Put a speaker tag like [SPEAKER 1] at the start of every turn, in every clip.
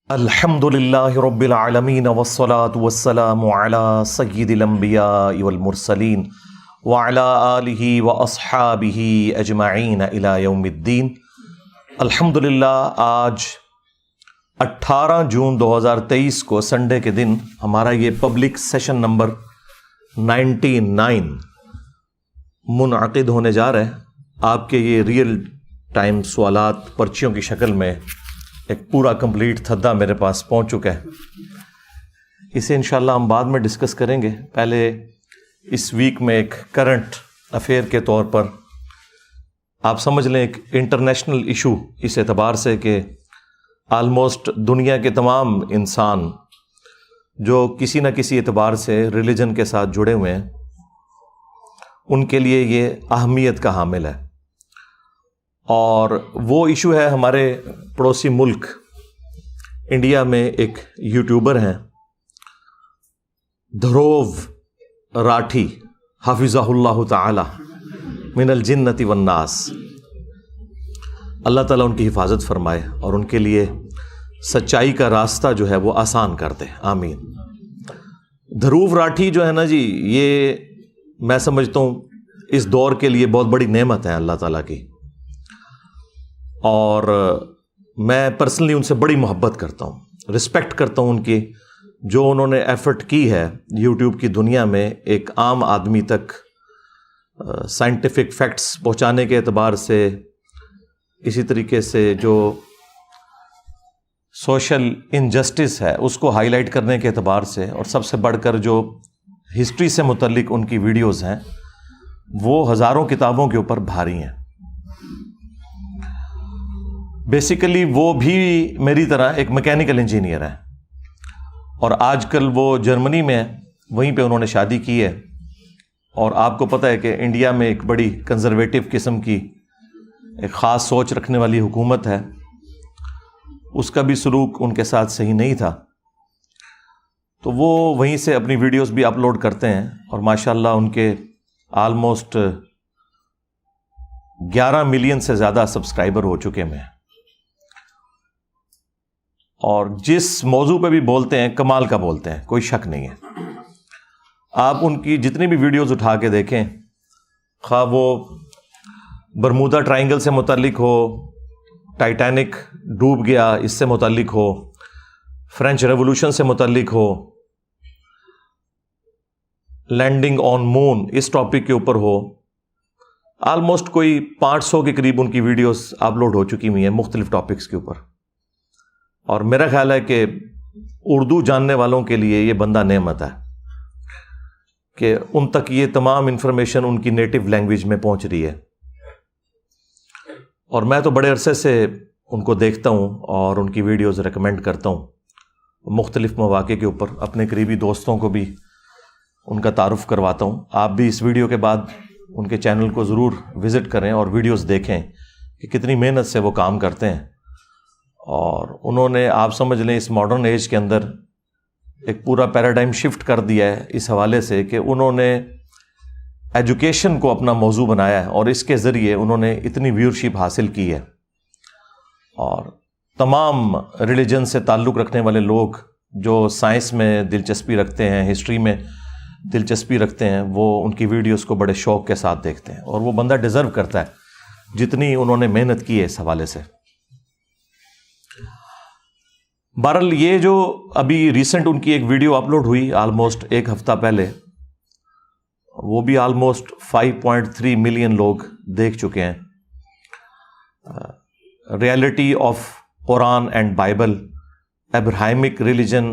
[SPEAKER 1] الحمدللہ رب العالمین والصلاة والسلام علی سید الانبیاء والمرسلین وعلی آلہ واصحابہ اجمعین الی یوم الدین۔ الحمدللہ آج 18 جون 2023 کو سنڈے کے دن ہمارا یہ پبلک سیشن نمبر 99 منعقد ہونے جا رہا ہے۔ آپ کے یہ ریئل ٹائم سوالات پرچیوں کی شکل میں ایک پورا کمپلیٹ تھدہ میرے پاس پہنچ چکا ہے۔ اسے انشاءاللہ ہم بعد میں ڈسکس کریں گے۔ پہلے اس ویک میں ایک کرنٹ افیئر کے طور پر آپ سمجھ لیں ایک انٹرنیشنل ایشو اس اعتبار سے کہ آلموسٹ دنیا کے تمام انسان جو کسی نہ کسی اعتبار سے ریلیجن کے ساتھ جڑے ہوئے ہیں ان کے لیے یہ اہمیت کا حامل ہے، اور وہ ایشو ہے ہمارے پڑوسی ملک انڈیا میں ایک یوٹیوبر ہیں دھروو راٹھی حفظہ اللہ تعالی من الجنت والناس۔ اللہ تعالیٰ ان کی حفاظت فرمائے اور ان کے لیے سچائی کا راستہ جو ہے وہ آسان کر دے، آمین۔ دھروو راٹھی جو ہے نا جی، یہ میں سمجھتا ہوں اس دور کے لیے بہت بڑی نعمت ہے اللہ تعالیٰ کی، اور میں پرسنلی ان سے بڑی محبت کرتا ہوں، رسپیکٹ کرتا ہوں ان کی، جو انہوں نے ایفرٹ کی ہے یوٹیوب کی دنیا میں ایک عام آدمی تک سائنٹیفک فیکٹس پہنچانے کے اعتبار سے، اسی طریقے سے جو سوشل انجسٹس ہے اس کو ہائی لائٹ کرنے کے اعتبار سے، اور سب سے بڑھ کر جو ہسٹری سے متعلق ان کی ویڈیوز ہیں وہ ہزاروں کتابوں کے اوپر بھاری ہیں۔ بیسیکلی وہ بھی میری طرح ایک میکینیکل انجینئر ہے، اور آج کل وہ جرمنی میں ہے، وہیں پہ انہوں نے شادی کی ہے، اور آپ کو پتہ ہے کہ انڈیا میں ایک بڑی کنزرویٹو قسم کی ایک خاص سوچ رکھنے والی حکومت ہے، اس کا بھی سلوک ان کے ساتھ صحیح نہیں تھا، تو وہ وہیں سے اپنی ویڈیوز بھی اپلوڈ کرتے ہیں، اور ماشاءاللہ ان کے آلموسٹ 11 ملین سے زیادہ سبسکرائبر ہو چکے ہیں، اور جس موضوع پہ بھی بولتے ہیں کمال کا بولتے ہیں، کوئی شک نہیں ہے۔ آپ ان کی جتنی بھی ویڈیوز اٹھا کے دیکھیں، خواہ وہ برمودا ٹرائنگل سے متعلق ہو، ٹائٹینک ڈوب گیا اس سے متعلق ہو، فرینچ ریولوشن سے متعلق ہو، لینڈنگ آن مون اس ٹاپک کے اوپر ہو، آلموسٹ کوئی 500 کے قریب ان کی ویڈیوز اپلوڈ ہو چکی ہوئی ہیں مختلف ٹاپکس کے اوپر، اور میرا خیال ہے کہ اردو جاننے والوں کے لیے یہ بندہ نعمت ہے کہ ان تک یہ تمام انفارمیشن ان کی نیٹو لینگویج میں پہنچ رہی ہے، اور میں تو بڑے عرصے سے ان کو دیکھتا ہوں اور ان کی ویڈیوز ریکمینڈ کرتا ہوں مختلف مواقع کے اوپر، اپنے قریبی دوستوں کو بھی ان کا تعارف کرواتا ہوں۔ آپ بھی اس ویڈیو کے بعد ان کے چینل کو ضرور وزٹ کریں اور ویڈیوز دیکھیں کہ کتنی محنت سے وہ کام کرتے ہیں، اور انہوں نے آپ سمجھ لیں اس ماڈرن ایج کے اندر ایک پورا پیراڈائم شفٹ کر دیا ہے اس حوالے سے کہ انہوں نے ایجوکیشن کو اپنا موضوع بنایا ہے، اور اس کے ذریعے انہوں نے اتنی ویورشپ حاصل کی ہے، اور تمام ریلیجن سے تعلق رکھنے والے لوگ جو سائنس میں دلچسپی رکھتے ہیں، ہسٹری میں دلچسپی رکھتے ہیں، وہ ان کی ویڈیوز کو بڑے شوق کے ساتھ دیکھتے ہیں، اور وہ بندہ ڈیزرو کرتا ہے جتنی انہوں نے محنت کی ہے اس حوالے سے۔ بہرحال یہ جو ابھی ریسنٹ ان کی ایک ویڈیو اپلوڈ ہوئی آلموسٹ ایک ہفتہ پہلے، وہ بھی آلموسٹ 5.3 ملین لوگ دیکھ چکے ہیں۔ Reality of Quran and Bible Abrahamic religion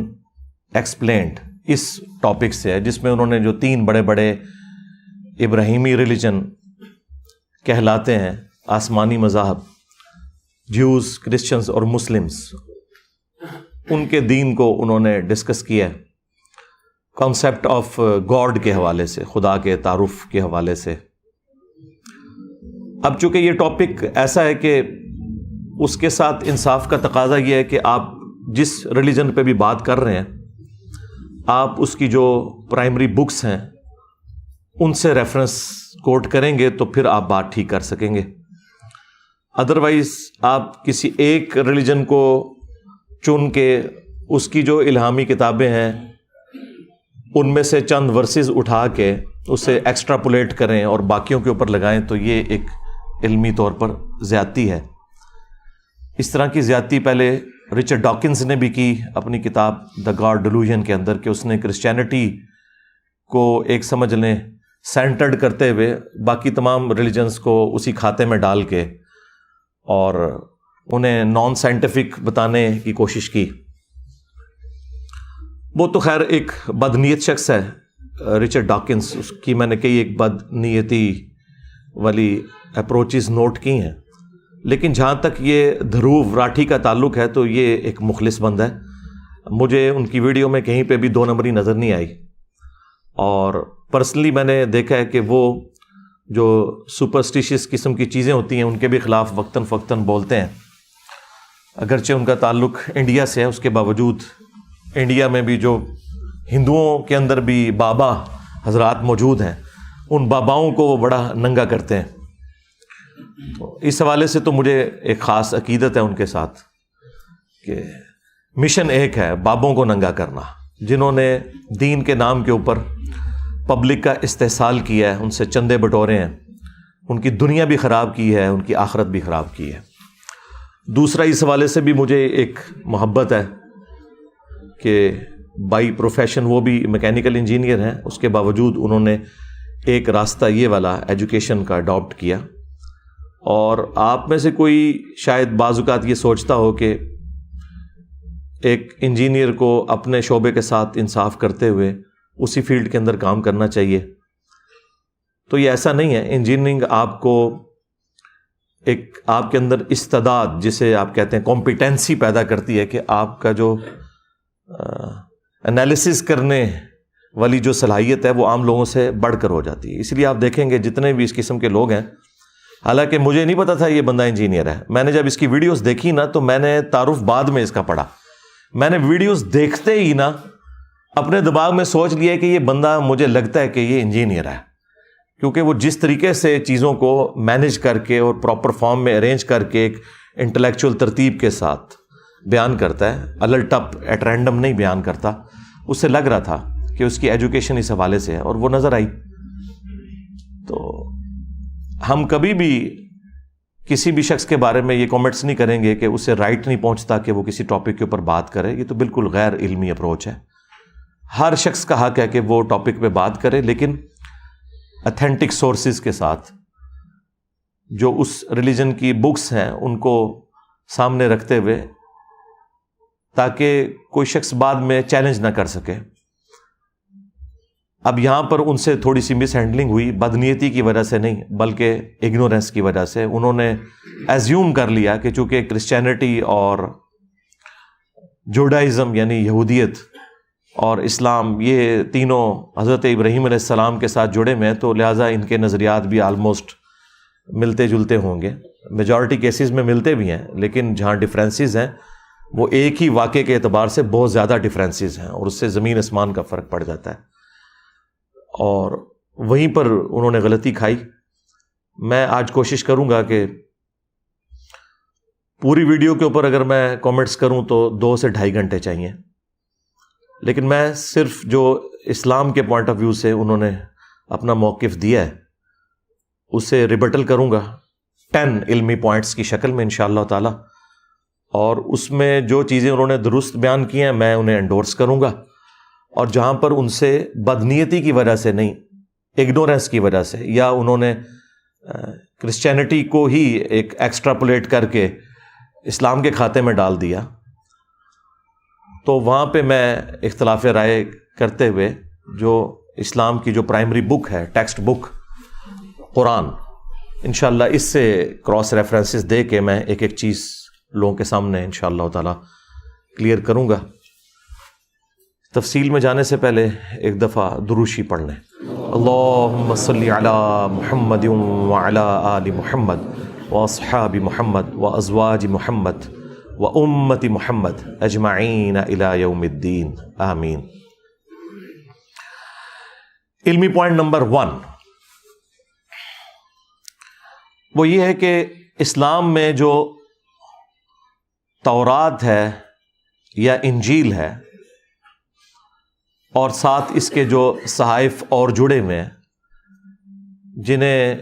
[SPEAKER 1] explained اس ٹاپک سے ہے، جس میں انہوں نے جو 3 بڑے بڑے ابراہیمی ریلیجن کہلاتے ہیں، آسمانی مذاہب، جیوز، کرسچنز اور مسلمز، ان کے دین کو انہوں نے ڈسکس کیا ہے، کانسیپٹ آف گاڈ کے حوالے سے، خدا کے تعارف کے حوالے سے۔ اب چونکہ یہ ٹاپک ایسا ہے کہ اس کے ساتھ انصاف کا تقاضا یہ ہے کہ آپ جس ریلیجن پہ بھی بات کر رہے ہیں، آپ اس کی جو پرائمری بکس ہیں ان سے ریفرنس کوٹ کریں گے تو پھر آپ بات ٹھیک کر سکیں گے۔ ادروائز آپ کسی ایک ریلیجن کو چن کے اس کی جو الہامی کتابیں ہیں ان میں سے چند ورسز اٹھا کے اسے ایکسٹراپولیٹ کریں اور باقیوں کے اوپر لگائیں تو یہ ایک علمی طور پر زیادتی ہے۔ اس طرح کی زیادتی پہلے رچرڈ ڈاکنز نے بھی کی اپنی کتاب دا گاڈ ڈیلوژن کے اندر، کہ اس نے کرسچینٹی کو ایک سمجھ لیں سینٹرڈ کرتے ہوئے باقی تمام ریلیجنز کو اسی کھاتے میں ڈال کے اور انہیں نان سائنٹیفک بتانے کی کوشش کی۔ وہ تو خیر ایک بد نیت شخص ہے رچرڈ ڈاکنز، اس کی میں نے کئی ایک بد نیتی والی اپروچز نوٹ کی ہیں، لیکن جہاں تک یہ دھروو راٹھی کا تعلق ہے تو یہ ایک مخلص بندہ ہے۔ مجھے ان کی ویڈیو میں کہیں پہ بھی دو نمبری نظر نہیں آئی، اور پرسنلی میں نے دیکھا ہے کہ وہ جو سپرسٹیشیس قسم کی چیزیں ہوتی ہیں ان کے بھی خلاف وقتاً فوقتاً بولتے ہیں۔ اگرچہ ان کا تعلق انڈیا سے ہے، اس کے باوجود انڈیا میں بھی جو ہندوؤں کے اندر بھی بابا حضرات موجود ہیں، ان باباؤں کو وہ بڑا ننگا کرتے ہیں۔ تو اس حوالے سے تو مجھے ایک خاص عقیدت ہے ان کے ساتھ کہ مشن ایک ہے، بابوں کو ننگا کرنا، جنہوں نے دین کے نام کے اوپر پبلک کا استحصال کیا ہے، ان سے چندے بٹورے ہیں، ان کی دنیا بھی خراب کی ہے، ان کی آخرت بھی خراب کی ہے۔ دوسرا اس حوالے سے بھی مجھے ایک محبت ہے کہ بائی پروفیشن وہ بھی میکینیکل انجینئر ہیں، اس کے باوجود انہوں نے ایک راستہ یہ والا ایجوکیشن کا اڈاپٹ کیا۔ اور آپ میں سے کوئی شاید بعض اوقات یہ سوچتا ہو کہ ایک انجینئر کو اپنے شعبے کے ساتھ انصاف کرتے ہوئے اسی فیلڈ کے اندر کام کرنا چاہیے، تو یہ ایسا نہیں ہے۔ انجینئرنگ آپ کو ایک آپ کے اندر استعداد، جسے آپ کہتے ہیں کمپیٹنسی، پیدا کرتی ہے کہ آپ کا جو انالیسس کرنے والی جو صلاحیت ہے وہ عام لوگوں سے بڑھ کر ہو جاتی ہے۔ اس لیے آپ دیکھیں گے جتنے بھی اس قسم کے لوگ ہیں، حالانکہ مجھے نہیں پتا تھا یہ بندہ انجینئر ہے، میں نے جب اس کی ویڈیوز دیکھی نا تو میں نے تعارف بعد میں اس کا پڑھا، میں نے ویڈیوز دیکھتے ہی نا اپنے دماغ میں سوچ لیا کہ یہ بندہ مجھے لگتا ہے کہ یہ انجینئر ہے، کیونکہ وہ جس طریقے سے چیزوں کو مینیج کر کے اور پراپر فارم میں ارینج کر کے ایک انٹلیکچوئل ترتیب کے ساتھ بیان کرتا ہے، الٹپ ایٹ رینڈم نہیں بیان کرتا، اس سے لگ رہا تھا کہ اس کی ایجوکیشن اس حوالے سے ہے، اور وہ نظر آئی۔ تو ہم کبھی بھی کسی بھی شخص کے بارے میں یہ کامنٹس نہیں کریں گے کہ اسے رائٹ نہیں پہنچتا کہ وہ کسی ٹاپک کے اوپر بات کرے، یہ تو بالکل غیر علمی اپروچ ہے۔ ہر شخص کا حق ہے کہ وہ ٹاپک پہ بات کرے، لیکن اتھینٹک سورسز کے ساتھ، جو اس ریلیجن کی بکس ہیں ان کو سامنے رکھتے ہوئے، تاکہ کوئی شخص بعد میں چیلنج نہ کر سکے۔ اب یہاں پر ان سے تھوڑی سی مس ہینڈلنگ ہوئی، بدنیتی کی وجہ سے نہیں بلکہ اگنورینس کی وجہ سے۔ انہوں نے ایزیوم کر لیا کہ چونکہ کرسچینٹی اور جوڈائزم یعنی یہودیت اور اسلام یہ تینوں حضرت ابراہیم علیہ السلام کے ساتھ جڑے ہوئے ہیں، تو لہٰذا ان کے نظریات بھی آلموسٹ ملتے جلتے ہوں گے۔ میجورٹی کیسز میں ملتے بھی ہیں، لیکن جہاں ڈفرینسز ہیں وہ ایک ہی واقعے کے اعتبار سے بہت زیادہ ڈفرینسز ہیں، اور اس سے زمین آسمان کا فرق پڑ جاتا ہے، اور وہیں پر انہوں نے غلطی کھائی۔ میں آج کوشش کروں گا کہ پوری ویڈیو کے اوپر اگر میں کامنٹس کروں تو 2 سے 2.5 گھنٹے چاہیے، لیکن میں صرف جو اسلام کے پوائنٹ آف ویو سے انہوں نے اپنا موقف دیا ہے اسے ریبٹل کروں گا 10 علمی پوائنٹس کی شکل میں انشاءاللہ تعالی، اور اس میں جو چیزیں انہوں نے درست بیان کی ہیں میں انہیں انڈورس کروں گا، اور جہاں پر ان سے بدنیتی کی وجہ سے نہیں، اگنورینس کی وجہ سے، یا انہوں نے کرسچینٹی کو ہی ایک ایکسٹراپولیٹ کر کے اسلام کے کھاتے میں ڈال دیا، تو وہاں پہ میں اختلاف رائے کرتے ہوئے جو اسلام کی جو پرائمری بک ہے، ٹیکسٹ بک قرآن، انشاءاللہ اس سے کراس ریفرنسز دے کے میں ایک ایک چیز لوگوں کے سامنے انشاءاللہ تعالی کلیئر کروں گا۔ تفصیل میں جانے سے پہلے ایک دفعہ دروشی پڑھ لیں۔ اللہم صلی علی محمد وعلی آل محمد واصحاب محمد وازواج محمد وامت محمد اجمعین الی یوم الدین، آمین۔ علمی پوائنٹ نمبر 1 وہ یہ ہے کہ اسلام میں جو تورات ہے یا انجیل ہے، اور ساتھ اس کے جو صحائف اور جڑے ہوئے ہیں جنہیں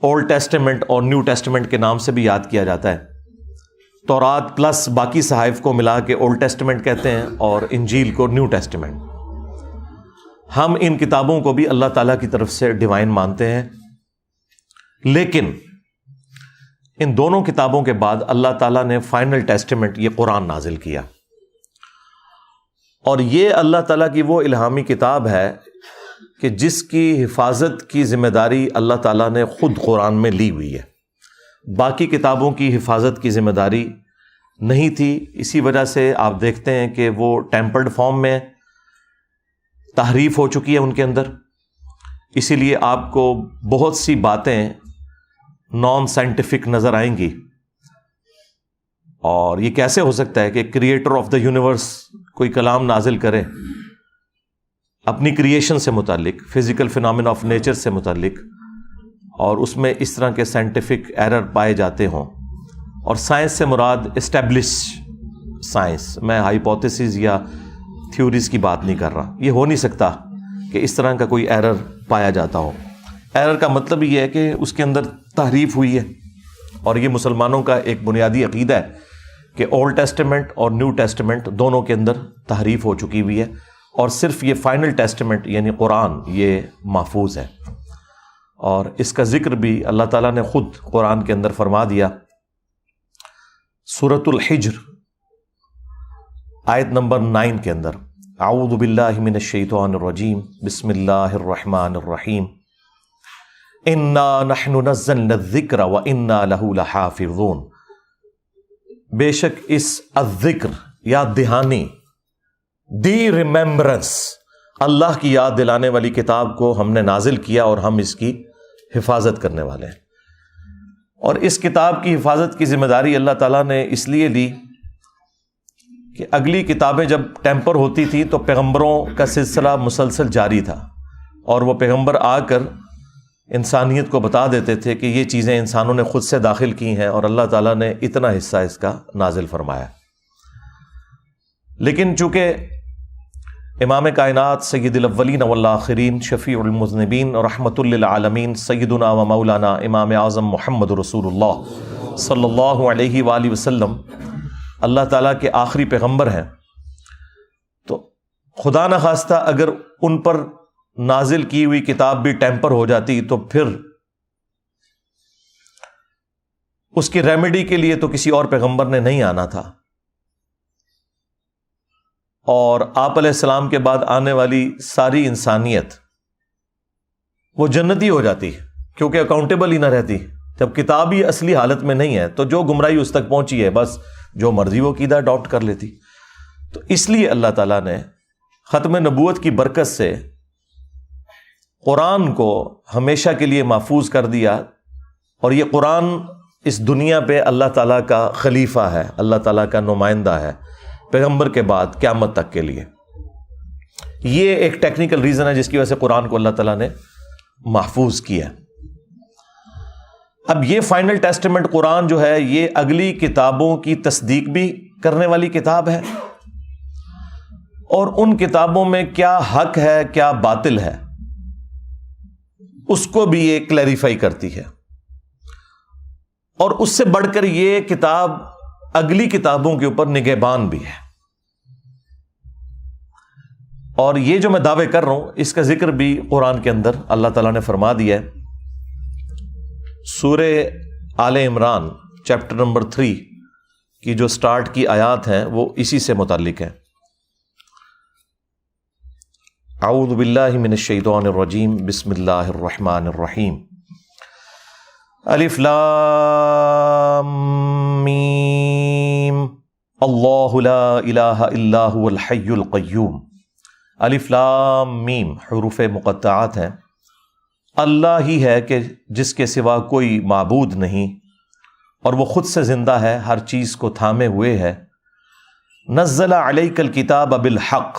[SPEAKER 1] اولڈ ٹیسٹمنٹ اور نیو ٹیسٹمنٹ کے نام سے بھی یاد کیا جاتا ہے، تورات پلس باقی صحائف کو ملا کے اولڈ ٹیسٹمنٹ کہتے ہیں اور انجیل کو نیو ٹیسٹمنٹ. ہم ان کتابوں کو بھی اللہ تعالیٰ کی طرف سے ڈیوائن مانتے ہیں، لیکن ان دونوں کتابوں کے بعد اللہ تعالیٰ نے فائنل ٹیسٹمنٹ یہ قرآن نازل کیا، اور یہ اللہ تعالیٰ کی وہ الہامی کتاب ہے کہ جس کی حفاظت کی ذمہ داری اللہ تعالیٰ نے خود قرآن میں لی ہوئی ہے. باقی کتابوں کی حفاظت کی ذمہ داری نہیں تھی. اسی وجہ سے آپ دیکھتے ہیں کہ وہ ٹیمپرڈ فارم میں تحریف ہو چکی ہے ان کے اندر. اسی لیے آپ کو بہت سی باتیں نان سائنٹیفک نظر آئیں گی. اور یہ کیسے ہو سکتا ہے کہ کریٹر آف دا یونیورس کوئی کلام نازل کرے اپنی کریشن سے متعلق، فزیکل فینامنا آف نیچر سے متعلق، اور اس میں اس طرح کے سائنٹیفک ایرر پائے جاتے ہوں. اور سائنس سے مراد اسٹیبلش سائنس، میں ہائیپوتھیسز یا تھیوریز کی بات نہیں کر رہا. یہ ہو نہیں سکتا کہ اس طرح کا کوئی ایرر پایا جاتا ہو. ایرر کا مطلب یہ ہے کہ اس کے اندر تحریف ہوئی ہے، اور یہ مسلمانوں کا ایک بنیادی عقیدہ ہے کہ اولڈ ٹیسٹمنٹ اور نیو ٹیسٹمنٹ دونوں کے اندر تحریف ہو چکی ہوئی ہے، اور صرف یہ فائنل ٹیسٹمنٹ یعنی قرآن یہ محفوظ ہے. اور اس کا ذکر بھی اللہ تعالیٰ نے خود قرآن کے اندر فرما دیا. سورۃ الحجر آیت نمبر 9 کے اندر، اعوذ باللہ من الشیطان الرجیم، بسم اللہ الرحمن الرحیم، انا نحن نزلنا الذکر وانا لہ لحافظون. بے شک اس الذکر یاد دہانی، دی ریممبرنس، اللہ کی یاد دلانے والی کتاب کو ہم نے نازل کیا اور ہم اس کی حفاظت کرنے والے ہیں. اور اس کتاب کی حفاظت کی ذمہ داری اللہ تعالیٰ نے اس لیے لی کہ اگلی کتابیں جب ٹیمپر ہوتی تھی تو پیغمبروں کا سلسلہ مسلسل جاری تھا، اور وہ پیغمبر آ کر انسانیت کو بتا دیتے تھے کہ یہ چیزیں انسانوں نے خود سے داخل کی ہیں، اور اللہ تعالیٰ نے اتنا حصہ اس کا نازل فرمایا. لیکن چونکہ امام کائنات سید الاولین والآخرین شفیع المذنبین رحمۃ للعالمین سیدنا و مولانا امام اعظم محمد رسول اللہ صلی اللہ علیہ وآلہ وسلم اللہ تعالیٰ کے آخری پیغمبر ہیں، تو خدا نخواستہ اگر ان پر نازل کی ہوئی کتاب بھی ٹیمپر ہو جاتی تو پھر اس کی ریمیڈی کے لیے تو کسی اور پیغمبر نے نہیں آنا تھا، اور آپ علیہ السلام کے بعد آنے والی ساری انسانیت وہ جنتی ہو جاتی کیونکہ اکاؤنٹیبل ہی نہ رہتی. جب کتاب ہی اصلی حالت میں نہیں ہے تو جو گمراہی اس تک پہنچی ہے بس جو مرضی وہ عقیدہ اڈاپٹ کر لیتی. تو اس لیے اللہ تعالیٰ نے ختم نبوت کی برکت سے قرآن کو ہمیشہ کے لیے محفوظ کر دیا، اور یہ قرآن اس دنیا پہ اللہ تعالیٰ کا خلیفہ ہے، اللہ تعالیٰ کا نمائندہ ہے پیغمبر کے بعد قیامت تک کے لیے. یہ ایک ٹیکنیکل ریزن ہے جس کی وجہ سے قرآن کو اللہ تعالیٰ نے محفوظ کیا. اب یہ فائنل ٹیسٹمنٹ قرآن جو ہے یہ اگلی کتابوں کی تصدیق بھی کرنے والی کتاب ہے، اور ان کتابوں میں کیا حق ہے کیا باطل ہے اس کو بھی یہ کلیریفائی کرتی ہے. اور اس سے بڑھ کر یہ کتاب اگلی کتابوں کے اوپر نگہبان بھی ہے. اور یہ جو میں دعوے کر رہا ہوں اس کا ذکر بھی قرآن کے اندر اللہ تعالیٰ نے فرما دیا ہے. سورہ آل عمران چیپٹر نمبر 3 کی جو سٹارٹ کی آیات ہیں وہ اسی سے متعلق ہیں. اعوذ باللہ من الشیطان الرجیم، بسم اللہ الرحمن الرحیم، الف لام میم، اللہ لا الہ الا هو الحی القیوم. الف لام میم حروف مقطعات ہیں. اللہ ہی ہے کہ جس کے سوا کوئی معبود نہیں، اور وہ خود سے زندہ ہے، ہر چیز کو تھامے ہوئے ہے. نزل علیک الکتاب بالحق،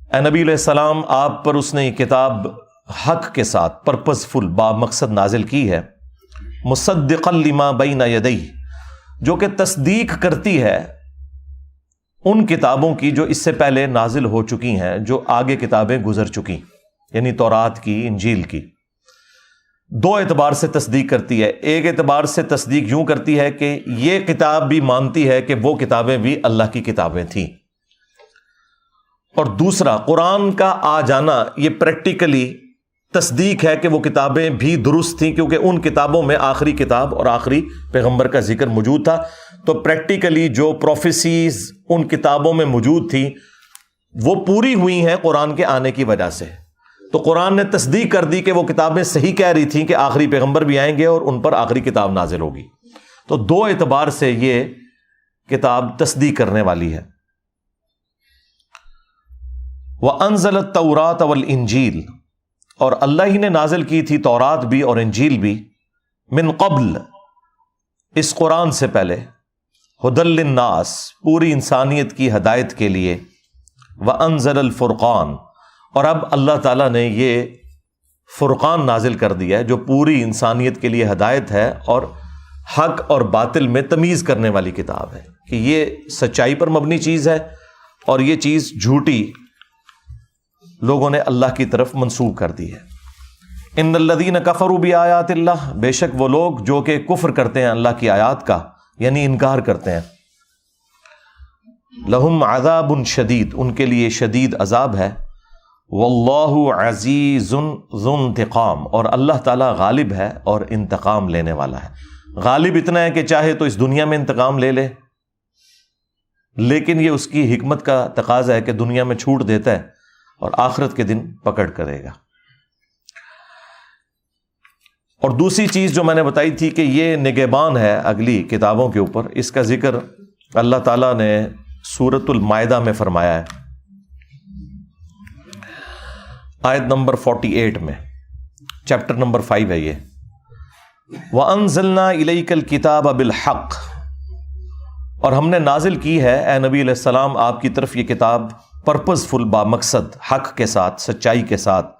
[SPEAKER 1] اے نبی علیہ السلام آپ پر اس نے یہ کتاب حق کے ساتھ پرپزفل با مقصد نازل کی ہے. مصدقا لما بین یدیہ، جو کہ تصدیق کرتی ہے ان کتابوں کی جو اس سے پہلے نازل ہو چکی ہیں، جو آگے کتابیں گزر چکی، یعنی تورات کی، انجیل کی۔ دو اعتبار سے تصدیق کرتی ہے۔ ایک اعتبار سے تصدیق یوں کرتی ہے کہ یہ کتاب بھی مانتی ہے کہ وہ کتابیں بھی اللہ کی کتابیں تھیں، اور دوسرا قرآن کا آ جانا یہ پریکٹیکلی تصدیق ہے کہ وہ کتابیں بھی درست تھیں، کیونکہ ان کتابوں میں آخری کتاب اور آخری پیغمبر کا ذکر موجود تھا۔ تو پریکٹیکلی جو پروفیسیز ان کتابوں میں موجود تھیں وہ پوری ہوئی ہیں قرآن کے آنے کی وجہ سے۔ تو قرآن نے تصدیق کر دی کہ وہ کتابیں صحیح کہہ رہی تھیں کہ آخری پیغمبر بھی آئیں گے اور ان پر آخری کتاب نازل ہوگی۔ تو دو اعتبار سے یہ کتاب تصدیق کرنے والی ہے۔ وَأَنزَلَ التَّوْرَاةَ وَالْإِنجِيلَ، اور اللہ ہی نے نازل کی تھی تورات بھی اور انجیل بھی، من قبل، اس قرآن سے پہلے، ہدی للناس، پوری انسانیت کی ہدایت کے لیے، وَأَنزَلَ الْفُرْقَانَ، اور اب اللہ تعالیٰ نے یہ فرقان نازل کر دیا ہے جو پوری انسانیت کے لیے ہدایت ہے اور حق اور باطل میں تمیز کرنے والی کتاب ہے، کہ یہ سچائی پر مبنی چیز ہے اور یہ چیز جھوٹی لوگوں نے اللہ کی طرف منسوب کر دی ہے۔ ان الذین کفروا بآیات اللہ، بے شک وہ لوگ جو کہ کفر کرتے ہیں اللہ کی آیات کا، یعنی انکار کرتے ہیں، لہم عذاب شدید، ان کے لیے شدید عذاب ہے، واللہ عزیز ذو انتقام، اور اللہ تعالیٰ غالب ہے اور انتقام لینے والا ہے۔ غالب اتنا ہے کہ چاہے تو اس دنیا میں انتقام لے لے، لیکن یہ اس کی حکمت کا تقاضا ہے کہ دنیا میں چھوٹ دیتا ہے اور آخرت کے دن پکڑ کرے گا۔ اور دوسری چیز جو میں نے بتائی تھی کہ یہ نگہبان ہے اگلی کتابوں کے اوپر، اس کا ذکر اللہ تعالیٰ نے سورۃ المائدہ میں فرمایا ہے، آیت نمبر 48 میں، چیپٹر نمبر 5 ہے یہ۔ وَأَنزَلْنَا إِلَيْكَ الْكِتَابَ بِالْحَقِّ، اور ہم نے نازل کی ہے اے نبی علیہ السلام آپ کی طرف یہ کتاب پرپز فل، با مقصد، حق کے ساتھ، سچائی کے ساتھ،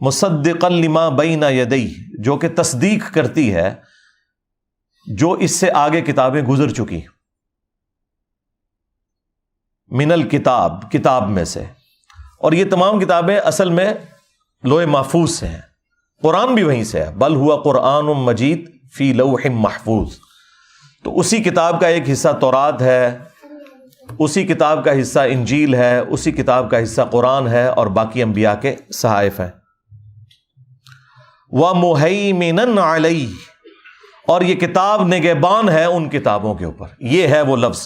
[SPEAKER 1] مصدقا لما بین یدیہ، جو کہ تصدیق کرتی ہے جو اس سے آگے کتابیں گزر چکی، من الکتاب، کتاب میں سے، اور یہ تمام کتابیں اصل میں لوح محفوظ سے ہیں، قرآن بھی وہیں سے ہے، بل ہوا قرآن مجید فی لوح محفوظ۔ تو اسی کتاب کا ایک حصہ تورات ہے، اسی کتاب کا حصہ انجیل ہے، اسی کتاب کا حصہ قرآن ہے، اور باقی انبیاء کے صحائف ہیں۔ وَمُهَيْمِنًا عَلَيْهِ، اور یہ کتاب نگہبان ہے ان کتابوں کے اوپر۔ یہ ہے وہ لفظ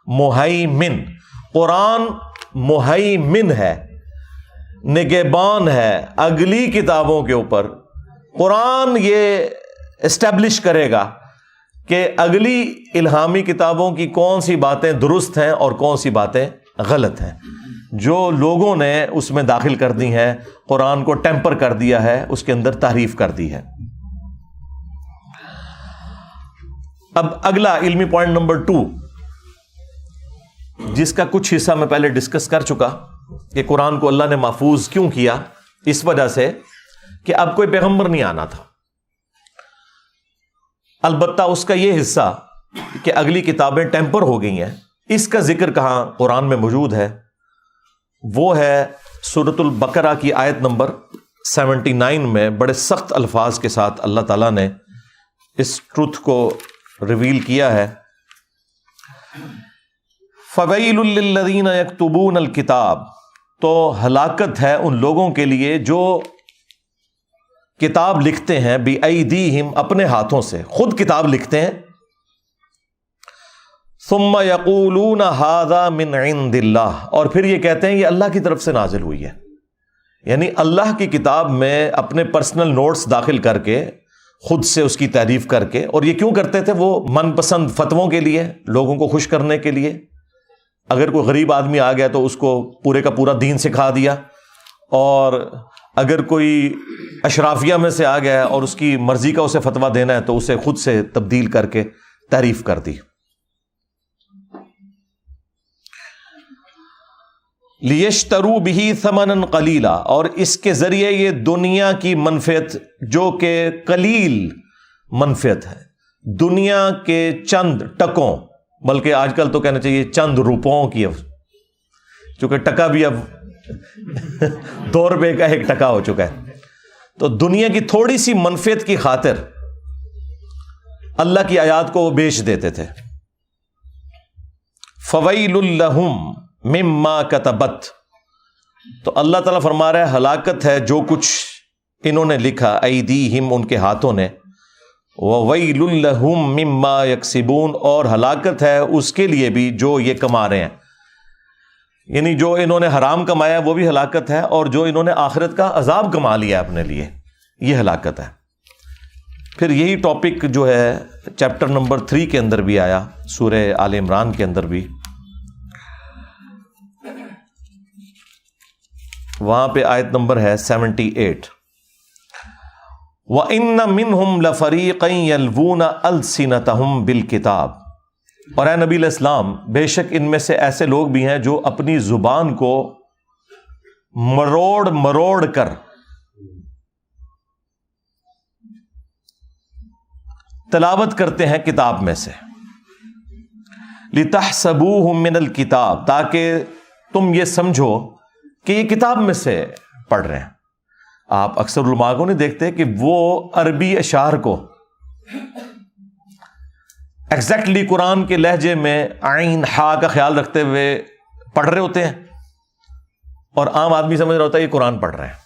[SPEAKER 1] مہیمن، قرآن مہیمن ہے، نگہبان ہے اگلی کتابوں کے اوپر۔ قرآن یہ اسٹیبلش کرے گا کہ اگلی الہامی کتابوں کی کون سی باتیں درست ہیں اور کون سی باتیں غلط ہیں، جو لوگوں نے اس میں داخل کر دی ہیں، قرآن کو ٹیمپر کر دیا ہے، اس کے اندر تحریف کر دی ہے۔ اب اگلا علمی پوائنٹ نمبر 2، جس کا کچھ حصہ میں پہلے ڈسکس کر چکا، کہ قرآن کو اللہ نے محفوظ کیوں کیا؟ اس وجہ سے کہ اب کوئی پیغمبر نہیں آنا تھا۔ البتہ اس کا یہ حصہ کہ اگلی کتابیں ٹیمپر ہو گئی ہیں، اس کا ذکر کہاں قرآن میں موجود ہے؟ وہ ہے سورۃ البقرہ کی آیت نمبر 79 میں، بڑے سخت الفاظ کے ساتھ اللہ تعالیٰ نے اس ٹروتھ کو ریویل کیا ہے۔ فَوَيْلٌ لِّلَّذِينَ يَكْتُبُونَ الْكِتَابَ، تو ہلاکت ہے ان لوگوں کے لیے جو کتاب لکھتے ہیں، بِأَيْدِيهِمْ، اپنے ہاتھوں سے، خود کتاب لکھتے ہیں، ثُمَّ يَقُولُونَ هَذَا مِنْ عِنْدِ اللَّهِ، اور پھر یہ کہتے ہیں یہ اللہ کی طرف سے نازل ہوئی ہے۔ یعنی اللہ کی کتاب میں اپنے پرسنل نوٹس داخل کر کے، خود سے اس کی تعریف کر کے، اور یہ کیوں کرتے تھے؟ وہ من پسند فتووں کے لیے، لوگوں کو خوش کرنے کے لیے۔ اگر کوئی غریب آدمی آ گیا تو اس کو پورے کا پورا دین سکھا دیا، اور اگر کوئی اشرافیہ میں سے آ گیا اور اس کی مرضی کا اسے فتویٰ دینا ہے تو اسے خود سے تبدیل کر کے تعریف کر دی۔ لِيَشْتَرُوا بِهِ ثَمَنًا قَلِيلًا، اور اس کے ذریعے یہ دنیا کی منفعت، جو کہ قلیل منفعت ہے، دنیا کے چند ٹکوں، بلکہ آج کل تو کہنا چاہیے چند روپوں کی، اب چونکہ ٹکا بھی اب 2 روپے کا 1 ٹکا ہو چکا ہے، تو دنیا کی تھوڑی سی منفعت کی خاطر اللہ کی آیات کو وہ بیچ دیتے تھے۔ فویل لہم مما کتبت، تو اللہ تعالیٰ فرما رہا ہے ہلاکت ہے جو کچھ انہوں نے لکھا، ایدیہم ان کے ہاتھوں نے، وویل لہم مما یکسبون اور ہلاکت ہے اس کے لیے بھی جو یہ کما رہے ہیں، یعنی جو انہوں نے حرام کمایا وہ بھی ہلاکت ہے، اور جو انہوں نے آخرت کا عذاب کما لیا اپنے لیے یہ ہلاکت ہے۔ پھر یہی ٹاپک جو ہے چیپٹر نمبر 3 کے اندر بھی آیا، سورہ آل عمران کے اندر بھی، وہاں پہ آیت نمبر ہے 78، وَإِنَّ مِنْهُمْ لَفَرِيقًا يَلْوُونَ أَلْسِنَتَهُمْ بِالْكِتَابِ، اور اے نبی علیہ السلام بے شک ان میں سے ایسے لوگ بھی ہیں جو اپنی زبان کو مروڑ مروڑ کر تلاوت کرتے ہیں کتاب میں سے، لِتَحْسَبُوهُ مِنَ الْكِتَابِ، تاکہ تم یہ سمجھو کہ یہ کتاب میں سے پڑھ رہے ہیں۔ آپ اکثر علماء کو نہیں دیکھتے کہ وہ عربی اشعار کو ایگزیکٹلی قرآن کے لہجے میں عین ہا کا خیال رکھتے ہوئے پڑھ رہے ہوتے ہیں، اور عام آدمی سمجھ رہا ہوتا ہے یہ قرآن پڑھ رہے ہیں،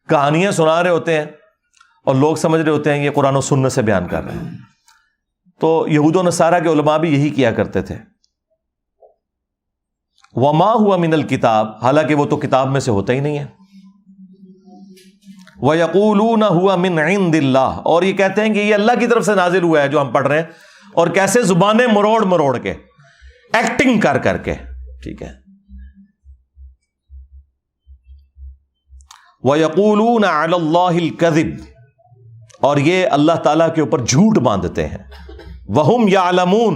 [SPEAKER 1] کہانیاں سنا رہے ہوتے ہیں اور لوگ سمجھ رہے ہوتے ہیں یہ قرآن و سنت سے بیان کر رہے ہیں۔ تو یہود و نصارہ کے علماء بھی یہی کیا کرتے تھے۔ وما ہوا من الکتاب، حالانکہ وہ تو کتاب میں سے ہوتا ہی نہیں ہے۔ وَيَقُولُونَ هُوَ مِنْ عِنْدِ اللَّهِ، اور یہ کہتے ہیں کہ یہ اللہ کی طرف سے نازل ہوا ہے جو ہم پڑھ رہے ہیں، اور کیسے زبانیں مروڑ مروڑ کے، ایکٹنگ کر کر کے، ٹھیک ہے۔ وَيَقُولُونَ عَلَى اللَّهِ الْكَذِبِ، اور یہ اللہ تعالیٰ کے اوپر جھوٹ باندھتے ہیں، وَهُمْ يَعْلَمُونَ،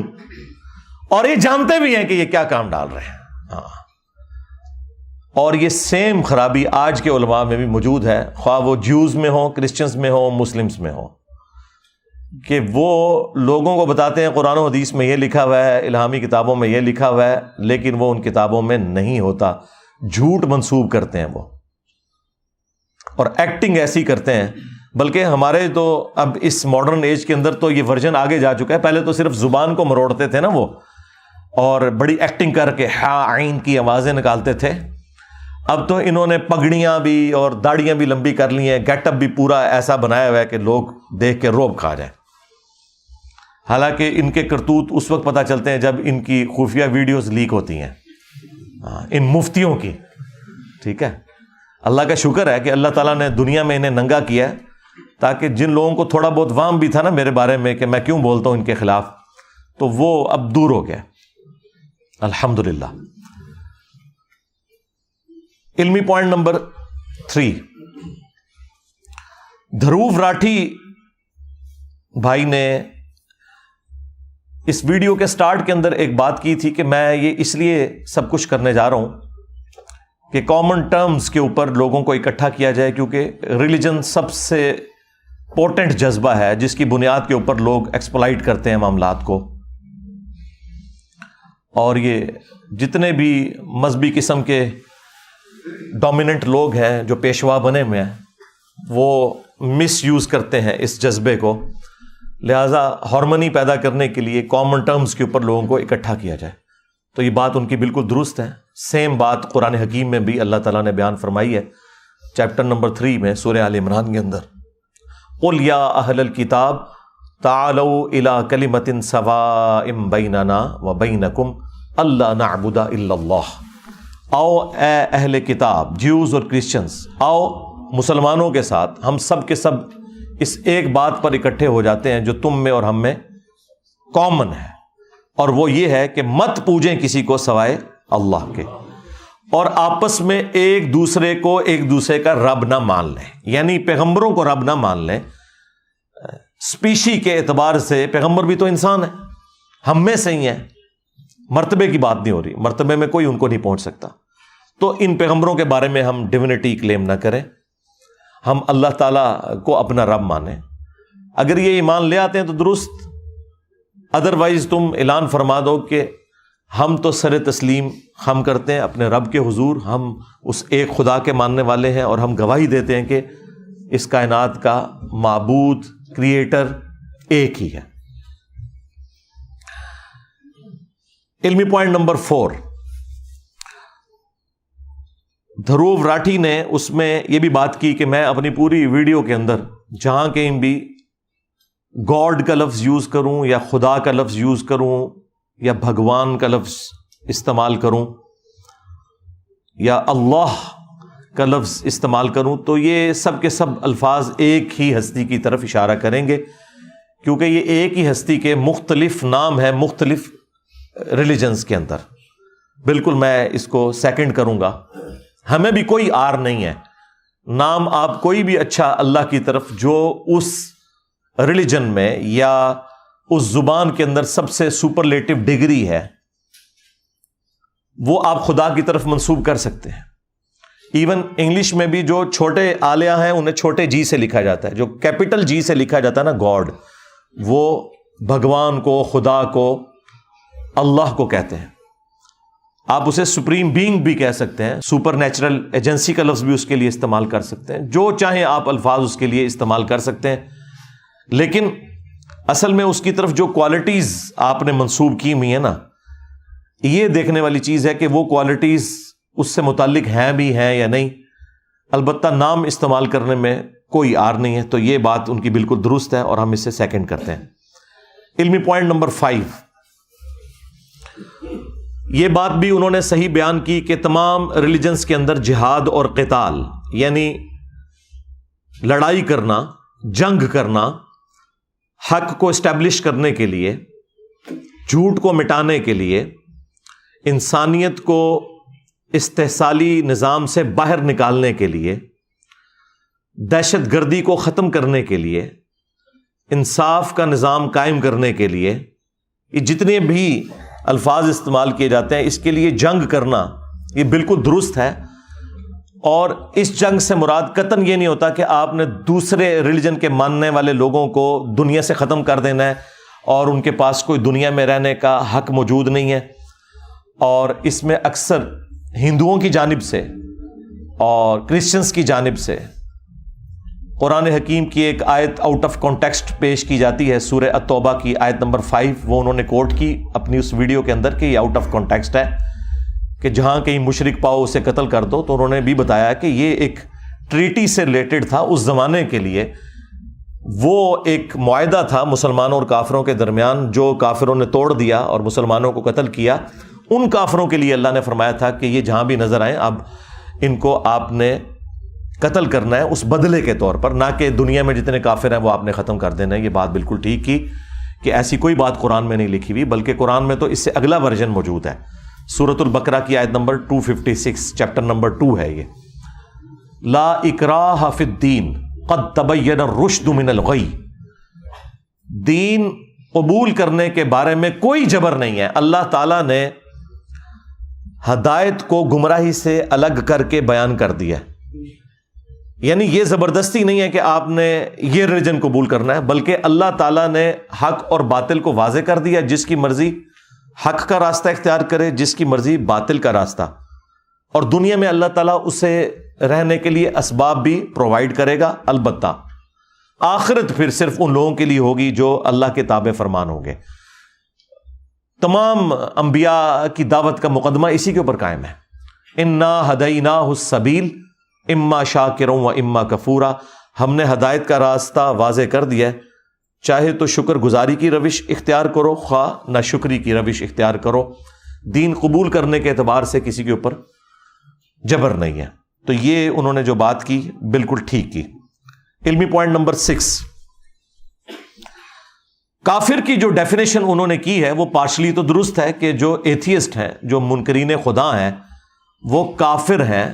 [SPEAKER 1] اور یہ جانتے بھی ہیں کہ یہ کیا کام ڈال رہے ہیں۔ ہاں، اور یہ سیم خرابی آج کے علماء میں بھی موجود ہے، خواہ وہ جیوز میں ہوں، کرسچنز میں ہوں، مسلمز میں ہوں، کہ وہ لوگوں کو بتاتے ہیں قرآن و حدیث میں یہ لکھا ہوا ہے، الہامی کتابوں میں یہ لکھا ہوا ہے، لیکن وہ ان کتابوں میں نہیں ہوتا، جھوٹ منسوب کرتے ہیں وہ، اور ایکٹنگ ایسی کرتے ہیں۔ بلکہ ہمارے تو اب اس ماڈرن ایج کے اندر تو یہ ورژن آگے جا چکا ہے، پہلے تو صرف زبان کو مروڑتے تھے نا وہ، اور بڑی ایکٹنگ کر کے ہا عین کی آوازیں نکالتے تھے۔ اب تو انہوں نے پگڑیاں بھی اور داڑیاں بھی لمبی کر لی ہیں، گیٹ اپ بھی پورا ایسا بنایا ہوا ہے کہ لوگ دیکھ کے رعب کھا جائیں۔ حالانکہ ان کے کرتوت اس وقت پتہ چلتے ہیں جب ان کی خفیہ ویڈیوز لیک ہوتی ہیں، ان مفتیوں کی، ٹھیک ہے۔ اللہ کا شکر ہے کہ اللہ تعالیٰ نے دنیا میں انہیں ننگا کیا ہے، تاکہ جن لوگوں کو تھوڑا بہت وہم بھی تھا نا میرے بارے میں کہ میں کیوں بولتا ہوں ان کے خلاف، تو وہ اب دور ہو گیا، الحمدللہ۔ علمی پوائنٹ نمبر 3، دھروو راٹھی بھائی نے اس ویڈیو کے سٹارٹ کے اندر ایک بات کی تھی کہ میں یہ اس لیے سب کچھ کرنے جا رہا ہوں کہ کامن ٹرمز کے اوپر لوگوں کو اکٹھا کیا جائے، کیونکہ ریلیجن سب سے پوٹنٹ جذبہ ہے جس کی بنیاد کے اوپر لوگ ایکسپلائٹ کرتے ہیں معاملات کو، اور یہ جتنے بھی مذہبی قسم کے ڈومیننٹ لوگ ہیں جو پیشوا بنے ہوئے ہیں وہ مس یوز کرتے ہیں اس جذبے کو، لہٰذا ہارمنی پیدا کرنے کے لیے کامن ٹرمز کے اوپر لوگوں کو اکٹھا کیا جائے۔ تو یہ بات ان کی بالکل درست ہے۔ سیم بات قرآن حکیم میں بھی اللہ تعالیٰ نے بیان فرمائی ہے، چیپٹر نمبر 3 میں سورہ آل عمران کے اندر، قُلْ يَا أَهْلَ الْكِتَابِ تَعَالَوْا إِلَىٰ كَلِمَةٍ سَوَاءٍ بَيْنَنَا وَبَيْنَكُمْ أَلَّا نَعْبُدَ إِلَّا اللَّهَ، آؤ اے اہل کتاب، جیوز اور کرسچنز، آؤ مسلمانوں کے ساتھ ہم سب کے سب اس ایک بات پر اکٹھے ہو جاتے ہیں جو تم میں اور ہم میں کامن ہے، اور وہ یہ ہے کہ مت پوجیں کسی کو سوائے اللہ کے، اور آپس میں ایک دوسرے کو ایک دوسرے کا رب نہ مان لیں، یعنی پیغمبروں کو رب نہ مان لیں۔ سپیشی کے اعتبار سے پیغمبر بھی تو انسان ہے، ہم میں سے ہی ہیں، مرتبے کی بات نہیں ہو رہی، مرتبے میں کوئی ان کو نہیں پہنچ سکتا، تو ان پیغمبروں کے بارے میں ہم ڈیوینٹی کلیم نہ کریں، ہم اللہ تعالیٰ کو اپنا رب مانیں۔ اگر یہ ایمان لے آتے ہیں تو درست، ادروائز تم اعلان فرما دو کہ ہم تو سر تسلیم خم کرتے ہیں اپنے رب کے حضور، ہم اس ایک خدا کے ماننے والے ہیں، اور ہم گواہی دیتے ہیں کہ اس کائنات کا معبود، کریٹر ایک ہی ہے۔ علمی پوائنٹ نمبر 4، دھروو راٹھی نے اس میں یہ بھی بات کی کہ میں اپنی پوری ویڈیو کے اندر جہاں کہیں بھی گاڈ کا لفظ یوز کروں یا خدا کا لفظ یوز کروں یا بھگوان کا لفظ استعمال کروں یا اللہ کا لفظ استعمال کروں تو یہ سب کے سب الفاظ ایک ہی ہستی کی طرف اشارہ کریں گے، کیونکہ یہ ایک ہی ہستی کے مختلف نام ہیں مختلف ریلیجنز کے اندر۔ بالکل میں اس کو سیکنڈ کروں گا، ہمیں بھی کوئی آر نہیں ہے، نام آپ کوئی بھی اچھا اللہ کی طرف جو اس ریلیجن میں یا اس زبان کے اندر سب سے سپرلیٹو ڈگری ہے وہ آپ خدا کی طرف منسوب کر سکتے ہیں۔ ایون انگلش میں بھی جو چھوٹے آلیہ ہیں انہیں چھوٹے جی سے لکھا جاتا ہے، جو کیپٹل جی سے لکھا جاتا ہے نا گاڈ، وہ بھگوان کو، خدا کو، اللہ کو کہتے ہیں۔ آپ اسے سپریم بینگ بھی کہہ سکتے ہیں، سپر نیچرل ایجنسی کا لفظ بھی اس کے لیے استعمال کر سکتے ہیں، جو چاہیں آپ الفاظ اس کے لیے استعمال کر سکتے ہیں، لیکن اصل میں اس کی طرف جو کوالٹیز آپ نے منسوب کی ہوئی ہیں نا، یہ دیکھنے والی چیز ہے کہ وہ کوالٹیز اس سے متعلق ہیں بھی ہیں یا نہیں۔ البتہ نام استعمال کرنے میں کوئی آر نہیں ہے، تو یہ بات ان کی بالکل درست ہے اور ہم اسے سیکنڈ کرتے ہیں۔ علمی پوائنٹ نمبر 5، یہ بات بھی انہوں نے صحیح بیان کی کہ تمام ریلیجنز کے اندر جہاد اور قتال یعنی لڑائی کرنا، جنگ کرنا، حق کو اسٹیبلش کرنے کے لیے، جھوٹ کو مٹانے کے لیے، انسانیت کو استحصالی نظام سے باہر نکالنے کے لیے، دہشت گردی کو ختم کرنے کے لیے، انصاف کا نظام قائم کرنے کے لیے، یہ جتنے بھی الفاظ استعمال کیے جاتے ہیں اس کے لیے جنگ کرنا یہ بالکل درست ہے۔ اور اس جنگ سے مراد قطعاً یہ نہیں ہوتا کہ آپ نے دوسرے ریلیجن کے ماننے والے لوگوں کو دنیا سے ختم کر دینا ہے اور ان کے پاس کوئی دنیا میں رہنے کا حق موجود نہیں ہے۔ اور اس میں اکثر ہندوؤں کی جانب سے اور کرسچنز کی جانب سے قرآن حکیم کی ایک آیت آؤٹ آف کانٹیکسٹ پیش کی جاتی ہے، سورہ التوبہ کی آیت نمبر 5، وہ انہوں نے کوٹ کی اپنی اس ویڈیو کے اندر کہ یہ آؤٹ آف کانٹیکسٹ ہے، کہ جہاں کہیں مشرک پاؤ اسے قتل کر دو۔ تو انہوں نے بھی بتایا کہ یہ ایک ٹریٹی سے ریلیٹڈ تھا، اس زمانے کے لیے وہ ایک معاہدہ تھا مسلمانوں اور کافروں کے درمیان، جو کافروں نے توڑ دیا اور مسلمانوں کو قتل کیا۔ ان کافروں کے لیے اللہ نے فرمایا تھا کہ یہ جہاں بھی نظر آئیں اب ان کو آپ نے قتل کرنا ہے اس بدلے کے طور پر، نہ کہ دنیا میں جتنے کافر ہیں وہ آپ نے ختم کر دینا ہے۔ یہ بات بالکل ٹھیک کی کہ ایسی کوئی بات قرآن میں نہیں لکھی ہوئی، بلکہ قرآن میں تو اس سے اگلا ورژن موجود ہے، سورۃ البقرہ کی آیت نمبر 256، چیپٹر نمبر 2 ہے یہ، لا اکراہ فی الدین قد تبین الرشد من الغی، دین قبول کرنے کے بارے میں کوئی جبر نہیں ہے۔ اللہ تعالیٰ نے ہدایت کو گمراہی سے الگ کر کے بیان کر دیا، یعنی یہ زبردستی نہیں ہے کہ آپ نے یہ ریلیجن قبول کرنا ہے، بلکہ اللہ تعالیٰ نے حق اور باطل کو واضح کر دیا، جس کی مرضی حق کا راستہ اختیار کرے، جس کی مرضی باطل کا راستہ، اور دنیا میں اللہ تعالیٰ اسے رہنے کے لیے اسباب بھی پرووائڈ کرے گا، البتہ آخرت پھر صرف ان لوگوں کے لیے ہوگی جو اللہ کے تابع فرمان ہوں گے۔ تمام انبیاء کی دعوت کا مقدمہ اسی کے اوپر قائم ہے، انا ہدیناہ السبیل اما شاکرا و اما کفورا، ہم نے ہدایت کا راستہ واضح کر دیا ہے، چاہے تو شکر گزاری کی روش اختیار کرو، خواہ نہ شکری کی روش اختیار کرو۔ دین قبول کرنے کے اعتبار سے کسی کے اوپر جبر نہیں ہے۔ تو یہ انہوں نے جو بات کی بالکل ٹھیک کی۔ علمی پوائنٹ نمبر 6، کافر کی جو ڈیفینیشن انہوں نے کی ہے وہ پارشلی تو درست ہے کہ جو ایتھیسٹ ہیں، جو منکرین خدا ہیں، وہ کافر ہیں،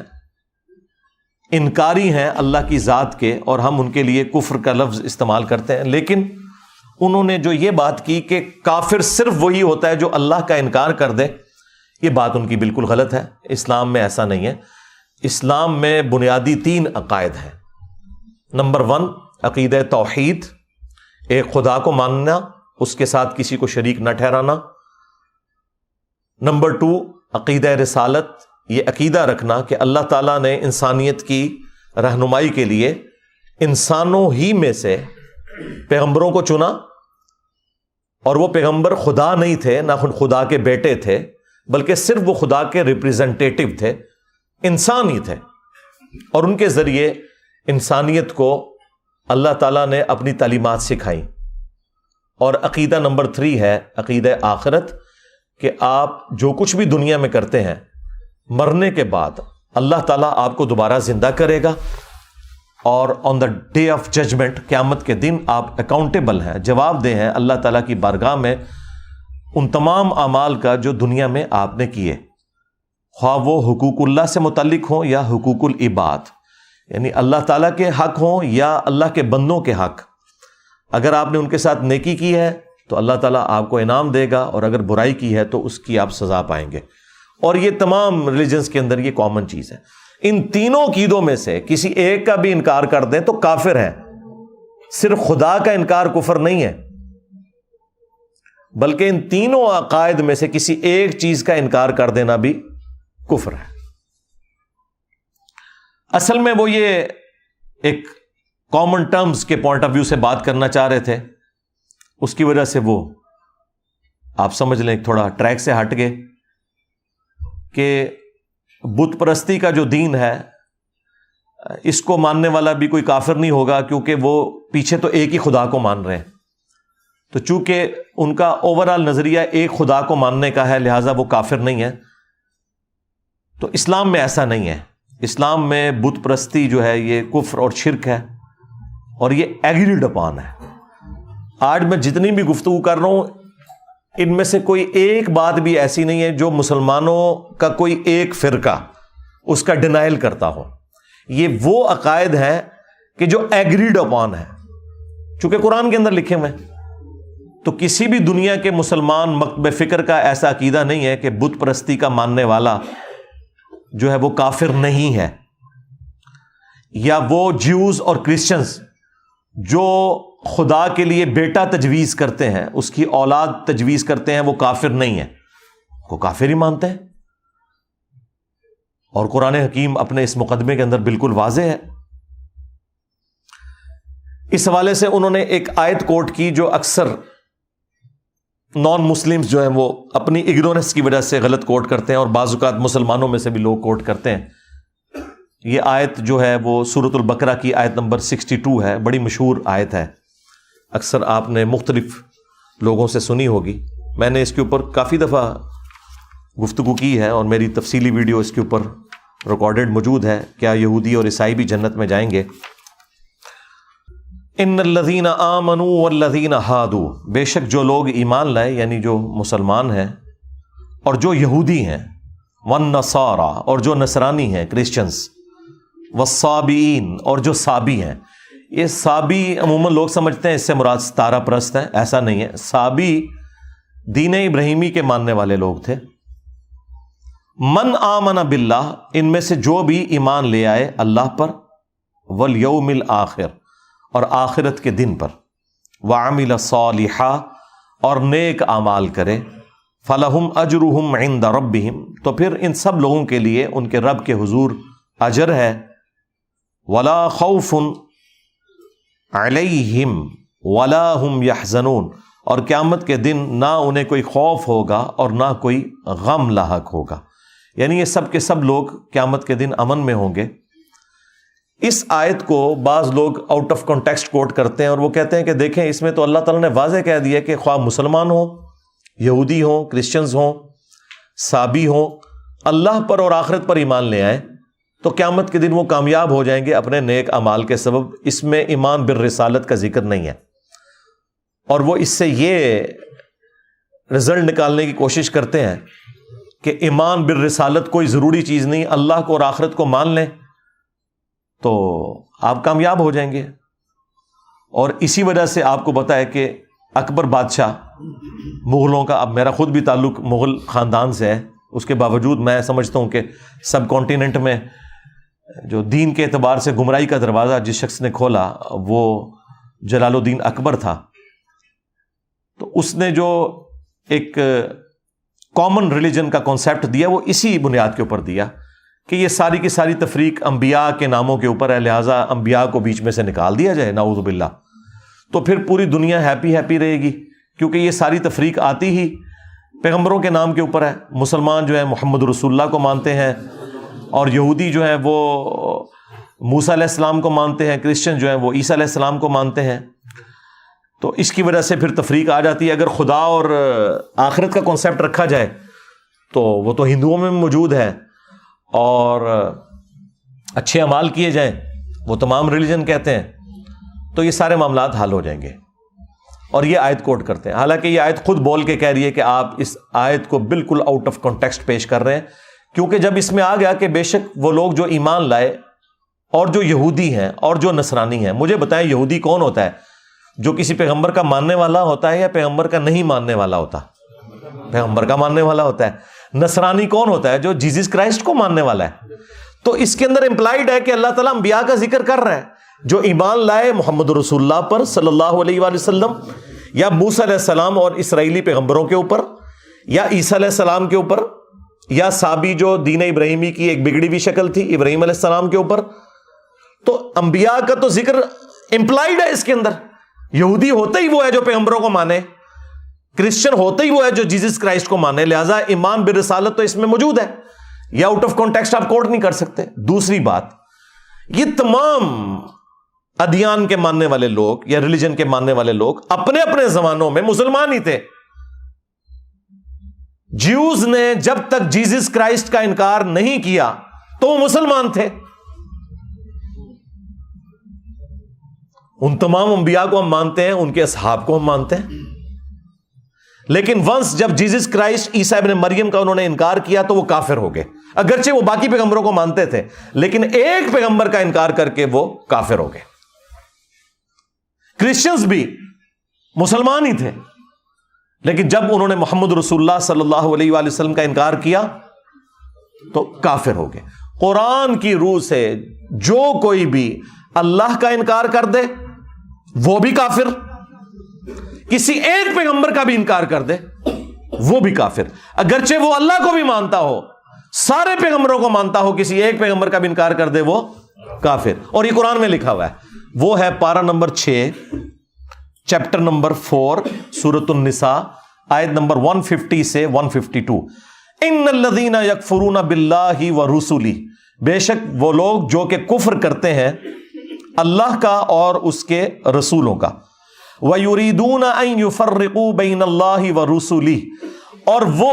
[SPEAKER 1] انکاری ہیں اللہ کی ذات کے، اور ہم ان کے لیے کفر کا لفظ استعمال کرتے ہیں۔ لیکن انہوں نے جو یہ بات کی کہ کافر صرف وہی ہوتا ہے جو اللہ کا انکار کر دے، یہ بات ان کی بالکل غلط ہے۔ اسلام میں ایسا نہیں ہے۔ اسلام میں بنیادی 3 عقائد ہیں۔ نمبر 1 عقیدہ توحید، ایک خدا کو ماننا اس کے ساتھ کسی کو شریک نہ ٹھہرانا۔ نمبر 2 عقیدہ رسالت، یہ عقیدہ رکھنا کہ اللہ تعالیٰ نے انسانیت کی رہنمائی کے لیے انسانوں ہی میں سے پیغمبروں کو چنا، اور وہ پیغمبر خدا نہیں تھے، نہ خدا کے بیٹے تھے، بلکہ صرف وہ خدا کے ریپریزنٹیٹو تھے، انسان ہی تھے، اور ان کے ذریعے انسانیت کو اللہ تعالیٰ نے اپنی تعلیمات سکھائیں۔ اور عقیدہ نمبر 3 ہے عقیدہ آخرت، کہ آپ جو کچھ بھی دنیا میں کرتے ہیں مرنے کے بعد اللہ تعالیٰ آپ کو دوبارہ زندہ کرے گا، اور آن دا ڈے آف ججمنٹ، قیامت کے دن آپ اکاؤنٹیبل ہیں، جواب دہ ہیں اللہ تعالیٰ کی بارگاہ میں ان تمام اعمال کا جو دنیا میں آپ نے کیے، خواہ وہ حقوق اللہ سے متعلق ہوں یا حقوق العباد، یعنی اللہ تعالیٰ کے حق ہوں یا اللہ کے بندوں کے حق۔ اگر آپ نے ان کے ساتھ نیکی کی ہے تو اللہ تعالیٰ آپ کو انعام دے گا، اور اگر برائی کی ہے تو اس کی آپ سزا پائیں گے۔ اور یہ تمام ریلیجنز کے اندر یہ کامن چیز ہے۔ ان تینوں عقیدوں میں سے کسی ایک کا بھی انکار کر دیں تو کافر ہے۔ صرف خدا کا انکار کفر نہیں ہے، بلکہ ان تینوں عقائد میں سے کسی ایک چیز کا انکار کر دینا بھی کفر ہے۔ اصل میں وہ یہ ایک کامن ٹرمز کے پوائنٹ آف ویو سے بات کرنا چاہ رہے تھے، اس کی وجہ سے وہ آپ سمجھ لیں تھوڑا ٹریک سے ہٹ گئے کہ بت پرستی کا جو دین ہے اس کو ماننے والا بھی کوئی کافر نہیں ہوگا، کیونکہ وہ پیچھے تو ایک ہی خدا کو مان رہے ہیں۔ تو چونکہ ان کا اوورآل نظریہ ایک خدا کو ماننے کا ہے، لہٰذا وہ کافر نہیں ہے۔ تو اسلام میں ایسا نہیں ہے۔ اسلام میں بت پرستی جو ہے یہ کفر اور شرک ہے، اور یہ ایگریڈ اپان ہے۔ آج میں جتنی بھی گفتگو کر رہا ہوں ان میں سے کوئی ایک بات بھی ایسی نہیں ہے جو مسلمانوں کا کوئی ایک فرقہ اس کا ڈینائل کرتا ہو۔ یہ وہ عقائد ہیں کہ جو ایگریڈ اپان ہے، چونکہ قرآن کے اندر لکھے ہوئے ہیں۔ تو کسی بھی دنیا کے مسلمان مکتب فکر کا ایسا عقیدہ نہیں ہے کہ بت پرستی کا ماننے والا جو ہے وہ کافر نہیں ہے، یا وہ جیوز اور کرسچنز جو خدا کے لیے بیٹا تجویز کرتے ہیں، اس کی اولاد تجویز کرتے ہیں، وہ کافر نہیں ہے، وہ کافر ہی مانتے ہیں۔ اور قرآن حکیم اپنے اس مقدمے کے اندر بالکل واضح ہے۔ اس حوالے سے انہوں نے ایک آیت کوٹ کی جو اکثر نان مسلمز جو ہیں وہ اپنی اگنورنس کی وجہ سے غلط کوٹ کرتے ہیں، اور بعض اوقات مسلمانوں میں سے بھی لوگ کوٹ کرتے ہیں۔ یہ آیت جو ہے وہ سورۃ البقرہ کی آیت نمبر 62 ہے، بڑی مشہور آیت ہے، اکثر آپ نے مختلف لوگوں سے سنی ہوگی۔ میں نے اس کے اوپر کافی دفعہ گفتگو کی ہے، اور میری تفصیلی ویڈیو اس کے اوپر ریکارڈڈ موجود ہے، کیا یہودی اور عیسائی بھی جنت میں جائیں گے۔ ان الذین آمنوا والذین ہادوا، بے شک جو لوگ ایمان لائے یعنی جو مسلمان ہیں اور جو یہودی ہیں، والنصارى اور جو نصرانی ہیں کرسچنز، والصابئین اور جو صابی ہیں۔ یہ صابی عموماً لوگ سمجھتے ہیں اس سے مراد ستارہ پرست ہیں، ایسا نہیں ہے۔ صابی دین ابراہیمی کے ماننے والے لوگ تھے۔ من آمن باللہ، ان میں سے جو بھی ایمان لے آئے اللہ پر، والیوم الآخر اور آخرت کے دن پر، وعمل صالحا اور نیک اعمال کرے، فلہم اجرہم عند ربہم، تو پھر ان سب لوگوں کے لیے ان کے رب کے حضور اجر ہے، ولا خوف علیہم ولا ہم یحزنون، اور قیامت کے دن نہ انہیں کوئی خوف ہوگا اور نہ کوئی غم لاحق ہوگا، یعنی یہ سب کے سب لوگ قیامت کے دن امن میں ہوں گے۔ اس آیت کو بعض لوگ آؤٹ آف کانٹیکسٹ کوٹ کرتے ہیں، اور وہ کہتے ہیں کہ دیکھیں اس میں تو اللہ تعالیٰ نے واضح کہہ دیا کہ خواہ مسلمان ہوں، یہودی ہوں، کرسچنز ہوں، صابی ہوں، اللہ پر اور آخرت پر ایمان لے آئیں تو قیامت کے دن وہ کامیاب ہو جائیں گے اپنے نیک اعمال کے سبب۔ اس میں ایمان بالرسالت کا ذکر نہیں ہے، اور وہ اس سے یہ رزلٹ نکالنے کی کوشش کرتے ہیں کہ ایمان بالرسالت کوئی ضروری چیز نہیں، اللہ کو اور آخرت کو مان لیں تو آپ کامیاب ہو جائیں گے۔ اور اسی وجہ سے آپ کو پتہ ہے کہ اکبر بادشاہ مغلوں کا، اب میرا خود بھی تعلق مغل خاندان سے ہے، اس کے باوجود میں سمجھتا ہوں کہ سب کانٹیننٹ میں جو دین کے اعتبار سے گمراہی کا دروازہ جس شخص نے کھولا وہ جلال الدین اکبر تھا۔ تو اس نے جو ایک کامن ریلیجن کا کانسیپٹ دیا وہ اسی بنیاد کے اوپر دیا کہ یہ ساری کی ساری تفریق انبیاء کے ناموں کے اوپر ہے، لہٰذا انبیاء کو بیچ میں سے نکال دیا جائے، نعوذ باللہ، تو پھر پوری دنیا ہیپی رہے گی، کیونکہ یہ ساری تفریق آتی ہی پیغمبروں کے نام کے اوپر ہے۔ مسلمان جو ہے محمد رسول اللہ کو مانتے ہیں، اور یہودی جو ہیں وہ موسیٰ علیہ السلام کو مانتے ہیں، کرسچن جو ہیں وہ عیسیٰ علیہ السلام کو مانتے ہیں، تو اس کی وجہ سے پھر تفریق آ جاتی ہے۔ اگر خدا اور آخرت کا کانسیپٹ رکھا جائے تو وہ تو ہندوؤں میں موجود ہے، اور اچھے اعمال کیے جائیں وہ تمام ریلیجن کہتے ہیں، تو یہ سارے معاملات حل ہو جائیں گے۔ اور یہ آیت کوٹ کرتے ہیں، حالانکہ یہ آیت خود بول کے کہہ رہی ہے کہ آپ اس آیت کو بالکل آؤٹ آف کانٹیکسٹ پیش کر رہے ہیں، کیونکہ جب اس میں آ گیا کہ بے شک وہ لوگ جو ایمان لائے اور جو یہودی ہیں اور جو نصرانی ہیں، مجھے بتائیں یہودی کون ہوتا ہے؟ جو کسی پیغمبر کا ماننے والا ہوتا ہے یا پیغمبر کا نہیں ماننے والا ہوتا؟ پیغمبر کا ماننے والا ہوتا ہے۔ نصرانی کون ہوتا ہے؟ جو جیزس کرائسٹ کو ماننے والا ہے۔ تو اس کے اندر امپلائڈ ہے کہ اللہ تعالیٰ انبیاء کا ذکر کر رہا ہے، جو ایمان لائے محمد رسول اللہ پر صلی اللہ علیہ وآلہ وسلم، یا موسیٰ علیہ السلام اور اسرائیلی پیغمبروں کے اوپر، یا عیسیٰ علیہ السلام کے اوپر، یا سابی جو دین ابراہیمی کی ایک بگڑی ہوئی شکل تھی ابراہیم علیہ السلام کے اوپر۔ تو انبیاء کا تو ذکر امپلائڈ ہے اس کے اندر۔ یہودی ہوتا ہی وہ ہے جو پیغمبروں کو مانے، کرسچن ہوتا ہی وہ ہے جو جیزس کرائسٹ کو مانے، لہذا ایمان بالرسالت تو اس میں موجود ہے، یہ آؤٹ آف کانٹیکسٹ آپ کوٹ نہیں کر سکتے۔ دوسری بات، یہ تمام ادیان کے ماننے والے لوگ یا ریلیجن کے ماننے والے لوگ اپنے اپنے زمانوں میں مسلمان ہی تھے۔ جیوز نے جب تک جیزس کرائسٹ کا انکار نہیں کیا تو وہ مسلمان تھے۔ ان تمام انبیاء کو ہم مانتے ہیں، ان کے اصحاب کو ہم مانتے ہیں، لیکن ونس جب جیزس کرائسٹ عیسیٰ ابن مریم کا انہوں نے انکار کیا تو وہ کافر ہو گئے، اگرچہ وہ باقی پیغمبروں کو مانتے تھے، لیکن ایک پیغمبر کا انکار کر کے وہ کافر ہو گئے۔ کرسچنز بھی مسلمان ہی تھے، لیکن جب انہوں نے محمد رسول اللہ صلی اللہ علیہ وآلہ وسلم کا انکار کیا تو کافر ہو گئے۔ قرآن کی روح سے جو کوئی بھی اللہ کا انکار کر دے وہ بھی کافر، کسی ایک پیغمبر کا بھی انکار کر دے وہ بھی کافر، اگرچہ وہ اللہ کو بھی مانتا ہو، سارے پیغمبروں کو مانتا ہو، کسی ایک پیغمبر کا بھی انکار کر دے وہ کافر۔ اور یہ قرآن میں لکھا ہوا ہے، وہ ہے پارہ نمبر 6 چیپٹر نمبر 4 سورۃ النساء آیت نمبر 150 سے 152۔ ان الذین یکفرون باللہ ورسلہ، بے شک وہ لوگ جو کہ کفر کرتے ہیں اللہ کا اور اس کے رسولوں کا، وَيُرِيدُونَ أَن يُفَرِّقُوا بَيْنَ اللَّهِ وَرُسُلِهِ، اور وہ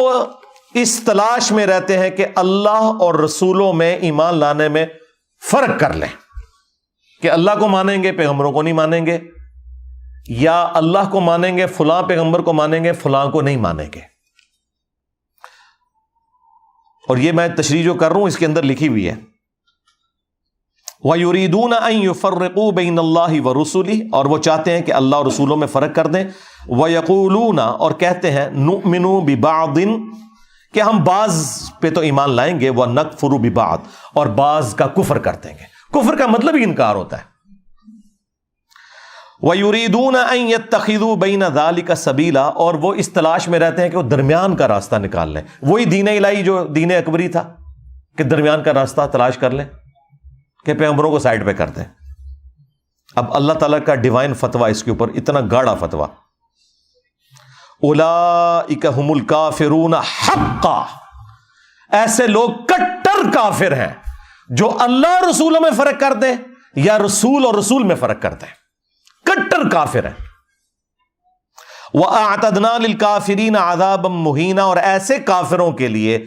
[SPEAKER 1] اس تلاش میں رہتے ہیں کہ اللہ اور رسولوں میں ایمان لانے میں فرق کر لیں، کہ اللہ کو مانیں گے پیغمبروں کو نہیں مانیں گے، یا اللہ کو مانیں گے فلاں پیغمبر کو مانیں گے فلاں کو نہیں مانیں گے۔ اور یہ میں تشریح جو کر رہا ہوں اس کے اندر لکھی ہوئی ہے، وَيُرِيدُونَ أَن يُفَرِّقُوا بَيْنَ اللَّهِ وَرُسُلِهِ، اور وہ چاہتے ہیں کہ اللہ اور رسولوں میں فرق کر دیں، وَيَقُولُونَ، اور کہتے ہیں، نُؤْمِنُ بِبَعْضٍ، کہ ہم بعض پہ تو ایمان لائیں گے، وَنَكْفُرُ بِبَعْضٍ، اور بعض کا کفر کر دیں گے۔ کفر کا مطلب ہی انکار ہوتا ہے۔ وَيُرِيدُونَ أَن يَتَّخِذُوا بَيْنَ ذَلِكَ سَبِيلًا، اور وہ اس تلاش میں رہتے ہیں کہ وہ درمیان کا راستہ نکال لیں، وہی دین الہی جو دین اکبری تھا کہ درمیان کا راستہ تلاش کر لیں، کہ پیغمبروں کو سائڈ پہ کر دیں۔ اب اللہ تعالیٰ کا ڈیوائن فتویٰ اس کے اوپر، اتنا گاڑا فتویٰ، اولئک ھم الکافرون حقا، ایسے لوگ کٹر کافر ہیں جو اللہ اور رسولوں میں فرق کر دیں یا رسول اور رسول میں فرق کر دیں، کٹر کافر ہیں۔ وَأَعْتَدْنَا لِلْكَافِرِينَ عَذَابًا مُهِينًا، اور ایسے کافروں کے لیے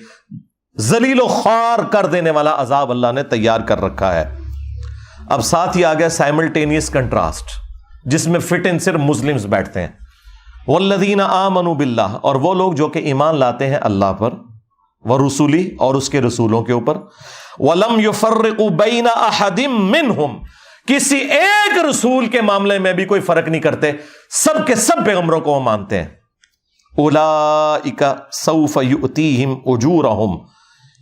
[SPEAKER 1] ذلیل و خوار کر دینے والا عذاب اللہ نے تیار کر رکھا ہے۔ اب ساتھ ہی آ گیا سائملٹینیس کنٹراسٹ، جس میں فٹ ان صرف مسلمز بیٹھتے ہیں۔ والذین آمنوا باللہ، اور وہ لوگ جو کہ ایمان لاتے ہیں اللہ پر، ورسولہ، اور اس کے رسولوں کے اوپر، ولم یفرقوا بین احد منہم، کسی ایک رسول کے معاملے میں بھی کوئی فرق نہیں کرتے، سب کے سب پیغمبروں کو وہ مانتے ہیں۔ اولئک سوف یؤتیہم اجورہم،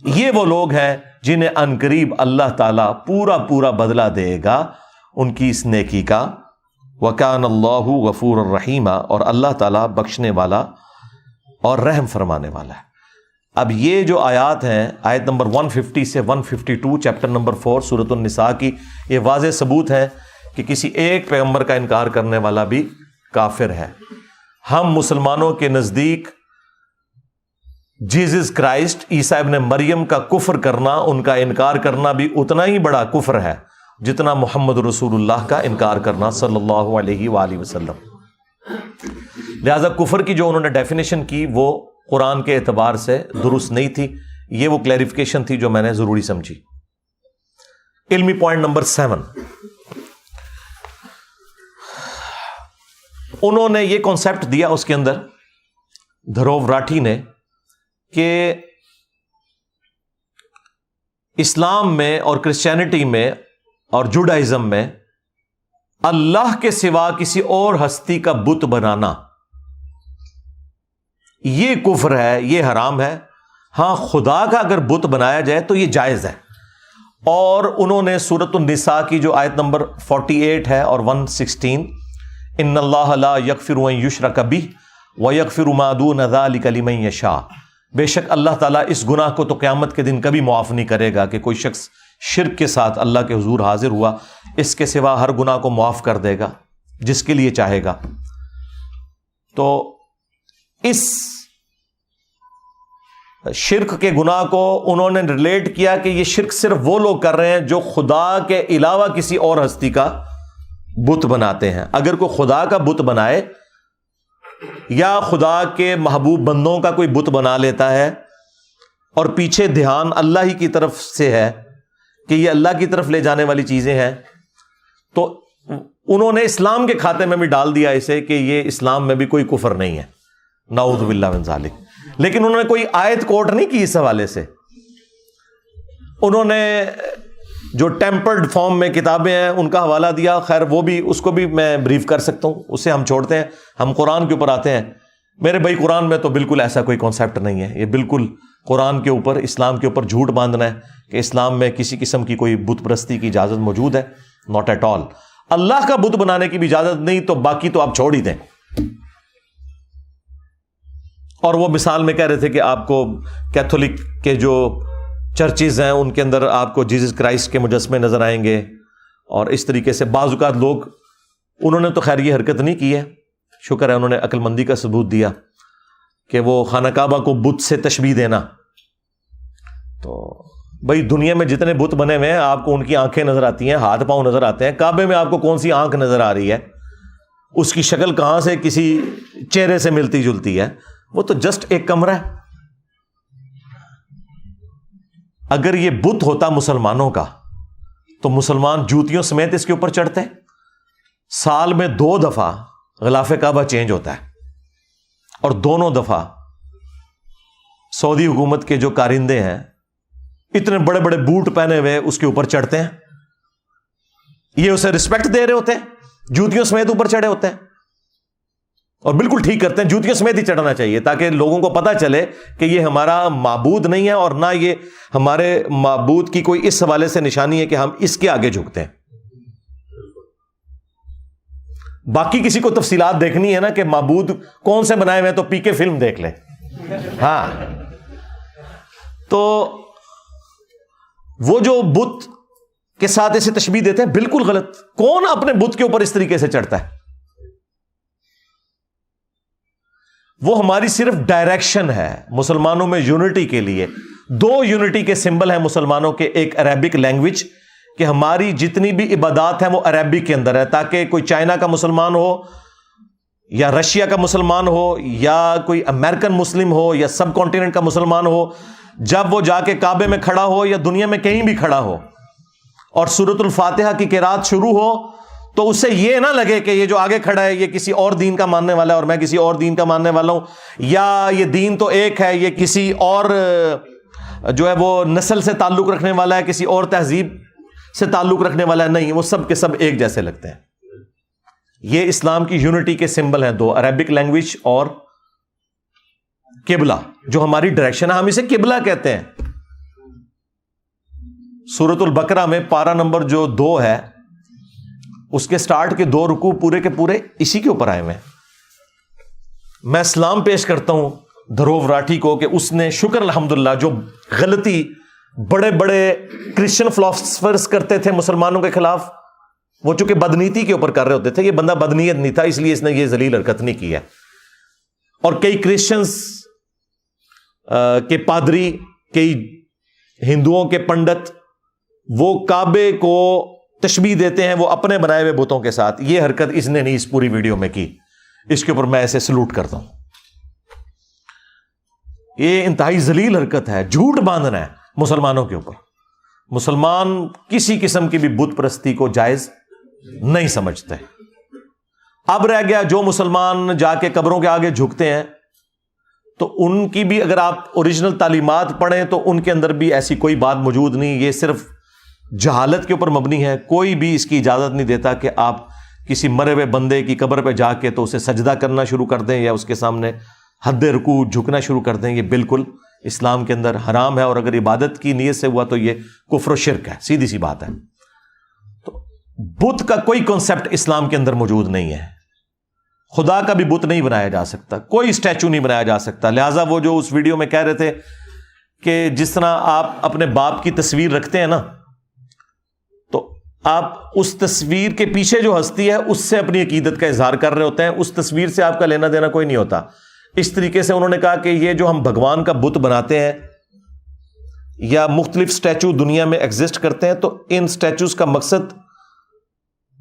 [SPEAKER 1] یہ وہ لوگ ہیں جنہیں عنقریب اللہ تعالیٰ پورا پورا بدلہ دے گا ان کی اس نیکی کا، وَكَانَ اللَّهُ غَفُورًا رَحِيمًا، اور اللہ تعالیٰ بخشنے والا اور رحم فرمانے والا ہے۔ اب یہ جو آیات ہیں، آیت نمبر 150 سے 152 چیپٹر نمبر 4 سورۃ النساء کی، یہ واضح ثبوت ہے کہ کسی ایک پیغمبر کا انکار کرنے والا بھی کافر ہے۔ ہم مسلمانوں کے نزدیک جیزس کرائسٹ عیسیٰ ابن مریم کا کفر کرنا، ان کا انکار کرنا بھی اتنا ہی بڑا کفر ہے جتنا محمد رسول اللہ کا انکار کرنا صلی اللہ علیہ وآلہ وسلم۔ لہذا کفر کی جو انہوں نے ڈیفینیشن کی وہ قرآن کے اعتبار سے درست نہیں تھی، یہ وہ کلیریفیکیشن تھی جو میں نے ضروری سمجھی۔ علمی پوائنٹ نمبر 7، انہوں نے یہ کانسیپٹ دیا اس کے اندر، دھروو راٹھی نے، کہ اسلام میں اور کرسچینٹی میں اور جوڈائزم میں اللہ کے سوا کسی اور ہستی کا بت بنانا یہ کفر ہے، یہ حرام ہے۔ ہاں، خدا کا اگر بت بنایا جائے تو یہ جائز ہے۔ اور انہوں نے سورۃ النساء کی جو آیت نمبر 48 ہے اور 116، ان اللہ لا یغفر ان یشرک بہ ویغفر ما دون ذلک لمن یشاء، بے شک اللہ تعالیٰ اس گناہ کو تو قیامت کے دن کبھی معاف نہیں کرے گا کہ کوئی شخص شرک کے ساتھ اللہ کے حضور حاضر ہوا، اس کے سوا ہر گناہ کو معاف کر دے گا جس کے لیے چاہے گا۔ تو اس شرک کے گناہ کو انہوں نے ریلیٹ کیا کہ یہ شرک صرف وہ لوگ کر رہے ہیں جو خدا کے علاوہ کسی اور ہستی کا بت بناتے ہیں۔ اگر کوئی خدا کا بت بنائے یا خدا کے محبوب بندوں کا کوئی بت بنا لیتا ہے اور پیچھے دھیان اللہ ہی کی طرف سے ہے کہ یہ اللہ کی طرف لے جانے والی چیزیں ہیں، تو انہوں نے اسلام کے کھاتے میں بھی ڈال دیا اسے کہ یہ اسلام میں بھی کوئی کفر نہیں ہے، نعوذ باللہ من ذالک۔ لیکن انہوں نے کوئی آیت کوٹ نہیں کی اس حوالے سے۔ انہوں نے جو ٹیمپرڈ فارم میں کتابیں ہیں ان کا حوالہ دیا، خیر وہ بھی، اس کو بھی میں بریف کر سکتا ہوں، اسے ہم چھوڑتے ہیں، ہم قرآن کے اوپر آتے ہیں۔ میرے بھائی قرآن میں تو بالکل ایسا کوئی کانسیپٹ نہیں ہے، یہ بالکل قرآن کے اوپر، اسلام کے اوپر جھوٹ باندھنا ہے کہ اسلام میں کسی قسم کی کوئی بت پرستی کی اجازت موجود ہے، ناٹ ایٹ آل۔ اللہ کا بت بنانے کی بھی اجازت نہیں، تو باقی تو آپ چھوڑ ہی دیں۔ اور وہ مثال میں کہہ رہے تھے کہ آپ کو کیتھولک کے جو چرچز ہیں ان کے اندر آپ کو جیزس کرائسٹ کے مجسمے نظر آئیں گے، اور اس طریقے سے بعض اوقات لوگ، انہوں نے تو خیر یہ حرکت نہیں کی ہے، شکر ہے انہوں نے عقل مندی کا ثبوت دیا کہ وہ خانہ کعبہ کو بت سے تشبیہ دینا۔ تو بھائی دنیا میں جتنے بت بنے ہوئے ہیں آپ کو ان کی آنکھیں نظر آتی ہیں، ہاتھ پاؤں نظر آتے ہیں، کعبے میں آپ کو کون سی آنکھ نظر آ رہی ہے؟ اس کی شکل کہاں سے کسی چہرے سے ملتی جلتی ہے؟ وہ تو جسٹ ایک کمرہ ہے۔ اگر یہ بت ہوتا مسلمانوں کا تو مسلمان جوتیوں سمیت اس کے اوپر چڑھتے۔ سال میں 2 دفعہ غلاف کعبہ چینج ہوتا ہے، اور دونوں دفعہ سعودی حکومت کے جو کارندے ہیں اتنے بڑے بڑے بوٹ پہنے ہوئے اس کے اوپر چڑھتے ہیں، یہ اسے رسپیکٹ دے رہے ہوتے ہیں، جوتیوں سمیت اوپر چڑھے ہوتے ہیں، اور بالکل ٹھیک کرتے ہیں، جوتیوں سمیت ہی چڑھنا چاہیے تاکہ لوگوں کو پتہ چلے کہ یہ ہمارا معبود نہیں ہے، اور نہ یہ ہمارے معبود کی کوئی اس حوالے سے نشانی ہے کہ ہم اس کے آگے جھکتے ہیں۔ باقی کسی کو تفصیلات دیکھنی ہے نا کہ معبود کون سے بنائے ہوئے، تو پی کے فلم دیکھ لیں۔ ہاں، تو وہ جو بت کے ساتھ اسے تشبیہ دیتے ہیں بالکل غلط۔ کون اپنے بت کے اوپر اس طریقے سے چڑھتا ہے؟ وہ ہماری صرف ڈائریکشن ہے مسلمانوں میں یونٹی کے لیے۔ 2 یونٹی کے سمبل ہیں مسلمانوں کے، ایک عربک لینگویج، کہ ہماری جتنی بھی عبادات ہیں وہ عربک کے اندر ہے، تاکہ کوئی چائنا کا مسلمان ہو یا رشیا کا مسلمان ہو یا کوئی امریکن مسلم ہو یا سب کانٹیننٹ کا مسلمان ہو، جب وہ جا کے کعبے میں کھڑا ہو یا دنیا میں کہیں بھی کھڑا ہو اور سورۃ الفاتحہ کی قرات شروع ہو، تو اسے یہ نہ لگے کہ یہ جو آگے کھڑا ہے یہ کسی اور دین کا ماننے والا ہے اور میں کسی اور دین کا ماننے والا ہوں، یا یہ دین تو ایک ہے، یہ کسی اور جو ہے وہ نسل سے تعلق رکھنے والا ہے، کسی اور تہذیب سے تعلق رکھنے والا ہے۔ نہیں، وہ سب کے سب ایک جیسے لگتے ہیں۔ یہ اسلام کی یونٹی کے سمبل ہیں 2، عربک لینگویج اور قبلہ، جو ہماری ڈائریکشن ہے، ہم اسے قبلہ کہتے ہیں۔ سورۃ البقرہ میں پارہ نمبر جو 2 ہے اس کے سٹارٹ کے 2 رکوع پورے کے پورے اسی کے اوپر آئے ہوئے ہیں. میں سلام پیش کرتا ہوں دھروو راٹھی کو کہ اس نے شکر الحمدللہ جو غلطی بڑے بڑے کرسچن فلاسفرز کرتے تھے مسلمانوں کے خلاف، وہ چونکہ بدنیتی کے اوپر کر رہے ہوتے تھے، یہ بندہ بدنیت نہیں تھا، اس لیے اس نے یہ ذلیل حرکت نہیں کی ہے. اور کئی کرسچنز کے پادری، کئی ہندوؤں کے پنڈت، وہ کعبے کو تشبیہ دیتے ہیں وہ اپنے بنائے ہوئے بتوں کے ساتھ. یہ حرکت اس نے نہیں اس پوری ویڈیو میں کی، اس کے اوپر میں ایسے سلوٹ کرتا ہوں. یہ انتہائی ذلیل حرکت ہے، جھوٹ باندھنا ہے مسلمانوں کے اوپر. مسلمان کسی قسم کی بھی بت پرستی کو جائز نہیں سمجھتے. اب رہ گیا جو مسلمان جا کے قبروں کے آگے جھکتے ہیں، تو ان کی بھی اگر آپ اوریجنل تعلیمات پڑھیں تو ان کے اندر بھی ایسی کوئی بات موجود نہیں. یہ صرف جہالت کے اوپر مبنی ہے. کوئی بھی اس کی اجازت نہیں دیتا کہ آپ کسی مرے ہوئے بندے کی قبر پہ جا کے تو اسے سجدہ کرنا شروع کر دیں یا اس کے سامنے حد رکوع جھکنا شروع کر دیں. یہ بالکل اسلام کے اندر حرام ہے، اور اگر عبادت کی نیت سے ہوا تو یہ کفر و شرک ہے، سیدھی سی بات ہے. تو بت کا کوئی کنسپٹ اسلام کے اندر موجود نہیں ہے. خدا کا بھی بت نہیں بنایا جا سکتا، کوئی اسٹیچو نہیں بنایا جا سکتا. لہٰذا وہ جو اس ویڈیو میں کہہ رہے تھے کہ جس طرح آپ اپنے باپ کی تصویر رکھتے ہیں نا، تو آپ اس تصویر کے پیچھے جو ہستی ہے اس سے اپنی عقیدت کا اظہار کر رہے ہوتے ہیں، اس تصویر سے آپ کا لینا دینا کوئی نہیں ہوتا. اس طریقے سے انہوں نے کہا کہ یہ جو ہم بھگوان کا بت بناتے ہیں یا مختلف اسٹیچو دنیا میں ایگزسٹ کرتے ہیں، تو ان اسٹیچوز کا مقصد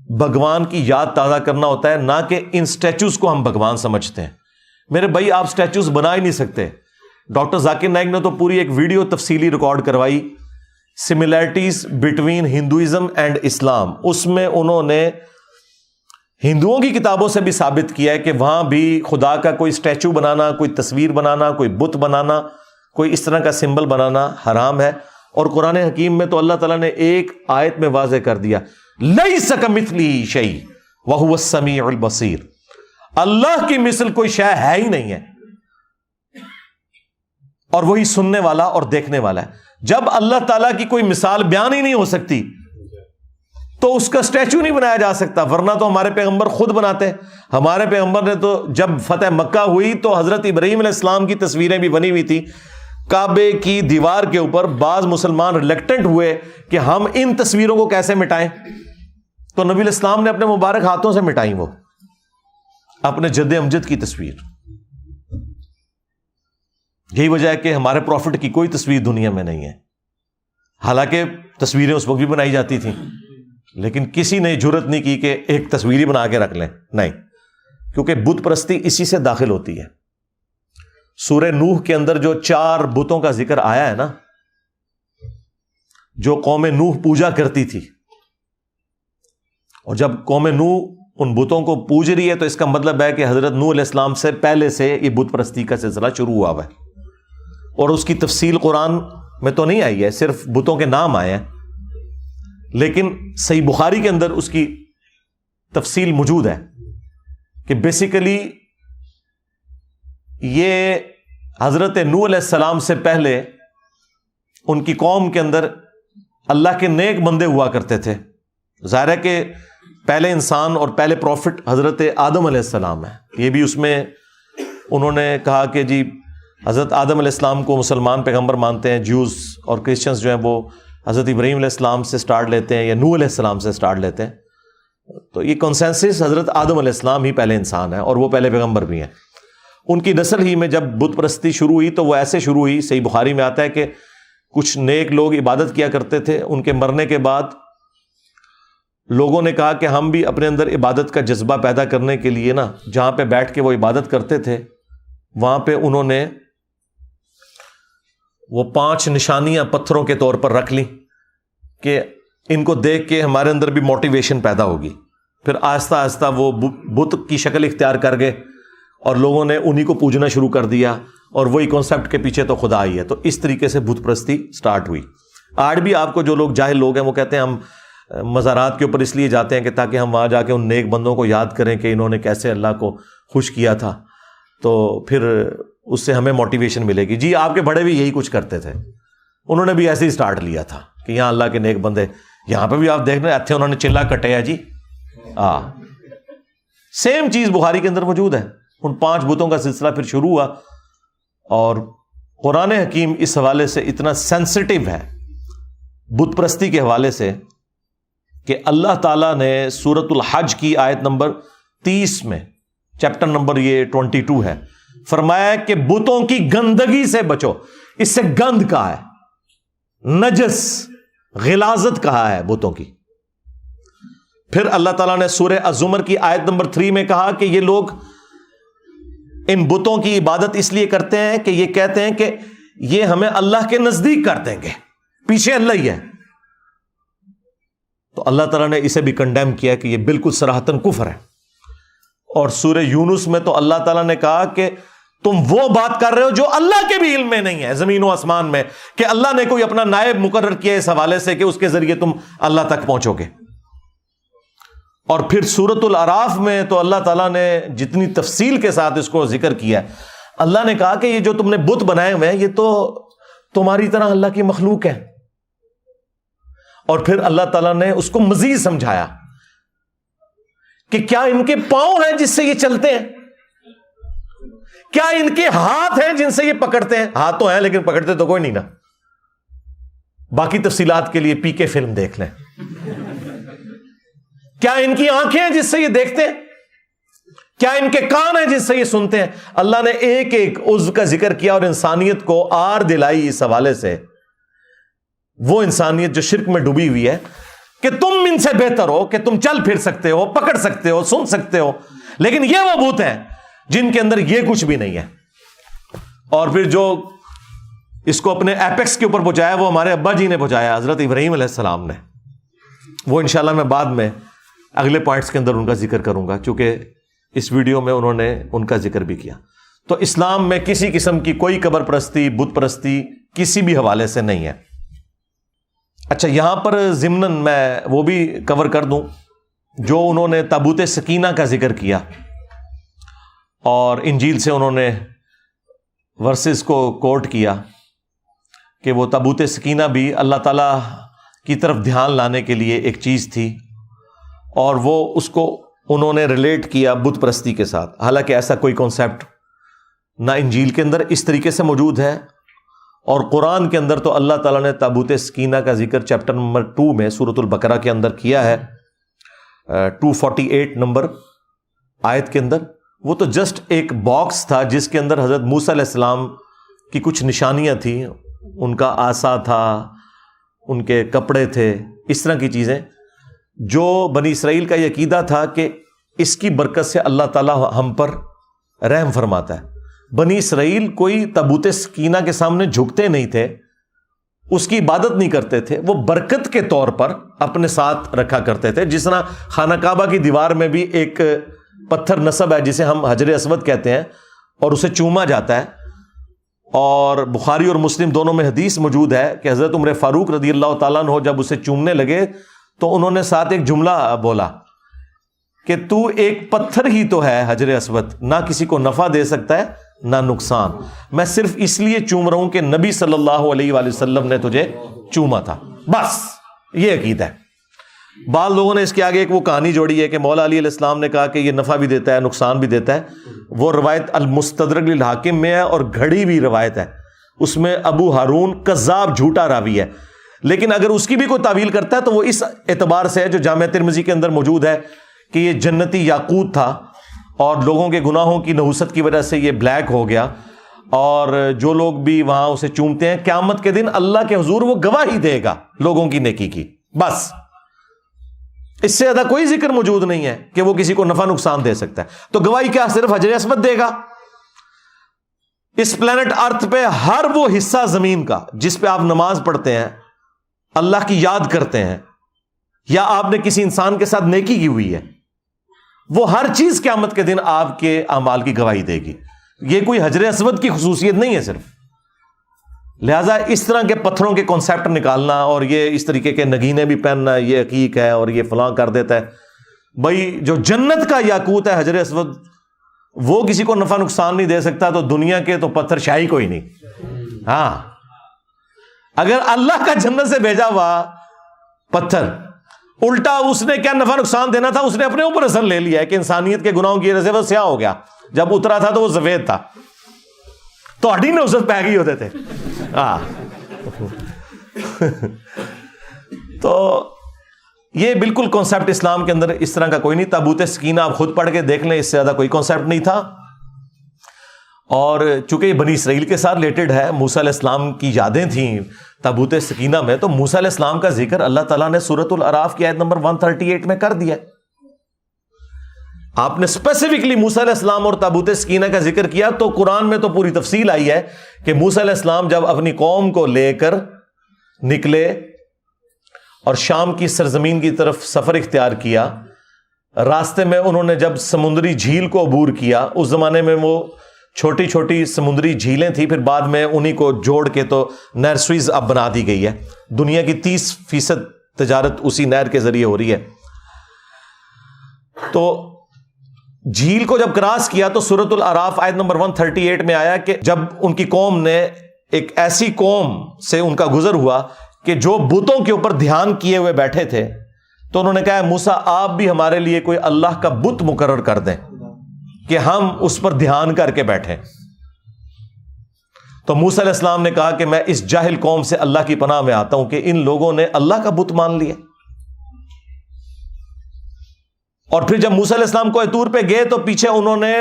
[SPEAKER 1] بھگوان کی یاد تازہ کرنا ہوتا ہے، نہ کہ ان اسٹیچوز کو ہم بھگوان سمجھتے ہیں. میرے بھائی آپ اسٹیچوز بنا ہی نہیں سکتے. ڈاکٹر ذاکر نائک نے تو پوری ایک ویڈیو تفصیلی ریکارڈ کروائی، سملیرٹیز بٹوین ہندوازم اینڈ اسلام. اس میں انہوں نے ہندوؤں کی کتابوں سے بھی ثابت کیا ہے کہ وہاں بھی خدا کا کوئی اسٹیچو بنانا، کوئی تصویر بنانا، کوئی بت بنانا، کوئی اس طرح کا سمبل بنانا حرام ہے. اور قرآن حکیم میں تو اللہ تعالیٰ نے ایک آیت میں واضح کر دیا، لیس کمثلہ شیء وہو السمیع البصیر. اللہ کی مثل کوئی شے ہے ہی نہیں ہے، اور وہی سننے والا اور دیکھنے والا ہے. جب اللہ تعالیٰ کی کوئی مثال بیان ہی نہیں ہو سکتی تو اس کا اسٹیچو نہیں بنایا جا سکتا، ورنہ تو ہمارے پیغمبر خود بناتے. ہمارے پیغمبر نے تو جب فتح مکہ ہوئی تو حضرت ابراہیم علیہ السلام کی تصویریں بھی بنی ہوئی تھی کعبے کی دیوار کے اوپر. بعض مسلمان ریلیکٹنٹ ہوئے کہ ہم ان تصویروں کو کیسے مٹائیں، تو نبی علیہ السلام نے اپنے مبارک ہاتھوں سے مٹائیں وہ اپنے جد امجد کی تصویر. یہی وجہ ہے کہ ہمارے پروفٹ کی کوئی تصویر دنیا میں نہیں ہے. حالانکہ تصویریں اس وقت بھی بنائی جاتی تھیں، لیکن کسی نے جرت نہیں کی کہ ایک تصویر ہی بنا کے رکھ لیں. نہیں، کیونکہ بت پرستی اسی سے داخل ہوتی ہے. سورہ نوح کے اندر جو 4 بتوں کا ذکر آیا ہے نا، جو قوم نوح پوجا کرتی تھی، اور جب قوم نوح ان بتوں کو پوج رہی ہے تو اس کا مطلب ہے کہ حضرت نوح علیہ السلام سے پہلے سے یہ بت پرستی کا سلسلہ شروع ہوا ہے. اور اس کی تفصیل قرآن میں تو نہیں آئی ہے، صرف بتوں کے نام آئے ہیں، لیکن صحیح بخاری کے اندر اس کی تفصیل موجود ہے کہ بیسیکلی یہ حضرت نوح علیہ السلام سے پہلے ان کی قوم کے اندر اللہ کے نیک بندے ہوا کرتے تھے. ظاہر ہے کہ پہلے انسان اور پہلے پروفٹ حضرت آدم علیہ السلام ہے. یہ بھی اس میں انہوں نے کہا کہ جی حضرت آدم علیہ السلام کو مسلمان پیغمبر مانتے ہیں، جیوز اور کرسچنز جو ہیں وہ حضرت ابراہیم علیہ السلام سے سٹارٹ لیتے ہیں یا نوح علیہ السلام سے سٹارٹ لیتے ہیں. تو یہ کنسنسس حضرت آدم علیہ السلام ہی پہلے انسان ہے اور وہ پہلے پیغمبر بھی ہیں. ان کی نسل ہی میں جب بت پرستی شروع ہوئی تو وہ ایسے شروع ہوئی، صحیح بخاری میں آتا ہے کہ کچھ نیک لوگ عبادت کیا کرتے تھے، ان کے مرنے کے بعد لوگوں نے کہا کہ ہم بھی اپنے اندر عبادت کا جذبہ پیدا کرنے کے لیے نا، جہاں پہ بیٹھ کے وہ عبادت کرتے تھے وہاں پہ انہوں نے وہ 5 نشانیاں پتھروں کے طور پر رکھ لی کہ ان کو دیکھ کے ہمارے اندر بھی موٹیویشن پیدا ہوگی. پھر آہستہ آہستہ وہ بت کی شکل اختیار کر گئے اور لوگوں نے انہی کو پوجنا شروع کر دیا، اور وہی کانسیپٹ کے پیچھے تو خدا ہی ہے. تو اس طریقے سے بت پرستی سٹارٹ ہوئی. آج بھی آپ کو جو لوگ جاہل لوگ ہیں وہ کہتے ہیں ہم مزارات کے اوپر اس لیے جاتے ہیں کہ تاکہ ہم وہاں جا کے ان نیک بندوں کو یاد کریں کہ انہوں نے کیسے اللہ کو خوش کیا تھا، تو پھر اس سے ہمیں موٹیویشن ملے گی. جی آپ کے بڑے بھی یہی کچھ کرتے تھے، انہوں نے بھی ایسے ہی سٹارٹ لیا تھا کہ یہاں اللہ کے نیک بندے. یہاں پہ بھی آپ دیکھ رہے ہیں انہوں نے چلا کٹیا جی سیم چیز بخاری کے اندر موجود ہے. ان 5 بتوں کا سلسلہ پھر شروع ہوا, اور قرآن حکیم اس حوالے سے اتنا سینسٹیو ہے بت پرستی کے حوالے سے کہ اللہ تعالیٰ نے سورۃ الحج کی آیت نمبر 30 میں, چیپٹر نمبر یہ 22 ہے, فرمایا کہ بتوں کی گندگی سے بچو. اس سے گند کہا ہے, نجس, غلاظت کہا ہے بتوں کی. پھر اللہ تعالیٰ نے سورہ الزمر کی آیت نمبر 3 میں کہا کہ یہ لوگ ان بتوں کی عبادت اس لیے کرتے ہیں کہ یہ کہتے ہیں کہ یہ ہمیں اللہ کے نزدیک کر دیں گے, پیچھے اللہ ہی ہے. تو اللہ تعالیٰ نے اسے بھی کنڈیم کیا کہ یہ بالکل صراحتاً کفر ہے. اور سورہ یونس میں تو اللہ تعالیٰ نے کہا کہ تم وہ بات کر رہے ہو جو اللہ کے بھی علم میں نہیں ہے, زمین و آسمان میں, کہ اللہ نے کوئی اپنا نائب مقرر کیا اس حوالے سے کہ اس کے ذریعے تم اللہ تک پہنچو گے. اور پھر سورۃ الاعراف میں تو اللہ تعالیٰ نے جتنی تفصیل کے ساتھ اس کو ذکر کیا ہے, اللہ نے کہا کہ یہ جو تم نے بت بنائے ہوئے ہیں یہ تو تمہاری طرح اللہ کی مخلوق ہے. اور پھر اللہ تعالیٰ نے اس کو مزید سمجھایا کہ کیا ان کے پاؤں ہیں جس سے یہ چلتے ہیں, کیا ان کے ہاتھ ہیں جن سے یہ پکڑتے ہیں. ہاتھ تو ہیں لیکن پکڑتے تو کوئی نہیں نا. باقی تفصیلات کے لیے پی کے فلم دیکھ لیں. کیا ان کی آنکھیں ہیں جس سے یہ دیکھتے ہیں, کیا ان کے کان ہیں جس سے یہ سنتے ہیں. اللہ نے ایک ایک عضو کا ذکر کیا اور انسانیت کو آر دلائی اس حوالے سے. وہ انسانیت جو شرک میں ڈوبی ہوئی ہے کہ تم ان سے بہتر ہو, کہ تم چل پھر سکتے ہو, پکڑ سکتے ہو, سن سکتے ہو, لیکن یہ وہ بت ہیں جن کے اندر یہ کچھ بھی نہیں ہے. اور پھر جو اس کو اپنے ایپیکس کے اوپر پہنچایا وہ ہمارے ابا جی نے پہنچایا, حضرت ابراہیم علیہ السلام نے. وہ انشاءاللہ میں بعد میں اگلے پوائنٹس کے اندر ان کا ذکر کروں گا, چونکہ اس ویڈیو میں انہوں نے ان کا ذکر بھی کیا. تو اسلام میں کسی قسم کی کوئی قبر پرستی, بت پرستی کسی بھی حوالے سے نہیں ہے. اچھا, یہاں پر ضمناً میں وہ بھی کور کر دوں جو انہوں نے تابوت سکینہ کا ذکر کیا, اور انجیل سے انہوں نے ورسز کو کوٹ کیا کہ وہ تابوت سکینہ بھی اللہ تعالیٰ کی طرف دھیان لانے کے لیے ایک چیز تھی, اور وہ اس کو انہوں نے ریلیٹ کیا بت پرستی کے ساتھ. حالانکہ ایسا کوئی کانسیپٹ نہ انجیل کے اندر اس طریقے سے موجود ہے, اور قرآن کے اندر تو اللہ تعالیٰ نے تابوت سکینہ کا ذکر چیپٹر نمبر 2 میں سورۃ البقرہ کے اندر کیا ہے, 248 نمبر آیت کے اندر. وہ تو جسٹ ایک باکس تھا جس کے اندر حضرت موسیٰ علیہ السلام کی کچھ نشانیاں تھیں, ان کا عصا تھا, ان کے کپڑے تھے, اس طرح کی چیزیں جو بنی اسرائیل کا یہ عقیدہ تھا کہ اس کی برکت سے اللہ تعالیٰ ہم پر رحم فرماتا ہے. بنی اسرائیل کوئی تابوت سکینہ کے سامنے جھکتے نہیں تھے, اس کی عبادت نہیں کرتے تھے, وہ برکت کے طور پر اپنے ساتھ رکھا کرتے تھے. جس طرح خانہ کعبہ کی دیوار میں بھی ایک پتھر نصب ہے جسے ہم حجر اسود کہتے ہیں, اور اسے چوما جاتا ہے. اور بخاری اور مسلم دونوں میں حدیث موجود ہے کہ حضرت عمر فاروق رضی اللہ تعالیٰ عنہ جب اسے چومنے لگے تو انہوں نے ساتھ ایک جملہ بولا کہ تو ایک پتھر ہی تو ہے حجر اسود, نہ کسی کو نفع دے سکتا ہے نہ نقصان, میں صرف اس لیے چوم رہا ہوں کہ نبی صلی اللہ علیہ وآلہ وسلم نے تجھے چوما تھا, بس یہ عقیدہ ہے. بعض لوگوں نے اس کے آگے ایک وہ کہانی جوڑی ہے کہ مولا علی علیہ السلام نے کہا کہ یہ نفع بھی دیتا ہے نقصان بھی دیتا ہے. وہ روایت المستدرک للحاکم میں ہے اور گھڑی بھی روایت ہے, اس میں ابو ہارون کذاب جھوٹا راوی ہے, لیکن اگر اس کی بھی کوئی تعویل کرتا ہے تو وہ اس اعتبار سے ہے جو جامع ترمذی کے اندر موجود ہے کہ یہ جنتی یاقوت تھا, اور لوگوں کے گناہوں کی نحوست کی وجہ سے یہ بلیک ہو گیا, اور جو لوگ بھی وہاں اسے چومتے ہیں قیامت کے دن اللہ کے حضور وہ گواہی دے گا لوگوں کی نیکی کی. بس اس سے زیادہ کوئی ذکر موجود نہیں ہے کہ وہ کسی کو نفع نقصان دے سکتا ہے. تو گواہی کیا صرف حجر اسود دے گا؟ اس پلانٹ ارتھ پہ ہر وہ حصہ زمین کا جس پہ آپ نماز پڑھتے ہیں, اللہ کی یاد کرتے ہیں, یا آپ نے کسی انسان کے ساتھ نیکی کی ہوئی ہے, وہ ہر چیز قیامت کے دن آپ کے اعمال کی گواہی دے گی. یہ کوئی حجر اسود کی خصوصیت نہیں ہے صرف. لہٰذا اس طرح کے پتھروں کے کانسیپٹ نکالنا اور یہ اس طریقے کے نگینے بھی پہننا یہ حقیق ہے اور یہ فلاں کر دیتا ہے. بھائی جو جنت کا یاقوت ہے حجر اسود, وہ کسی کو نفع نقصان نہیں دے سکتا, تو دنیا کے تو پتھر شاہی کوئی نہیں. ہاں, اگر اللہ کا جنت سے بھیجا ہوا پتھر الٹا اس نے کیا نفع نقصان دینا تھا، اس نے اپنے اوپر اثر لے لیا ہے کہ انسانیت کے گناہوں کی وجہ سے وہ سیاہ ہو گیا. جب اترا تھا تو وہ سفید تھا. تو ہڈی نے عزت پہ گئی ہوتے تھے. تو یہ بالکل کانسیپٹ اسلام کے اندر اس طرح کا کوئی نہیں. تابوت سکینہ آپ خود پڑھ کے دیکھ لیں، اس سے زیادہ کوئی کانسیپٹ نہیں تھا. اور چونکہ یہ بنی اسرائیل کے ساتھ ریلیٹڈ ہے، موسیٰ علیہ السلام کی یادیں تھیں تابوت سکینہ میں، تو موسیٰ علیہ السلام کا ذکر اللہ تعالیٰ نے سورۃ الاعراف کی آیت نمبر 138 میں کر دیا. آپ نے اسپیسیفکلی موسیٰ علیہ السلام اور تابوت سکینہ کا ذکر کیا، تو قرآن میں تو پوری تفصیل آئی ہے کہ موسیٰ علیہ السلام جب اپنی قوم کو لے کر نکلے اور شام کی سرزمین کی طرف سفر اختیار کیا، راستے میں انہوں نے جب سمندری جھیل کو عبور کیا، اس زمانے میں وہ چھوٹی چھوٹی سمندری جھیلیں تھیں، پھر بعد میں انہی کو جوڑ کے تو نہر سوئز اب بنا دی گئی ہے. دنیا کی 30% تجارت اسی نہر کے ذریعے ہو رہی ہے. تو جھیل کو جب کراس کیا تو سورۃ الاعراف آیت نمبر 138 میں آیا کہ جب ان کی قوم نے، ایک ایسی قوم سے ان کا گزر ہوا کہ جو بتوں کے اوپر دھیان کیے ہوئے بیٹھے تھے، تو انہوں نے کہا موسیٰ آپ بھی ہمارے لیے کوئی اللہ کا بت مقرر کر دیں کہ ہم اس پر دھیان کر کے بیٹھیں. تو موسیٰ علیہ السلام نے کہا کہ میں اس جاہل قوم سے اللہ کی پناہ میں آتا ہوں کہ ان لوگوں نے اللہ کا بت مان لیا. اور پھر جب موسیٰ علیہ السلام کوہ طور پہ گئے تو پیچھے انہوں نے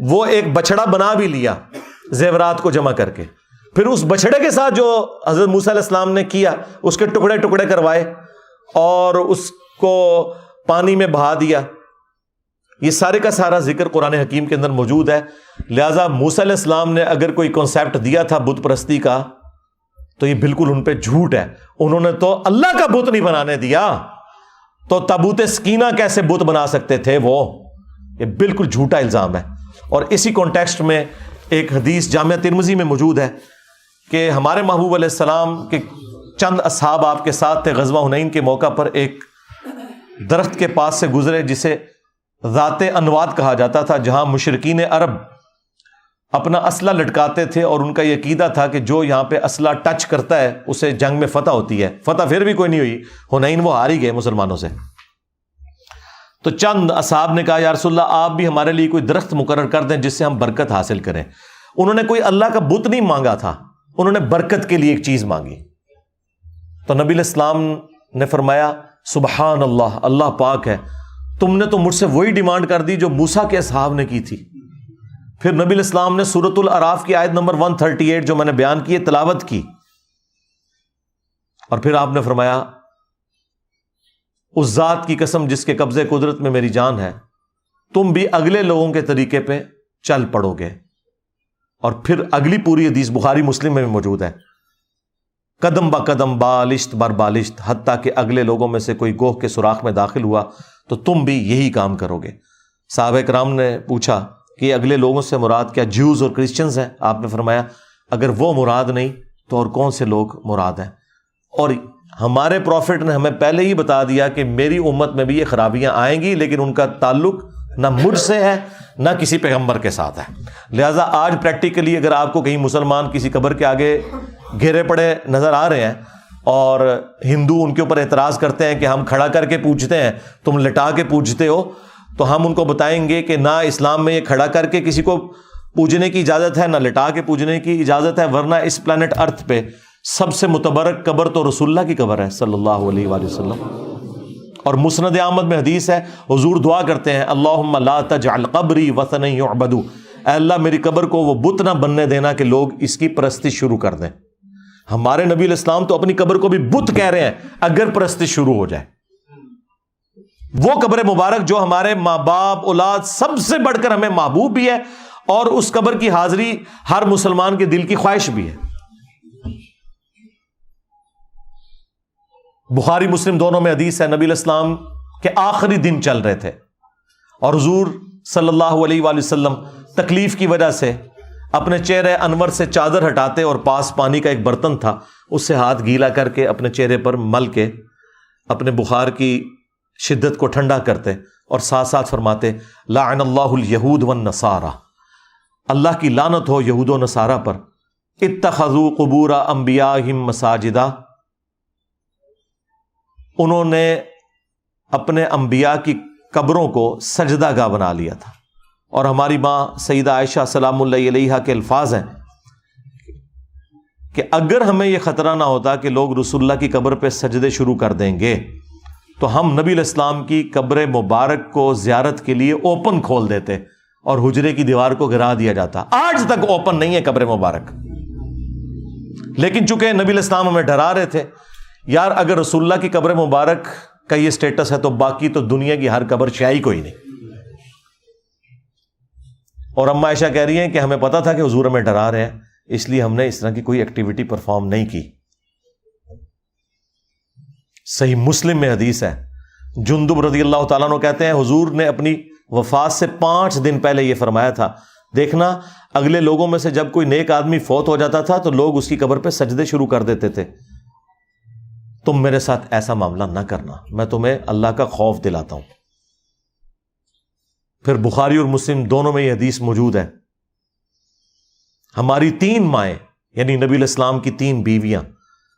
[SPEAKER 1] وہ ایک بچڑا بنا بھی لیا زیورات کو جمع کر کے. پھر اس بچڑے کے ساتھ جو حضرت موسیٰ علیہ السلام نے کیا، اس کے ٹکڑے ٹکڑے کروائے اور اس کو پانی میں بہا دیا. یہ سارے کا سارا ذکر قرآن حکیم کے اندر موجود ہے. لہٰذا موسیٰ علیہ السلام نے اگر کوئی کانسیپٹ دیا تھا بت پرستی کا، تو یہ بالکل ان پہ جھوٹ ہے. انہوں نے تو اللہ کا بت نہیں بنانے دیا، تو تابوت سکینہ کیسے بت بنا سکتے تھے وہ؟ یہ بالکل جھوٹا الزام ہے. اور اسی کانٹیکسٹ میں ایک حدیث جامعہ ترمذی میں موجود ہے کہ ہمارے محبوب علیہ السلام کے چند اصحاب آپ کے ساتھ تھے. غزوہ حنین کے موقع پر ایک درخت کے پاس سے گزرے جسے ذات انواد کہا جاتا تھا، جہاں مشرکین عرب اپنا اسلحہ لٹکاتے تھے اور ان کا یہ عقیدہ تھا کہ جو یہاں پہ اسلحہ ٹچ کرتا ہے اسے جنگ میں فتح ہوتی ہے. فتح پھر بھی کوئی نہیں ہوئی، حنین وہ ہار ہی گئے مسلمانوں سے. تو چند اصحاب نے کہا یا رسول اللہ آپ بھی ہمارے لیے کوئی درخت مقرر کر دیں جس سے ہم برکت حاصل کریں. انہوں نے کوئی اللہ کا بت نہیں مانگا تھا، انہوں نے برکت کے لیے ایک چیز مانگی. تو نبی علیہ السلام نے فرمایا سبحان اللہ، اللہ پاک ہے، تم نے تو مجھ سے وہی ڈیمانڈ کر دی جو موسیٰ کے اصحاب نے کی تھی. پھر نبی علیہ السلام نے سورۃ الاعراف کی آیت نمبر 138 جو میں نے بیان کی تلاوت کی، اور پھر آپ نے فرمایا اس ذات کی قسم جس کے قبضے قدرت میں میری جان ہے، تم بھی اگلے لوگوں کے طریقے پہ چل پڑو گے. اور پھر اگلی پوری حدیث بخاری مسلم میں موجود ہے، قدم با قدم بالشت بر بالشت، حتیٰ کہ اگلے لوگوں میں سے کوئی گوہ کے سوراخ میں داخل ہوا تو تم بھی یہی کام کرو گے. صحابہ کرام نے پوچھا کہ اگلے لوگوں سے مراد کیا جیوز اور کرسچنز ہیں؟ آپ نے فرمایا اگر وہ مراد نہیں تو اور کون سے لوگ مراد ہیں؟ اور ہمارے پروفٹ نے ہمیں پہلے ہی بتا دیا کہ میری امت میں بھی یہ خرابیاں آئیں گی، لیکن ان کا تعلق نہ مجھ سے ہے نہ کسی پیغمبر کے ساتھ ہے. لہٰذا آج پریکٹیکلی اگر آپ کو کہیں مسلمان کسی قبر کے آگے گھیرے پڑے نظر آ رہے ہیں اور ہندو ان کے اوپر اعتراض کرتے ہیں کہ ہم کھڑا کر کے پوجتے ہیں، تم لٹا کے پوجتے ہو، تو ہم ان کو بتائیں گے کہ نہ اسلام میں یہ کھڑا کر کے کسی کو پوجنے کی اجازت ہے، نہ لٹا کے پوجنے کی اجازت ہے، ورنہ اس پلانٹ ارتھ پہ سب سے متبرک قبر تو رسول اللہ کی قبر ہے صلی اللہ علیہ وآلہ وسلم. اور مسند احمد میں حدیث ہے، حضور دعا کرتے ہیں اللہم لا تجعل قبری وثنا یعبد، اے اللہ میری قبر کو وہ بت نہ بننے دینا کہ لوگ اس کی پرستی شروع کر دیں. ہمارے نبی علیہ السلام تو اپنی قبر کو بھی بت کہہ رہے ہیں اگر پرستی شروع ہو جائے. وہ قبر مبارک جو ہمارے ماں باپ اولاد سب سے بڑھ کر ہمیں محبوب بھی ہے، اور اس قبر کی حاضری ہر مسلمان کے دل کی خواہش بھی ہے. بخاری مسلم دونوں میں حدیث ہے، نبی علیہ السلام کے آخری دن چل رہے تھے اور حضور صلی اللہ علیہ وآلہ وسلم تکلیف کی وجہ سے اپنے چہرے انور سے چادر ہٹاتے اور پاس پانی کا ایک برتن تھا، اس سے ہاتھ گیلا کر کے اپنے چہرے پر مل کے اپنے بخار کی شدت کو ٹھنڈا کرتے اور ساتھ ساتھ فرماتے لعن اللہ الیہود والنصارى، اللہ کی لعنت ہو یہود و نصارہ پر، اتخذوا قبور انبیائہم مساجدا، انہوں نے اپنے انبیاء کی قبروں کو سجدہ گاہ بنا لیا تھا. اور ہماری ماں سیدہ عائشہ سلام اللہ علیہا کے الفاظ ہیں کہ اگر ہمیں یہ خطرہ نہ ہوتا کہ لوگ رسول اللہ کی قبر پہ سجدے شروع کر دیں گے تو ہم نبی علیہ السلام کی قبر مبارک کو زیارت کے لیے اوپن کھول دیتے اور حجرے کی دیوار کو گرا دیا جاتا. آج تک اوپن نہیں ہے قبر مبارک، لیکن چونکہ نبی علیہ السلام ہمیں ڈرا رہے تھے یار اگر رسول اللہ کی قبر مبارک کا یہ سٹیٹس ہے تو باقی تو دنیا کی ہر قبر شیعی کوئی نہیں. اور اما عائشہ کہہ رہی ہیں کہ ہمیں پتا تھا کہ حضور ہمیں ڈرا رہے ہیں، اس لیے ہم نے اس طرح کی کوئی ایکٹیویٹی پرفارم نہیں کی. صحیح مسلم میں حدیث ہے، جندب رضی اللہ تعالیٰ عنہ کہتے ہیں حضور نے اپنی وفات سے 5 دن پہلے یہ فرمایا تھا، دیکھنا اگلے لوگوں میں سے جب کوئی نیک آدمی فوت ہو جاتا تھا تو لوگ اس کی قبر پہ سجدے شروع کر دیتے تھے، تم میرے ساتھ ایسا معاملہ نہ کرنا، میں تمہیں اللہ کا خوف دلاتا ہوں. پھر بخاری اور مسلم دونوں میں یہ حدیث موجود ہے. ہماری 3 مائیں یعنی نبی علیہ السلام کی 3 بیویاں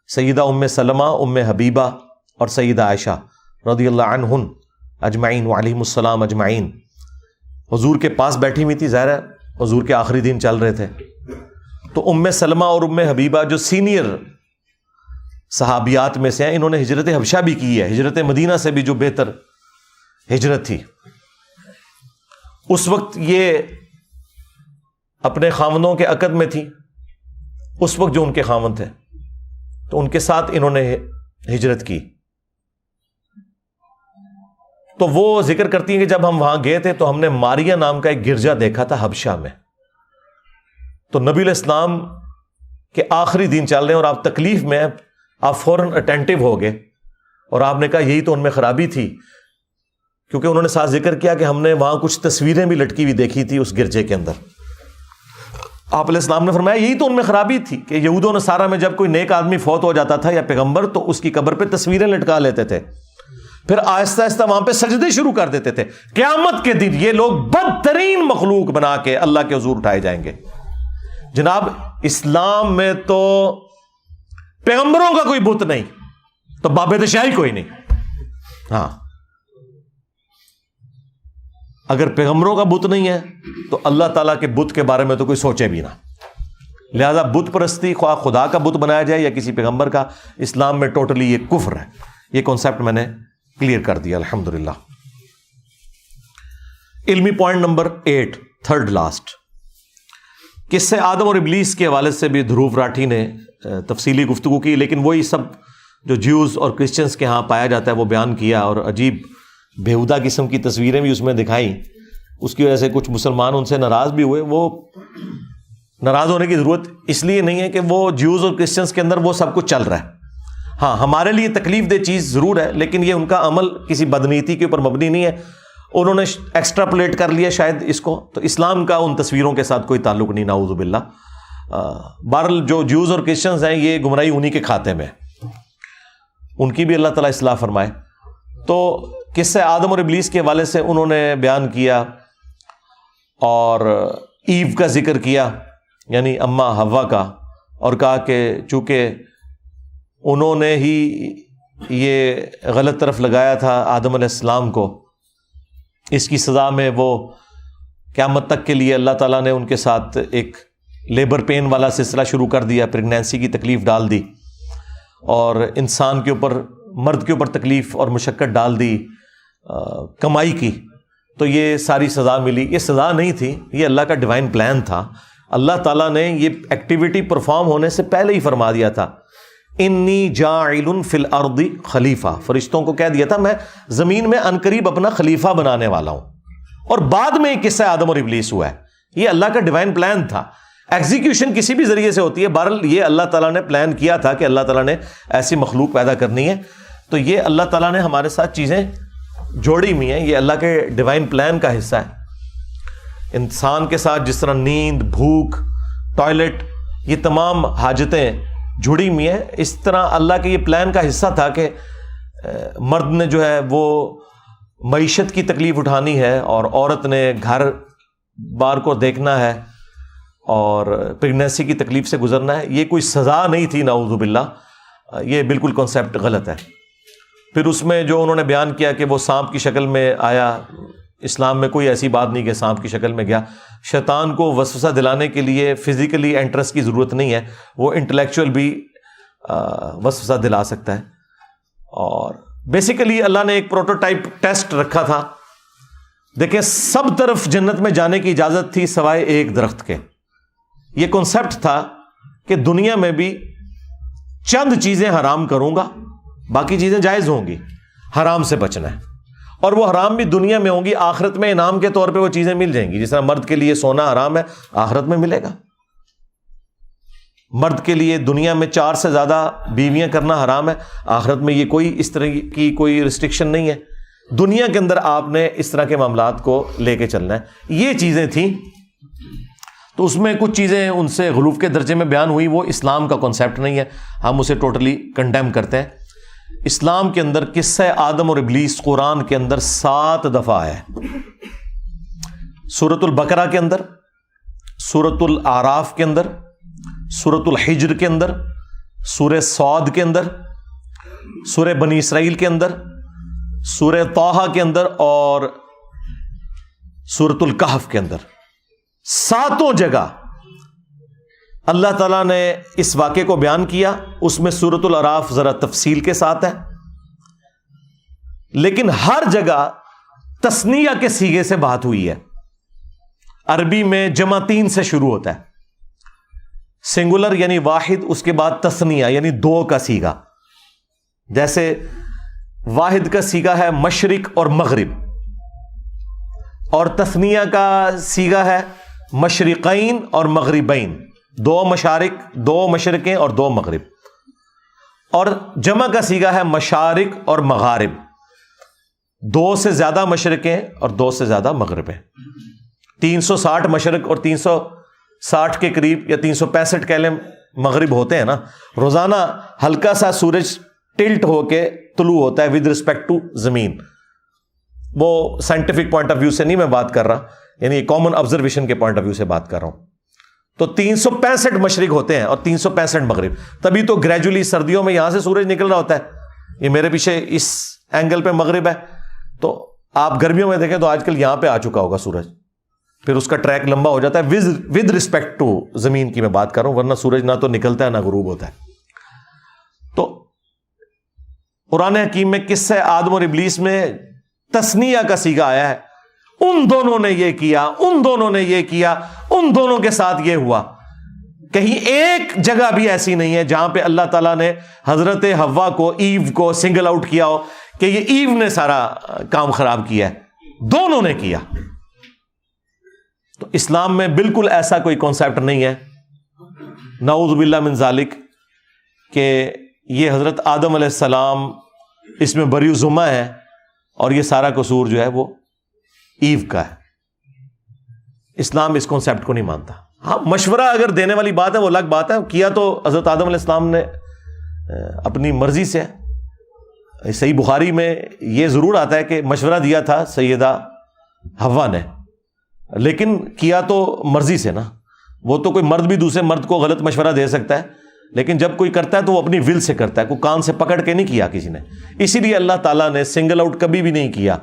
[SPEAKER 1] سیدہ ام سلمہ، ام حبیبہ اور سیدہ عائشہ رضی اللہ عنہن اجمعین وعلیہم السلام اجمعین حضور کے پاس بیٹھی ہوئی تھی. ظاہر ہے حضور کے آخری دن چل رہے تھے تو ام سلمہ اور ام حبیبہ جو سینئر صحابیات میں سے ہیں، انہوں نے ہجرت حبشہ بھی کی ہے، ہجرت مدینہ سے بھی جو بہتر ہجرت تھی. اس وقت یہ اپنے خاوندوں کے عقد میں تھی، اس وقت جو ان کے خاوند تھے تو ان کے ساتھ انہوں نے ہجرت کی. تو وہ ذکر کرتی ہیں کہ جب ہم وہاں گئے تھے تو ہم نے ماریا نام کا ایک گرجا دیکھا تھا حبشہ میں. تو نبی علیہ السلام کے آخری دن چل رہے ہیں اور آپ تکلیف میں، آپ فوراً اٹینٹو ہو گئے اور آپ نے کہا یہی تو ان میں خرابی تھی، کیونکہ انہوں نے ساتھ ذکر کیا کہ ہم نے وہاں کچھ تصویریں بھی لٹکی ہوئی دیکھی تھی اس گرجے کے اندر. آپ علیہ السلام نے فرمایا یہی تو ان میں خرابی تھی کہ یہود و نصارہ میں جب کوئی نیک آدمی فوت ہو جاتا تھا یا پیغمبر تو اس کی قبر پہ تصویریں لٹکا لیتے تھے، پھر آہستہ آہستہ وہاں پہ سجدے شروع کر دیتے تھے. قیامت کے دن یہ لوگ بدترین مخلوق بنا کے اللہ کے حضور اٹھائے جائیں گے. جناب اسلام میں تو پیغمبروں کا کوئی بت نہیں تو باب شاہی کوئی نہیں. ہاں اگر پیغمبروں کا بت نہیں ہے تو اللہ تعالیٰ کے بت کے بارے میں تو کوئی سوچے بھی نہ. لہذا بت پرستی خواہ خدا کا بت بنایا جائے یا کسی پیغمبر کا، اسلام میں ٹوٹلی یہ کفر ہے. یہ کانسیپٹ میں نے کلیئر کر دیا الحمدللہ. علمی پوائنٹ نمبر 8 تھرڈ لاسٹ، قصے آدم اور ابلیس کے حوالے سے بھی دھروو راٹھی نے تفصیلی گفتگو کی، لیکن وہی سب جو جیوز اور کرسچنس کے ہاں پایا جاتا ہے وہ بیان کیا اور عجیب بےہودہ قسم کی تصویریں بھی اس میں دکھائیں. اس کی وجہ سے کچھ مسلمان ان سے ناراض بھی ہوئے. وہ ناراض ہونے کی ضرورت اس لیے نہیں ہے کہ وہ جیوز اور کرسچنس کے اندر وہ سب کچھ چل رہا ہے. ہاں ہمارے لیے تکلیف دہ چیز ضرور ہے، لیکن یہ ان کا عمل کسی بدنیتی کے اوپر مبنی نہیں ہے. انہوں نے ایکسٹراپولیٹ کر لیا شاید اس کو، تو اسلام کا ان تصویروں کے ساتھ کوئی تعلق نہیں نعوذ باللہ. بہرحال جو جیوز اور کرسچنز ہیں یہ گمراہی انہی کے کھاتے میں، ان کی بھی اللہ تعالیٰ اصلاح فرمائے. تو قصہ آدم اور ابلیس کے حوالے سے انہوں نے بیان کیا اور ایو کا ذکر کیا یعنی اما حوا کا، اور کہا کہ چونکہ انہوں نے ہی یہ غلط طرف لگایا تھا آدم علیہ السلام کو، اس کی سزا میں وہ قیامت تک کے لیے اللہ تعالیٰ نے ان کے ساتھ ایک لیبر پین والا سلسلہ شروع کر دیا، پریگنینسی کی تکلیف ڈال دی اور انسان کے اوپر، مرد کے اوپر تکلیف اور مشقت ڈال دی کمائی کی. تو یہ ساری سزا ملی. یہ سزا نہیں تھی، یہ اللہ کا ڈیوائن پلان تھا. اللہ تعالیٰ نے یہ ایکٹیویٹی پرفارم ہونے سے پہلے ہی فرما دیا تھا انی جاعل فی الارض خلیفہ. فرشتوں کو کہہ دیا تھا میں زمین میں عنقریب اپنا خلیفہ بنانے والا ہوں. اور بعد میں ایک قصہ آدم اور ابلیس ہوا ہے. یہ اللہ کا ڈیوائن پلان تھا. ایگزیکیوشن کسی بھی ذریعے سے ہوتی ہے، بہرحال یہ اللہ تعالیٰ نے پلان کیا تھا کہ اللہ تعالیٰ نے ایسی مخلوق پیدا کرنی ہے. تو یہ اللہ تعالیٰ نے ہمارے ساتھ چیزیں جوڑی ہوئی ہیں، یہ اللہ کے ڈیوائن پلان کا حصہ ہے. انسان کے ساتھ جس طرح نیند، بھوک، ٹوائلٹ، یہ تمام حاجتیں جڑی ہوئی ہیں، اس طرح اللہ کے یہ پلان کا حصہ تھا کہ مرد نے جو ہے وہ معیشت کی تکلیف اٹھانی ہے اور عورت نے گھر بار کو دیکھنا ہے اور پریگنینسی کی تکلیف سے گزرنا ہے. یہ کوئی سزا نہیں تھی نعوذ باللہ، یہ بالکل کانسیپٹ غلط ہے. پھر اس میں جو انہوں نے بیان کیا کہ وہ سانپ کی شکل میں آیا، اسلام میں کوئی ایسی بات نہیں کہ سانپ کی شکل میں گیا. شیطان کو وسوسہ دلانے کے لیے فزیکلی انٹرسٹ کی ضرورت نہیں ہے، وہ انٹلیکچوئل بھی وسوسہ دلا سکتا ہے. اور بیسیکلی اللہ نے ایک پروٹوٹائپ ٹیسٹ رکھا تھا. دیکھیں سب طرف جنت میں جانے کی اجازت تھی سوائے ایک درخت کے. یہ کنسپٹ تھا کہ دنیا میں بھی چند چیزیں حرام کروں گا، باقی چیزیں جائز ہوں گی، حرام سے بچنا ہے. اور وہ حرام بھی دنیا میں ہوں گی، آخرت میں انعام کے طور پہ وہ چیزیں مل جائیں گی. جس طرح مرد کے لیے سونا حرام ہے، آخرت میں ملے گا. مرد کے لیے دنیا میں 4 سے زیادہ بیویاں کرنا حرام ہے، آخرت میں یہ کوئی اس طرح کی کوئی ریسٹرکشن نہیں ہے. دنیا کے اندر آپ نے اس طرح کے معاملات کو لے کے چلنا ہے. یہ چیزیں تھیں. تو اس میں کچھ چیزیں ان سے غلوف کے درجے میں بیان ہوئی، وہ اسلام کا کنسیپٹ نہیں ہے، ہم اسے ٹوٹلی کنڈیم کرتے ہیں. اسلام کے اندر قصہ آدم اور ابلیس قرآن کے اندر 7 دفعہ ہے. سورۃ البقرہ کے اندر، سورۃ الاعراف کے اندر، سورۃ الحجر کے اندر، سورہ صاد کے اندر، سورہ بنی اسرائیل کے اندر، سورہ طٰہٰ کے اندر اور سورۃ الکہف کے اندر. 7 جگہ اللہ تعالیٰ نے اس واقعے کو بیان کیا. اس میں سورۃ الاعراف ذرا تفصیل کے ساتھ ہے، لیکن ہر جگہ تثنیہ کے صیغے سے بات ہوئی ہے. عربی میں جمع 3 سے شروع ہوتا ہے، سنگولر یعنی واحد، اس کے بعد تثنیہ یعنی 2 کا صیغہ. جیسے واحد کا صیغہ ہے مشرق اور مغرب، اور تثنیہ کا صیغہ ہے مشرقین اور مغربین، 2 مشارق، 2 مشرقیں اور 2 مغرب. اور جمع کا صیغہ ہے مشارق اور مغارب، 2 سے زیادہ مشرقیں اور 2 سے زیادہ مغربیں. 360 مشرق اور 360 کے قریب یا 365 کہہ لیں مغرب ہوتے ہیں نا. روزانہ ہلکا سا سورج ٹلٹ ہو کے طلوع ہوتا ہے ود رسپیکٹ ٹو زمین. وہ سائنٹیفک پوائنٹ آف ویو سے نہیں میں بات کر رہا، یعنی کامن آبزرویشن کے پوائنٹ آف ویو سے بات کر رہا ہوں. تو 365 مشرق ہوتے ہیں اور 365 مغرب. تبھی تو گریجولی سردیوں میں یہاں سے سورج نکل رہا ہوتا ہے. یہ میرے پیچھے اس اینگل پہ مغرب ہے، تو آپ گرمیوں میں دیکھیں تو آج کل یہاں پہ آ چکا ہوگا سورج، پھر اس کا ٹریک لمبا ہو جاتا ہے ود رسپیکٹ ٹو زمین کی میں بات کر رہا ہوں، ورنہ سورج نہ تو نکلتا ہے نہ غروب ہوتا ہے. تو قرآن حکیم میں قصہ آدم اور ابلیس میں تثنیہ کا صیغہ آیا ہے. ان دونوں نے یہ کیا، ان دونوں نے یہ کیا، ان دونوں کے ساتھ یہ ہوا. کہیں ایک جگہ بھی ایسی نہیں ہے جہاں پہ اللہ تعالیٰ نے حضرت حوا کو، ایو کو سنگل آؤٹ کیا ہو کہ یہ ایو نے سارا کام خراب کیا ہے. دونوں نے کیا. تو اسلام میں بالکل ایسا کوئی کانسیپٹ نہیں ہے، نعوذ باللہ من ذالک، کہ یہ حضرت آدم علیہ السلام اس میں بری ذمہ ہے اور یہ سارا قصور جو ہے وہ ایو کا ہے. اسلام اس کانسیپٹ کو نہیں مانتا. ہاں مشورہ اگر دینے والی بات ہے وہ الگ بات ہے، کیا تو حضرت آدم علیہ السلام نے اپنی مرضی سے. صحیح بخاری میں یہ ضرور آتا ہے کہ مشورہ دیا تھا سیدہ حوا نے، لیکن کیا تو مرضی سے نا. وہ تو کوئی مرد بھی دوسرے مرد کو غلط مشورہ دے سکتا ہے، لیکن جب کوئی کرتا ہے تو وہ اپنی ول سے کرتا ہے، کوئی کان سے پکڑ کے نہیں کیا کسی نے. اسی لیے اللہ تعالیٰ نے سنگل آؤٹ کبھی بھی نہیں کیا،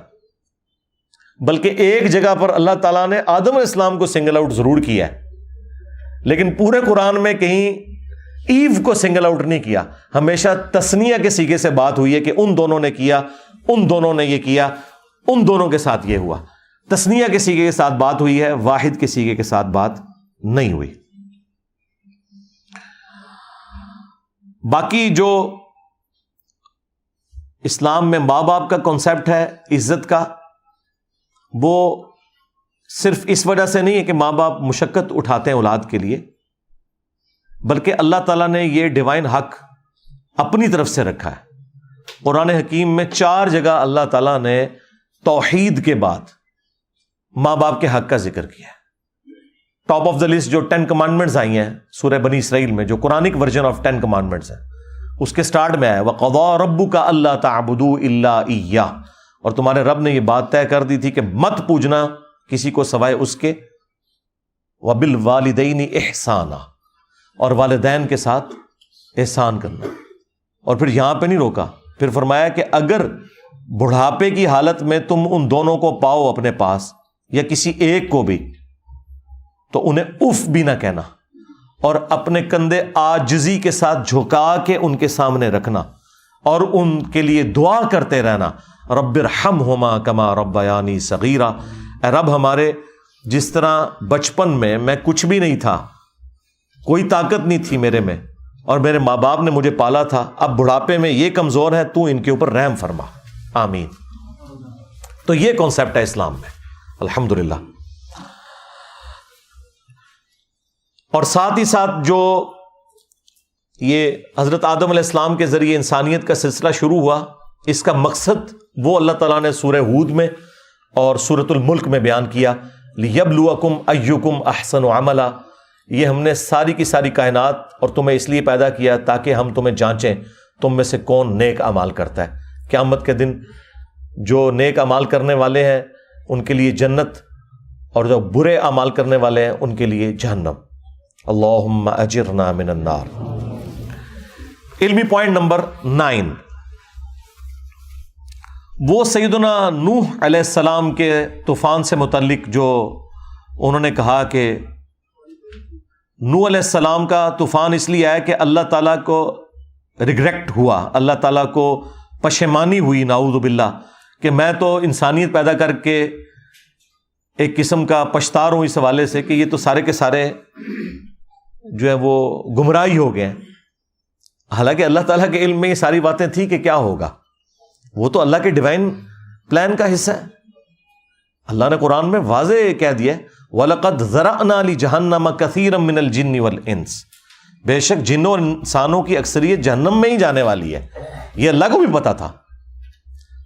[SPEAKER 1] بلکہ ایک جگہ پر اللہ تعالیٰ نے آدم علیہ السلام کو سنگل آؤٹ ضرور کیا ہے، لیکن پورے قرآن میں کہیں ایو کو سنگل آؤٹ نہیں کیا. ہمیشہ تثنیہ کے صیغے سے بات ہوئی ہے کہ ان دونوں نے کیا، ان دونوں نے یہ کیا، ان دونوں کے ساتھ یہ ہوا. تثنیہ کے صیغے کے ساتھ بات ہوئی ہے، واحد کے صیغے کے ساتھ بات نہیں ہوئی. باقی جو اسلام میں ماں باپ کا کانسیپٹ ہے عزت کا، وہ صرف اس وجہ سے نہیں ہے کہ ماں باپ مشقت اٹھاتے ہیں اولاد کے لیے، بلکہ اللہ تعالیٰ نے یہ ڈیوائن حق اپنی طرف سے رکھا ہے. قرآن حکیم میں 4 جگہ اللہ تعالیٰ نے توحید کے بعد ماں باپ کے حق کا ذکر کیا ہے. ٹاپ آف دا لسٹ جو 10 کمانڈمنٹس آئی ہیں سورہ بنی اسرائیل میں، جو قرآنک ورژن آف 10 کمانڈمنٹس ہیں، اس کے سٹارٹ میں آیا وَقَضَىٰ رَبُّكَ أَلَّا تَعْبُدُوا إِلَّا إِيَّاهُ، اور تمہارے رب نے یہ بات طے کر دی تھی کہ مت پوجنا کسی کو سوائے اس کے، وَبِالْوَالِدَيْنِ إِحْسَانًا، اور والدین کے ساتھ احسان کرنا. اور پھر یہاں پہ نہیں روکا، پھر فرمایا کہ اگر بڑھاپے کی حالت میں تم ان دونوں کو پاؤ اپنے پاس یا کسی ایک کو بھی تو انہیں اف بھی نہ کہنا اور اپنے کندھے عاجزی کے ساتھ جھکا کے ان کے سامنے رکھنا اور ان کے لیے دعا کرتے رہنا، رب ارحمہما کما ربیانی صغیرا، اے رب ہمارے جس طرح بچپن میں کچھ بھی نہیں تھا، کوئی طاقت نہیں تھی میرے میں، اور میرے ماں باپ نے مجھے پالا تھا، اب بڑھاپے میں یہ کمزور ہے، تو ان کے اوپر رحم فرما، آمین۔ تو یہ کانسیپٹ ہے اسلام میں، الحمدللہ۔ اور ساتھ ہی ساتھ جو یہ حضرت آدم علیہ السلام کے ذریعے انسانیت کا سلسلہ شروع ہوا، اس کا مقصد وہ اللہ تعالیٰ نے سورہ ہود میں اور سورۃ الملک میں بیان کیا، لِيَبْلُوَكُمْ أَيُّكُمْ أَحْسَنُ عَمَلًا۔ یہ ہم نے ساری کی ساری کائنات اور تمہیں اس لیے پیدا کیا تاکہ ہم تمہیں جانچیں تم میں سے کون نیک اعمال کرتا ہے۔ قیامت کے دن جو نیک اعمال کرنے والے ہیں ان کے لیے جنت، اور جو برے اعمال کرنے والے ہیں ان کے لیے جہنم۔ اللہم اجرنا من النار۔ علمی پوائنٹ نمبر 9، وہ سیدنا نوح علیہ السلام کے طوفان سے متعلق جو انہوں نے کہا کہ نوح علیہ السلام کا طوفان اس لیے آیا کہ اللہ تعالیٰ کو ریگریٹ ہوا، اللہ تعالیٰ کو پشیمانی ہوئی، نعوذ باللہ، کہ میں تو انسانیت پیدا کر کے ایک قسم کا پچھتا ہوں اس حوالے سے کہ یہ تو سارے کے سارے جو ہے وہ گمراہی ہو گئے ہیں۔ حالانکہ اللہ تعالیٰ کے علم میں یہ ساری باتیں تھی کہ کیا ہوگا، وہ تو اللہ کے ڈیوائن پلان کا حصہ ہے۔ اللہ نے قرآن میں واضح کہہ دیا ہے وَلَقَدْ ذَرَأْنَا لِجَهَنَّمَ كَثِيرًا مِّنَ الْجِنِّ وَالْإِنسِ، بے شک جنوں اور انسانوں کی اکثریت جہنم میں ہی جانے والی ہے۔ یہ اللہ کو بھی پتا تھا،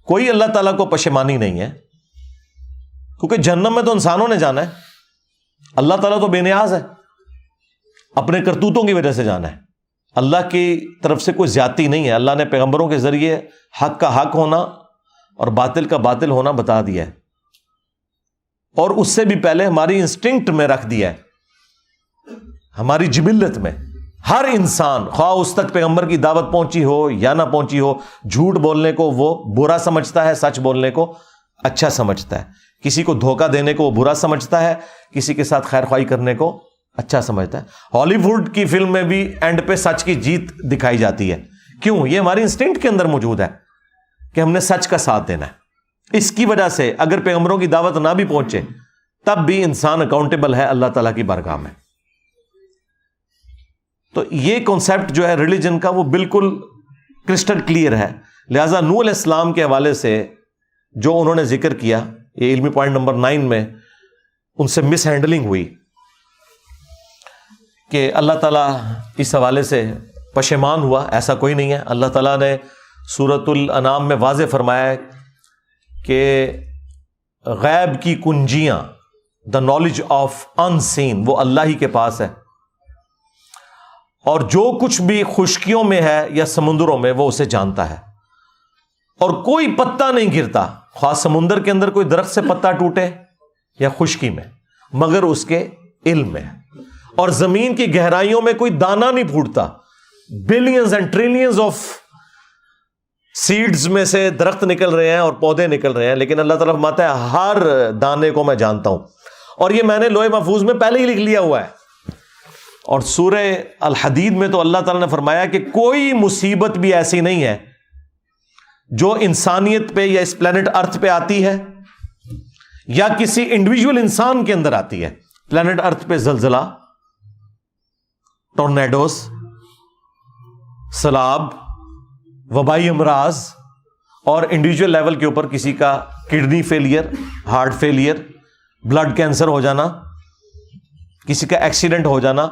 [SPEAKER 1] کوئی اللہ تعالیٰ کو پشیمانی نہیں ہے، کیونکہ جہنم میں تو انسانوں نے جانا ہے، اللہ تعالیٰ تو بے نیاز ہے، اپنے کرتوتوں کی وجہ سے جانا ہے۔ اللہ کی طرف سے کوئی زیادتی نہیں ہے، اللہ نے پیغمبروں کے ذریعے حق کا حق ہونا اور باطل کا باطل ہونا بتا دیا ہے، اور اس سے بھی پہلے ہماری انسٹنکٹ میں رکھ دیا ہے، ہماری جبلت میں۔ ہر انسان خواہ اس تک پیغمبر کی دعوت پہنچی ہو یا نہ پہنچی ہو، جھوٹ بولنے کو وہ برا سمجھتا ہے، سچ بولنے کو اچھا سمجھتا ہے، کسی کو دھوکہ دینے کو وہ برا سمجھتا ہے، کسی کے ساتھ خیر خواہی کرنے کو اچھا سمجھتا ہے۔ ہالی ووڈ کی فلم میں بھی اینڈ پہ سچ کی جیت دکھائی جاتی ہے، کیوں؟ یہ ہماری انسٹنکٹ کے اندر موجود ہے کہ ہم نے سچ کا ساتھ دینا ہے۔ اس کی وجہ سے اگر پیغمبروں کی دعوت نہ بھی پہنچے تب بھی انسان اکاؤنٹیبل ہے اللہ تعالیٰ کی بارگاہ میں۔ تو یہ کانسیپٹ جو ہے ریلیجن کا وہ بالکل کرسٹل کلیئر ہے۔ لہٰذا نوح علیہ السلام کے حوالے سے جو انہوں نے ذکر کیا، یہ علمی پوائنٹ نمبر 9 میں ان سے مس ہینڈلنگ ہوئی کہ اللہ تعالیٰ اس حوالے سے پشیمان ہوا، ایسا کوئی نہیں ہے۔ اللہ تعالیٰ نے سورۃ الانعام میں واضح فرمایا ہے کہ غیب کی کنجیاں، دا نالج آف ان سین، وہ اللہ ہی کے پاس ہے، اور جو کچھ بھی خشکیوں میں ہے یا سمندروں میں وہ اسے جانتا ہے، اور کوئی پتا نہیں گرتا، خواہ سمندر کے اندر کوئی درخت سے پتا ٹوٹے یا خشکی میں، مگر اس کے علم میں، اور زمین کی گہرائیوں میں کوئی دانہ نہیں پھوٹتا، billions and trillions of seeds میں سے درخت نکل رہے ہیں اور پودے نکل رہے ہیں، لیکن اللہ تعالیٰ فرماتا ہے ہر دانے کو میں جانتا ہوں، اور یہ میں نے لوح محفوظ میں پہلے ہی لکھ لیا ہوا ہے۔ اور سورہ الحدید میں تو اللہ تعالیٰ نے فرمایا کہ کوئی مصیبت بھی ایسی نہیں ہے جو انسانیت پہ یا اس پلانٹ ارتھ پہ آتی ہے یا کسی انڈیویجول انسان کے اندر آتی ہے۔ پلانٹ ارتھ پہ زلزلہ، ٹورنیڈوز، سیلاب، وبائی امراض، اور انڈیویجول لیول کے اوپر کسی کا kidney failure, heart failure, blood cancer ہو جانا، کسی کا ایکسیڈنٹ ہو جانا،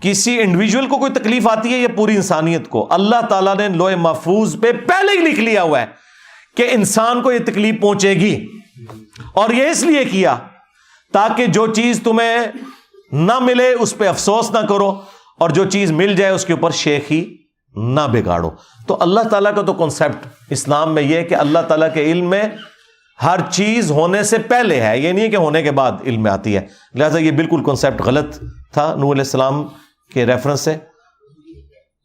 [SPEAKER 1] کسی انڈیویجول کو کوئی تکلیف آتی ہے یا پوری انسانیت کو، اللہ تعالیٰ نے لوح محفوظ پہ پہلے ہی لکھ لیا ہوا ہے کہ انسان کو یہ تکلیف پہنچے گی، اور یہ اس لیے کیا تاکہ جو چیز تمہیں نہ ملے اس پہ افسوس نہ کرو، اور جو چیز مل جائے اس کے اوپر شیخی نہ بگاڑو۔ تو اللہ تعالیٰ کا تو کنسیپٹ اسلام میں یہ ہے کہ اللہ تعالیٰ کے علم میں ہر چیز ہونے سے پہلے ہے، یہ نہیں کہ ہونے کے بعد علم میں آتی ہے۔ لہٰذا یہ بالکل کنسیپٹ غلط تھا نوح علیہ السلام کے ریفرنس سے۔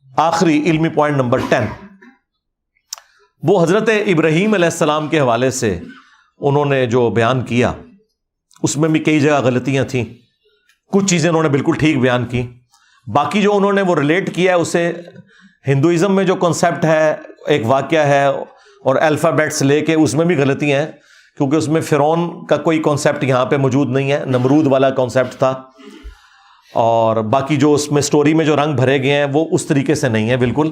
[SPEAKER 1] آخری علمی پوائنٹ نمبر 10، وہ حضرت ابراہیم علیہ السلام کے حوالے سے انہوں نے جو بیان کیا اس میں بھی کئی جگہ غلطیاں تھیں، کچھ چیزیں انہوں نے بالکل ٹھیک بیان کی، باقی جو انہوں نے وہ ریلیٹ کیا ہے اسے ہندوازم میں جو کنسیپٹ ہے، ایک واقعہ ہے اور الفابیٹس لے کے اس میں بھی غلطیاں ہیں، کیونکہ اس میں فرعون کا کوئی کنسیپٹ یہاں پہ موجود نہیں ہے، نمرود والا کنسیپٹ تھا، اور باقی جو اس میں سٹوری میں جو رنگ بھرے گئے ہیں وہ اس طریقے سے نہیں ہے بالکل۔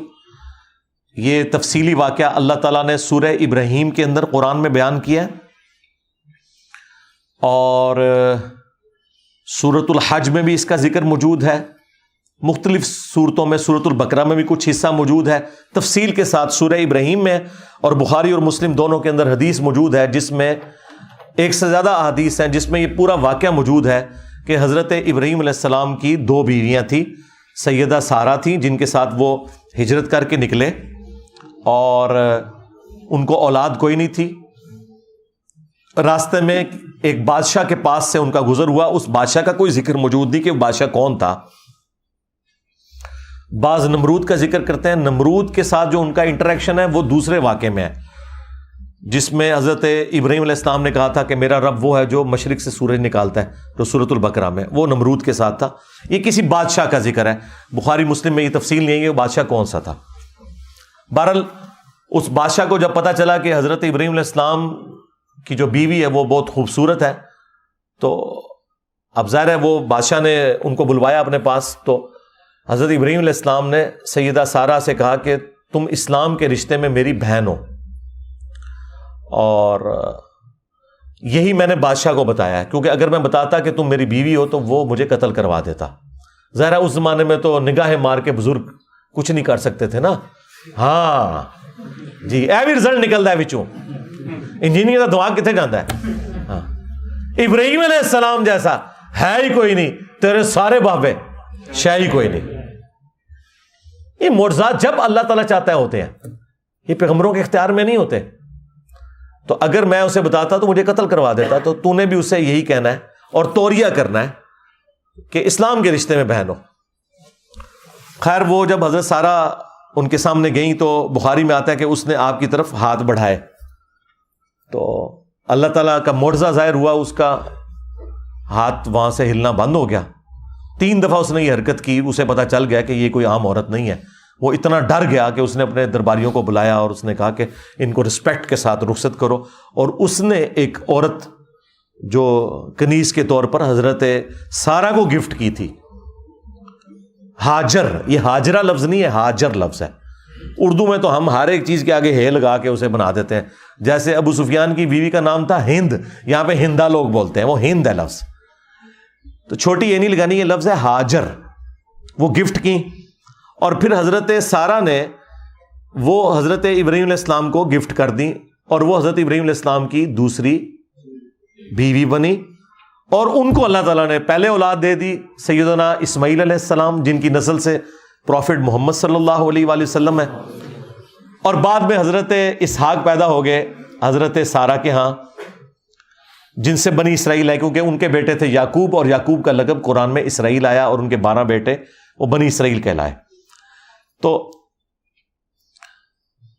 [SPEAKER 1] یہ تفصیلی واقعہ اللہ تعالیٰ نے سورہ ابراہیم کے اندر قرآن میں بیان کیا ہے، اور سورۃ الحج میں بھی اس کا ذکر موجود ہے، مختلف صورتوں میں، سورۃ البقرہ میں بھی کچھ حصہ موجود ہے تفصیل کے ساتھ، سورہ ابراہیم میں اور بخاری اور مسلم دونوں کے اندر حدیث موجود ہے جس میں ایک سے زیادہ احادیث ہیں جس میں یہ پورا واقعہ موجود ہے کہ حضرت ابراہیم علیہ السلام کی 2 بیویاں تھیں، سیدہ سارہ تھیں جن کے ساتھ وہ ہجرت کر کے نکلے اور ان کو اولاد کوئی نہیں تھی، راستے میں ایک بادشاہ کے پاس سے ان کا گزر ہوا، اس بادشاہ کا کوئی ذکر موجود نہیں کہ وہ بادشاہ کون تھا۔ بعض نمرود کا ذکر کرتے ہیں، نمرود کے ساتھ جو ان کا انٹریکشن ہے وہ دوسرے واقعے میں ہے جس میں حضرت ابراہیم علیہ السلام نے کہا تھا کہ میرا رب وہ ہے جو مشرق سے سورج نکالتا ہے، جو سورۃ البقرہ میں، وہ نمرود کے ساتھ تھا۔ یہ کسی بادشاہ کا ذکر ہے، بخاری مسلم میں یہ تفصیل نہیں ہے کہ وہ بادشاہ کون سا تھا۔ بہرحال اس بادشاہ کو جب پتا چلا کہ حضرت ابراہیم علیہ السلام کی جو بیوی ہے وہ بہت خوبصورت ہے، تو اب ظاہر ہے وہ بادشاہ نے ان کو بلوایا اپنے پاس، تو حضرت ابراہیم علیہ السلام نے سیدہ سارہ سے کہا کہ تم اسلام کے رشتے میں میری بہن ہو، اور یہی میں نے بادشاہ کو بتایا ہے، کیونکہ اگر میں بتاتا کہ تم میری بیوی ہو تو وہ مجھے قتل کروا دیتا۔ ظاہر ہے اس زمانے میں تو نگاہیں مار کے بزرگ کچھ نہیں کر سکتے تھے نا، ہاں جی اے بھی رزلٹ نکلتا ہے بچوں، انجینئر کا دماغ کتنے جاتا ہے، ہاں ابراہیم علیہ السلام جیسا ہے ہی کوئی نہیں، تیرے سارے بابے شے ہی کوئی نہیں۔ یہ معجزات جب اللہ تعالیٰ چاہتا ہے ہوتے ہیں، یہ پیغمبروں کے اختیار میں نہیں ہوتے۔ تو اگر میں اسے بتاتا تو مجھے قتل کروا دیتا، تو تو نے بھی اسے یہی کہنا ہے اور توریہ کرنا ہے کہ اسلام کے رشتے میں بہن ہو۔ خیر وہ جب حضرت سارہ ان کے سامنے گئیں تو بخاری میں آتا ہے کہ اس نے آپ کی طرف ہاتھ بڑھائے، تو اللہ تعالیٰ کا معجزہ ظاہر ہوا، اس کا ہاتھ وہاں سے ہلنا بند ہو گیا۔ 3 دفعہ اس نے یہ حرکت کی، اسے پتا چل گیا کہ یہ کوئی عام عورت نہیں ہے، وہ اتنا ڈر گیا کہ اس نے اپنے درباریوں کو بلایا اور اس نے کہا کہ ان کو رسپیکٹ کے ساتھ رخصت کرو، اور اس نے ایک عورت جو کنیز کے طور پر حضرت سارہ کو گفٹ کی تھی، ہاجر، یہ ہاجرہ لفظ نہیں ہے، ہاجر لفظ ہے۔ اردو میں تو ہم ہر ایک چیز کے آگے ہے لگا کے اسے بنا دیتے ہیں، جیسے ابو سفیان کی بیوی کا نام تھا ہند، یہاں پہ ہندا لوگ بولتے ہیں، وہ ہند ہے لفظ، تو چھوٹی یہ نہیں لگانی، یہ لفظ ہے ہاجر، وہ گفٹ کی، اور پھر حضرت سارہ نے وہ حضرت ابراہیم علیہ السلام کو گفٹ کر دی، اور وہ حضرت ابراہیم علیہ السلام کی دوسری بیوی بنی، اور ان کو اللہ تعالیٰ نے پہلے اولاد دے دی سیدنا اسماعیل علیہ السلام، جن کی نسل سے پروفٹ محمد صلی اللہ علیہ وآلہ وسلم ہے، اور بعد میں حضرت اسحاق پیدا ہو گئے حضرت سارہ کے ہاں، جن سے بنی اسرائیل ہے، کیونکہ ان کے بیٹے تھے یعقوب، اور یعقوب کا لقب قرآن میں اسرائیل آیا، اور ان کے 12 بیٹے وہ بنی اسرائیل کہلائے۔ تو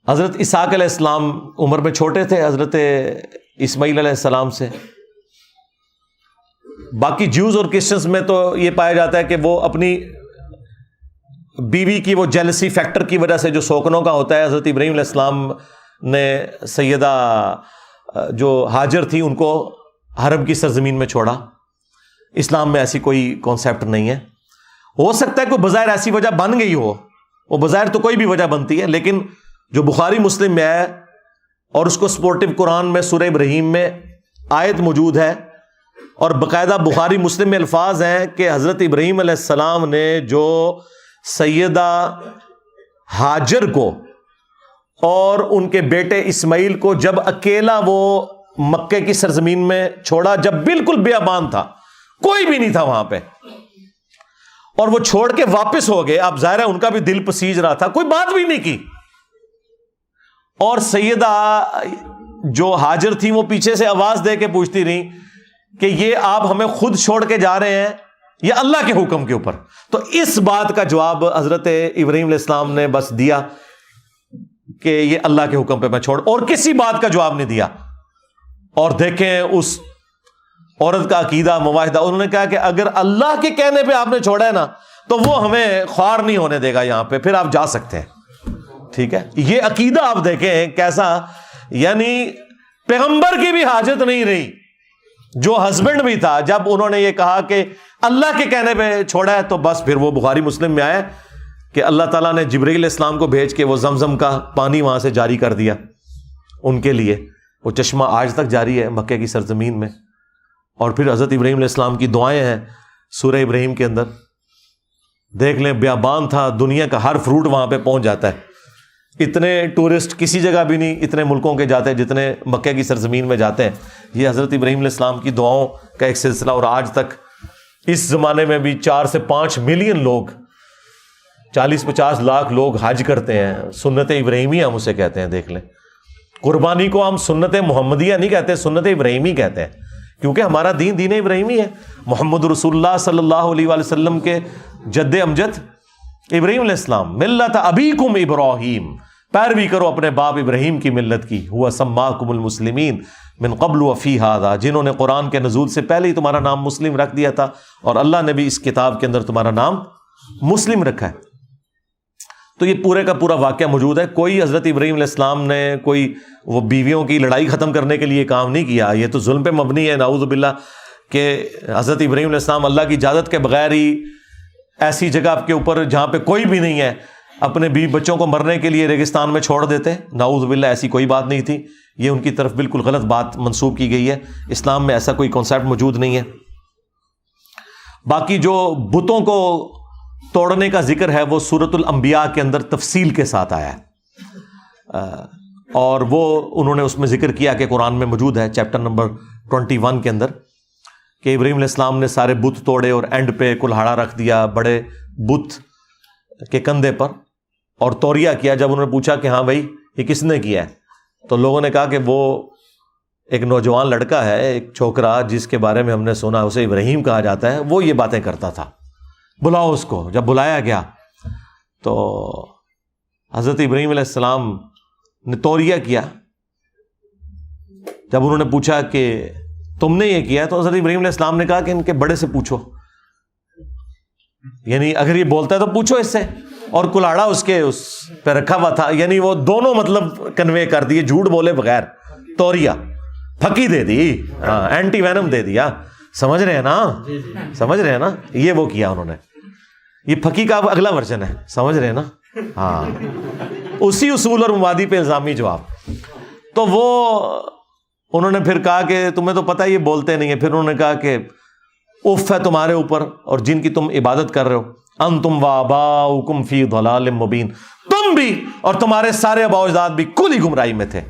[SPEAKER 1] حضرت اسحاق علیہ السلام عمر میں چھوٹے تھے حضرت اسماعیل علیہ السلام سے۔ باقی جیوز اور کرسچنز میں تو یہ پایا جاتا ہے کہ وہ اپنی بیوی کی وہ جیلسی فیکٹر کی وجہ سے جو سوکنوں کا ہوتا ہے، حضرت ابراہیم علیہ السلام نے سیدہ جو ہاجر تھی ان کو حرم کی سرزمین میں چھوڑا۔ اسلام میں ایسی کوئی کانسیپٹ نہیں ہے، ہو سکتا ہے کوئی بظاہر ایسی وجہ بن گئی ہو، وہ بظاہر تو کوئی بھی وجہ بنتی ہے، لیکن جو بخاری مسلم میں ہے اور اس کو سپورٹو قرآن میں سورہ ابراہیم میں آیت موجود ہے، اور باقاعدہ بخاری مسلم میں الفاظ ہیں کہ حضرت ابراہیم علیہ السلام نے جو سیدہ ہاجر کو اور ان کے بیٹے اسماعیل کو جب اکیلا وہ مکے کی سرزمین میں چھوڑا، جب بالکل بیابان تھا، کوئی بھی نہیں تھا وہاں پہ، اور وہ چھوڑ کے واپس ہو گئے، اب ظاہر ہے ان کا بھی دل پسیج رہا تھا، کوئی بات بھی نہیں کی، اور سیدہ جو ہاجر تھی وہ پیچھے سے آواز دے کے پوچھتی رہی کہ یہ آپ ہمیں خود چھوڑ کے جا رہے ہیں یا اللہ کے حکم کے اوپر؟ تو اس بات کا جواب حضرت ابراہیم علیہ السلام نے بس دیا کہ یہ اللہ کے حکم پہ میں چھوڑ, اور کسی بات کا جواب نہیں دیا. اور دیکھیں اس عورت کا عقیدہ معاہدہ, انہوں نے کہا کہ اگر اللہ کے کہنے پہ آپ نے چھوڑا ہے نا تو وہ ہمیں خوار نہیں ہونے دے گا یہاں پہ, پھر آپ جا سکتے ہیں. ٹھیک ہے, یہ عقیدہ آپ دیکھیں کیسا, یعنی پیغمبر کی بھی حاجت نہیں رہی, جو ہسبینڈ بھی تھا, جب انہوں نے یہ کہا کہ اللہ کے کہنے پہ چھوڑا ہے تو بس پھر وہ بخاری مسلم میں آیا کہ اللہ تعالیٰ نے جبرائیل علیہ السلام کو بھیج کے وہ زمزم کا پانی وہاں سے جاری کر دیا ان کے لیے. وہ چشمہ آج تک جاری ہے مکے کی سرزمین میں. اور پھر حضرت ابراہیم علیہ السلام کی دعائیں ہیں سورہ ابراہیم کے اندر, دیکھ لیں بیابان تھا, دنیا کا ہر فروٹ وہاں پہ پہنچ جاتا ہے. اتنے ٹورسٹ کسی جگہ بھی نہیں اتنے ملکوں کے جاتے جتنے مکے کی سرزمین میں جاتے ہیں. یہ حضرت ابراہیم علیہ السلام کی دعاؤں کا ایک سلسلہ, اور آج تک اس زمانے میں بھی 4 سے 5 ملین لوگ, 40-50 لاکھ لوگ حج کرتے ہیں. سنت ابراہیمی ہم اسے کہتے ہیں. دیکھ لیں, قربانی کو ہم سنت محمدیہ نہیں کہتے, سنت ابراہیمی کہتے ہیں, کیونکہ ہمارا دین دین ابراہیمی ہے. محمد رسول اللہ صلی اللہ علیہ وآلہ وسلم کے جد امجد ابراہیم علیہ السلام, ملت ابیکم ابراہیم, پیروی کرو اپنے باپ ابراہیم کی ملت کی. ہوا سماکم المسلمین من قبل وفی ھذا, جنہوں نے قرآن کے نزول سے پہلے ہی تمہارا نام مسلم رکھ دیا تھا, اور اللہ نے بھی اس کتاب کے اندر تمہارا نام مسلم رکھا ہے. تو یہ پورے کا پورا واقعہ موجود ہے. کوئی حضرت ابراہیم علیہ السلام نے کوئی وہ بیویوں کی لڑائی ختم کرنے کے لیے کام نہیں کیا. یہ تو ظلم پہ مبنی ہے نعوذ باللہ, کہ حضرت ابراہیم علیہ السلام اللہ کی اجازت کے بغیر ہی ایسی جگہ کے اوپر جہاں پہ کوئی بھی نہیں ہے اپنے بیوی بچوں کو مرنے کے لیے ریگستان میں چھوڑ دیتے. نعوذ باللہ, ایسی کوئی بات نہیں تھی. یہ ان کی طرف بالکل غلط بات منسوب کی گئی ہے. اسلام میں ایسا کوئی کانسیپٹ موجود نہیں ہے. باقی جو بتوں کو توڑنے کا ذکر ہے وہ سورۃ الانبیاء کے اندر تفصیل کے ساتھ آیا ہے, اور وہ انہوں نے اس میں ذکر کیا کہ قرآن میں موجود ہے چیپٹر نمبر 21 کے اندر, کہ ابراہیم علیہ السلام نے سارے بت توڑے اور اینڈ پہ کلہاڑا رکھ دیا بڑے بت کے کندھے پر, اور توریہ کیا. جب انہوں نے پوچھا کہ ہاں بھائی یہ کس نے کیا ہے, تو لوگوں نے کہا کہ وہ ایک نوجوان لڑکا ہے, ایک چھوکرا جس کے بارے میں ہم نے سنا اسے ابراہیم کہا جاتا ہے, وہ یہ باتیں کرتا تھا, بلاؤ اس کو. جب بلایا گیا تو حضرت ابراہیم علیہ السلام نے توریہ کیا. جب انہوں نے پوچھا کہ تم نے یہ کیا, تو حضرت ابراہیم علیہ السلام نے کہا کہ ان کے بڑے سے پوچھو, یعنی اگر یہ بولتا ہے تو پوچھو اس سے. اور کلاڑا اس کے اس پہ رکھا ہوا تھا, یعنی وہ دونوں مطلب کنوے کر دیے, جھوٹ بولے بغیر. توریہ پھکی دے دی, اینٹی وینم دے دیا. سمجھ رہے ہیں نا, سمجھ رہے ہیں نا, یہ وہ کیا انہوں نے. یہ پھکی کا اگلا ورژن ہے, سمجھ رہے ہیں نا. ہاں, اسی اصول اور مبادی پہ الزامی جواب. تو وہ انہوں نے پھر کہا کہ تمہیں تو پتہ یہ بولتے نہیں ہیں. پھر انہوں نے کہا کہ اف ہے تمہارے اوپر اور جن کی تم عبادت کر رہے ہو, انتم وآباؤکم فی ضلال مبین, تم بھی اور تمہارے سارے آباء و اجداد بھی کلی گمراہی میں تھے.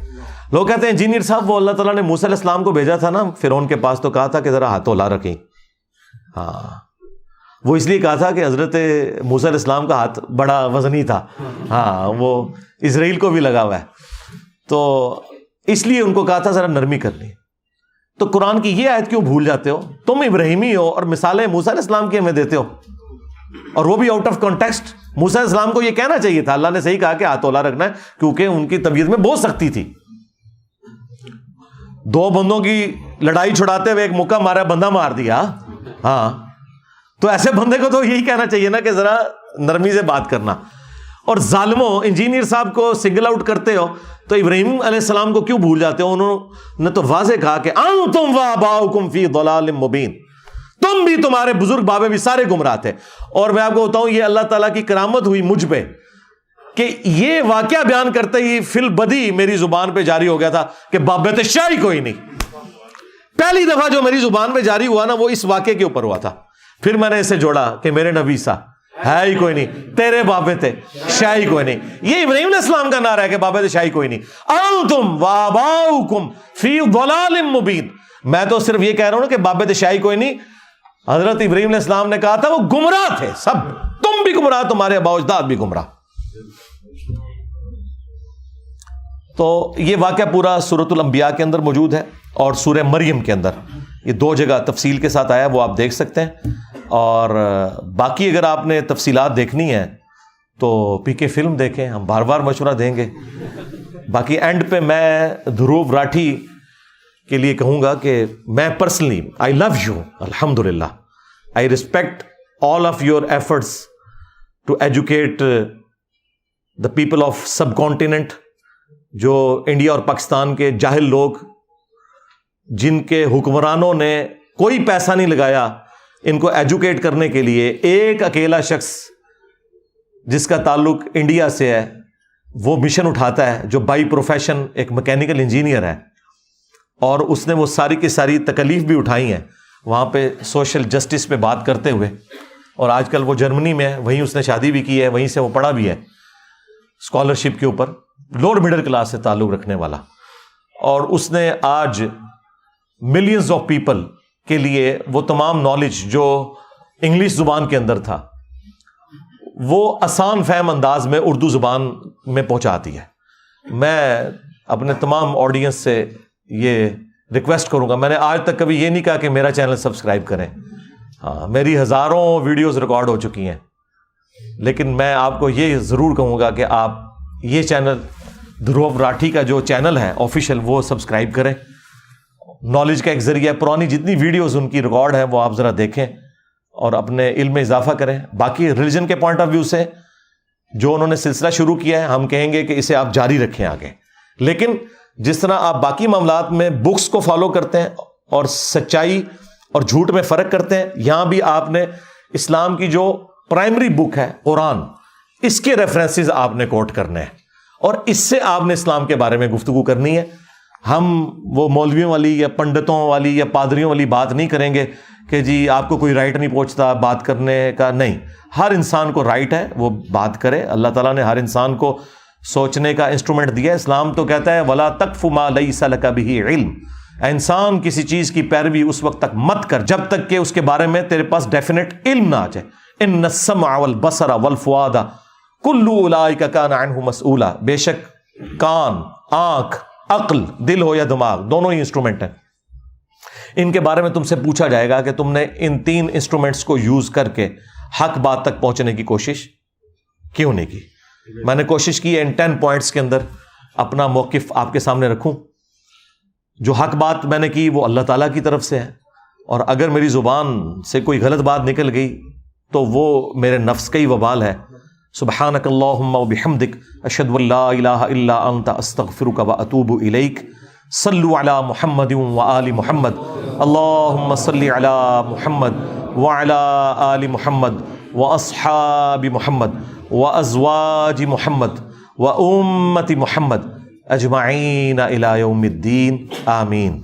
[SPEAKER 1] لوگ کہتے ہیں انجینئر صاحب وہ اللہ تعالیٰ نے موسیٰ علیہ السلام کو بھیجا تھا نا فرعون کے پاس, تو کہا تھا کہ ذرا ہاتھوں لا رکھیں. ہاں, وہ اس لیے کہا تھا کہ حضرت موسیٰ علیہ السلام کا ہاتھ بڑا وزنی تھا. ہاں, وہ اسرائیل کو بھی لگا ہوا ہے, تو اس لیے ان کو کہا تھا ذرا نرمی کرنی. تو قرآن کی یہ آیت کیوں بھول جاتے ہو؟ تم ابراہیمی ہو اور مثالیں موسیٰ علیہ السلام کی ہمیں دیتے ہو, اور وہ بھی آؤٹ آف کانٹیکسٹ. موسیٰ علیہ السلام کو یہ کہنا چاہیے تھا, اللہ نے صحیح کہا کہ ہاتھ اولا رکھنا ہے, کیونکہ ان کی طبیعت میں بہت سختی تھی. 2 بندوں کی لڑائی چھڑاتے ہوئے ایک مکہ مارا, بندہ مار دیا. ہاں, تو ایسے بندے کو تو یہی کہنا چاہیے نا کہ ذرا نرمی سے بات کرنا. اور ظالموں, انجینئر صاحب کو سنگل آؤٹ کرتے ہو تو ابراہیم علیہ السلام کو کیوں بھول جاتے ہو؟ انہوں نے تو واضح کہا کہ انتم وآباؤکم فی ضلال مبین, تم بھی تمہارے بزرگ بابے بھی سارے گمراہ تھے. اور میں آپ کو بتاؤں یہ اللہ تعالیٰ کی کرامت ہوئی مجھ پہ کہ یہ واقعہ بیان کرتے ہی فی البدی میری زبان پہ جاری ہو گیا تھا کہ بابت شاہی کوئی نہیں. پہلی دفعہ جو میری زبان پہ جاری ہوا نا وہ اس واقعے کے اوپر ہوا تھا. پھر میں نے اسے جوڑا کہ میرے نبی سا ہے ہی کوئی نہیں, تیرے بابے تھے شاہی کوئی نہیں. یہ ابراہیم علیہ السلام کا نعرہ ہے کہ بابے تھے شاہی کوئی نہیں. انتم وآباؤکم فی ضلال مبین, میں تو صرف یہ کہہ رہا ہوں کہ بابے تھے شاہی کوئی نہیں. حضرت ابراہیم علیہ السلام نے کہا تھا وہ گمراہ تھے سب, تم بھی گمراہ, تمہارے آباء و اجداد بھی گمراہ. تو یہ واقعہ پورا سورۃ الانبیاء کے اندر موجود ہے اور سورہ مریم کے اندر, یہ 2 جگہ تفصیل کے ساتھ آیا, وہ آپ دیکھ سکتے ہیں. اور باقی اگر آپ نے تفصیلات دیکھنی ہیں تو پی کے فلم دیکھیں, ہم بار بار مشورہ دیں گے. باقی اینڈ پہ میں دھروو راٹھی کے لیے کہوں گا کہ میں پرسنلی آئی لو یو, الحمدللہ, I respect all of your efforts to educate the people of subcontinent. جو انڈیا اور پاکستان کے جاہل لوگ, جن کے حکمرانوں نے کوئی پیسہ نہیں لگایا ان کو ایجوکیٹ کرنے کے لیے, ایک اکیلا شخص جس کا تعلق انڈیا سے ہے وہ مشن اٹھاتا ہے, جو بائی پروفیشن ایک میکینیکل انجینئر ہے, اور اس نے وہ ساری کی ساری تکلیف بھی اٹھائی ہیں وہاں پہ سوشل جسٹس پہ بات کرتے ہوئے. اور آج کل وہ جرمنی میں ہے, وہیں اس نے شادی بھی کی ہے, وہیں سے وہ پڑھا بھی ہے اسکالرشپ کے اوپر, لوور مڈل کلاس سے تعلق رکھنے والا. اور اس نے آج ملینز آف پیپل کے لیے وہ تمام نالج جو انگلش زبان کے اندر تھا وہ آسان فہم انداز میں اردو زبان میں پہنچاتی ہے. میں اپنے تمام آڈینس سے یہ ریکویسٹ کروں گا, میں نے آج تک کبھی یہ نہیں کہا کہ میرا چینل سبسکرائب کریں, ہاں میری ہزاروں ویڈیوز ریکارڈ ہو چکی ہیں, لیکن میں آپ کو یہ ضرور کہوں گا کہ آپ یہ چینل دھروو راٹھی کا جو چینل ہے آفیشیل وہ سبسکرائب کریں. نالج کا ایک ذریعہ, پرانی جتنی ویڈیوز ان کی ریکارڈ ہے وہ آپ ذرا دیکھیں اور اپنے علم میں اضافہ کریں. باقی ریلیجن کے پوائنٹ آف ویو سے جو انہوں نے سلسلہ شروع کیا ہے, ہم کہیں گے کہ اسے آپ جاری رکھیں آگے. لیکن جس طرح آپ باقی معاملات میں بکس کو فالو کرتے ہیں اور سچائی اور جھوٹ میں فرق کرتے ہیں, یہاں بھی آپ نے اسلام کی جو پرائمری بک ہے قرآن, اس کے ریفرنسز آپ نے کوٹ کرنے ہیں اور اس سے آپ نے اسلام کے بارے میں گفتگو کرنی ہے. ہم وہ مولویوں والی یا پنڈتوں والی یا پادریوں والی بات نہیں کریں گے کہ جی آپ کو کوئی رائٹ نہیں پہنچتا بات کرنے کا. نہیں, ہر انسان کو رائٹ ہے وہ بات کرے. اللہ تعالیٰ نے ہر انسان کو سوچنے کا انسٹرومنٹ دیا ہے. اسلام تو کہتا ہے وَلَا تَقْفُ مَا لَيْسَ لَكَ بِهِ عِلْم, انسان کسی چیز کی پیروی اس وقت تک مت کر جب تک کہ اس کے بارے میں تیرے پاس ڈیفینیٹ علم نہ آ جائے. اِنَّ السَّمْعَ وَالْبَصَرَ وَالْفُؤَادَ كُلُّ أُولَٰئِكَ كَانَ عَنْهُ مسؤولا. بے شک کان, آنکھ, عقل, دل ہو یا دماغ, دونوں ہی انسٹرومنٹ ہیں, ان کے بارے میں تم سے پوچھا جائے گا کہ تم نے ان تین انسٹرومنٹس کو یوز کر کے حق بات تک پہنچنے کی کوشش کیوں نہیں کی. میں نے کوشش کی ہے ان 10 پوائنٹس کے اندر اپنا موقف آپ کے سامنے رکھوں. جو حق بات میں نے کی وہ اللہ تعالیٰ کی طرف سے ہے, اور اگر میری زبان سے کوئی غلط بات نکل گئی تو وہ میرے نفس کا ہی وبال ہے. سبحانک اللہم و بحمدک اشہد ان لا الہ الا انت استغفرک و اتوب الیک. صلو علی محمد و آل محمد. اللہم صلی علی محمد وعلی آل محمد و اصحاب محمد و ازواج محمد و امت محمد اجمعین الی یوم الدین. آمین.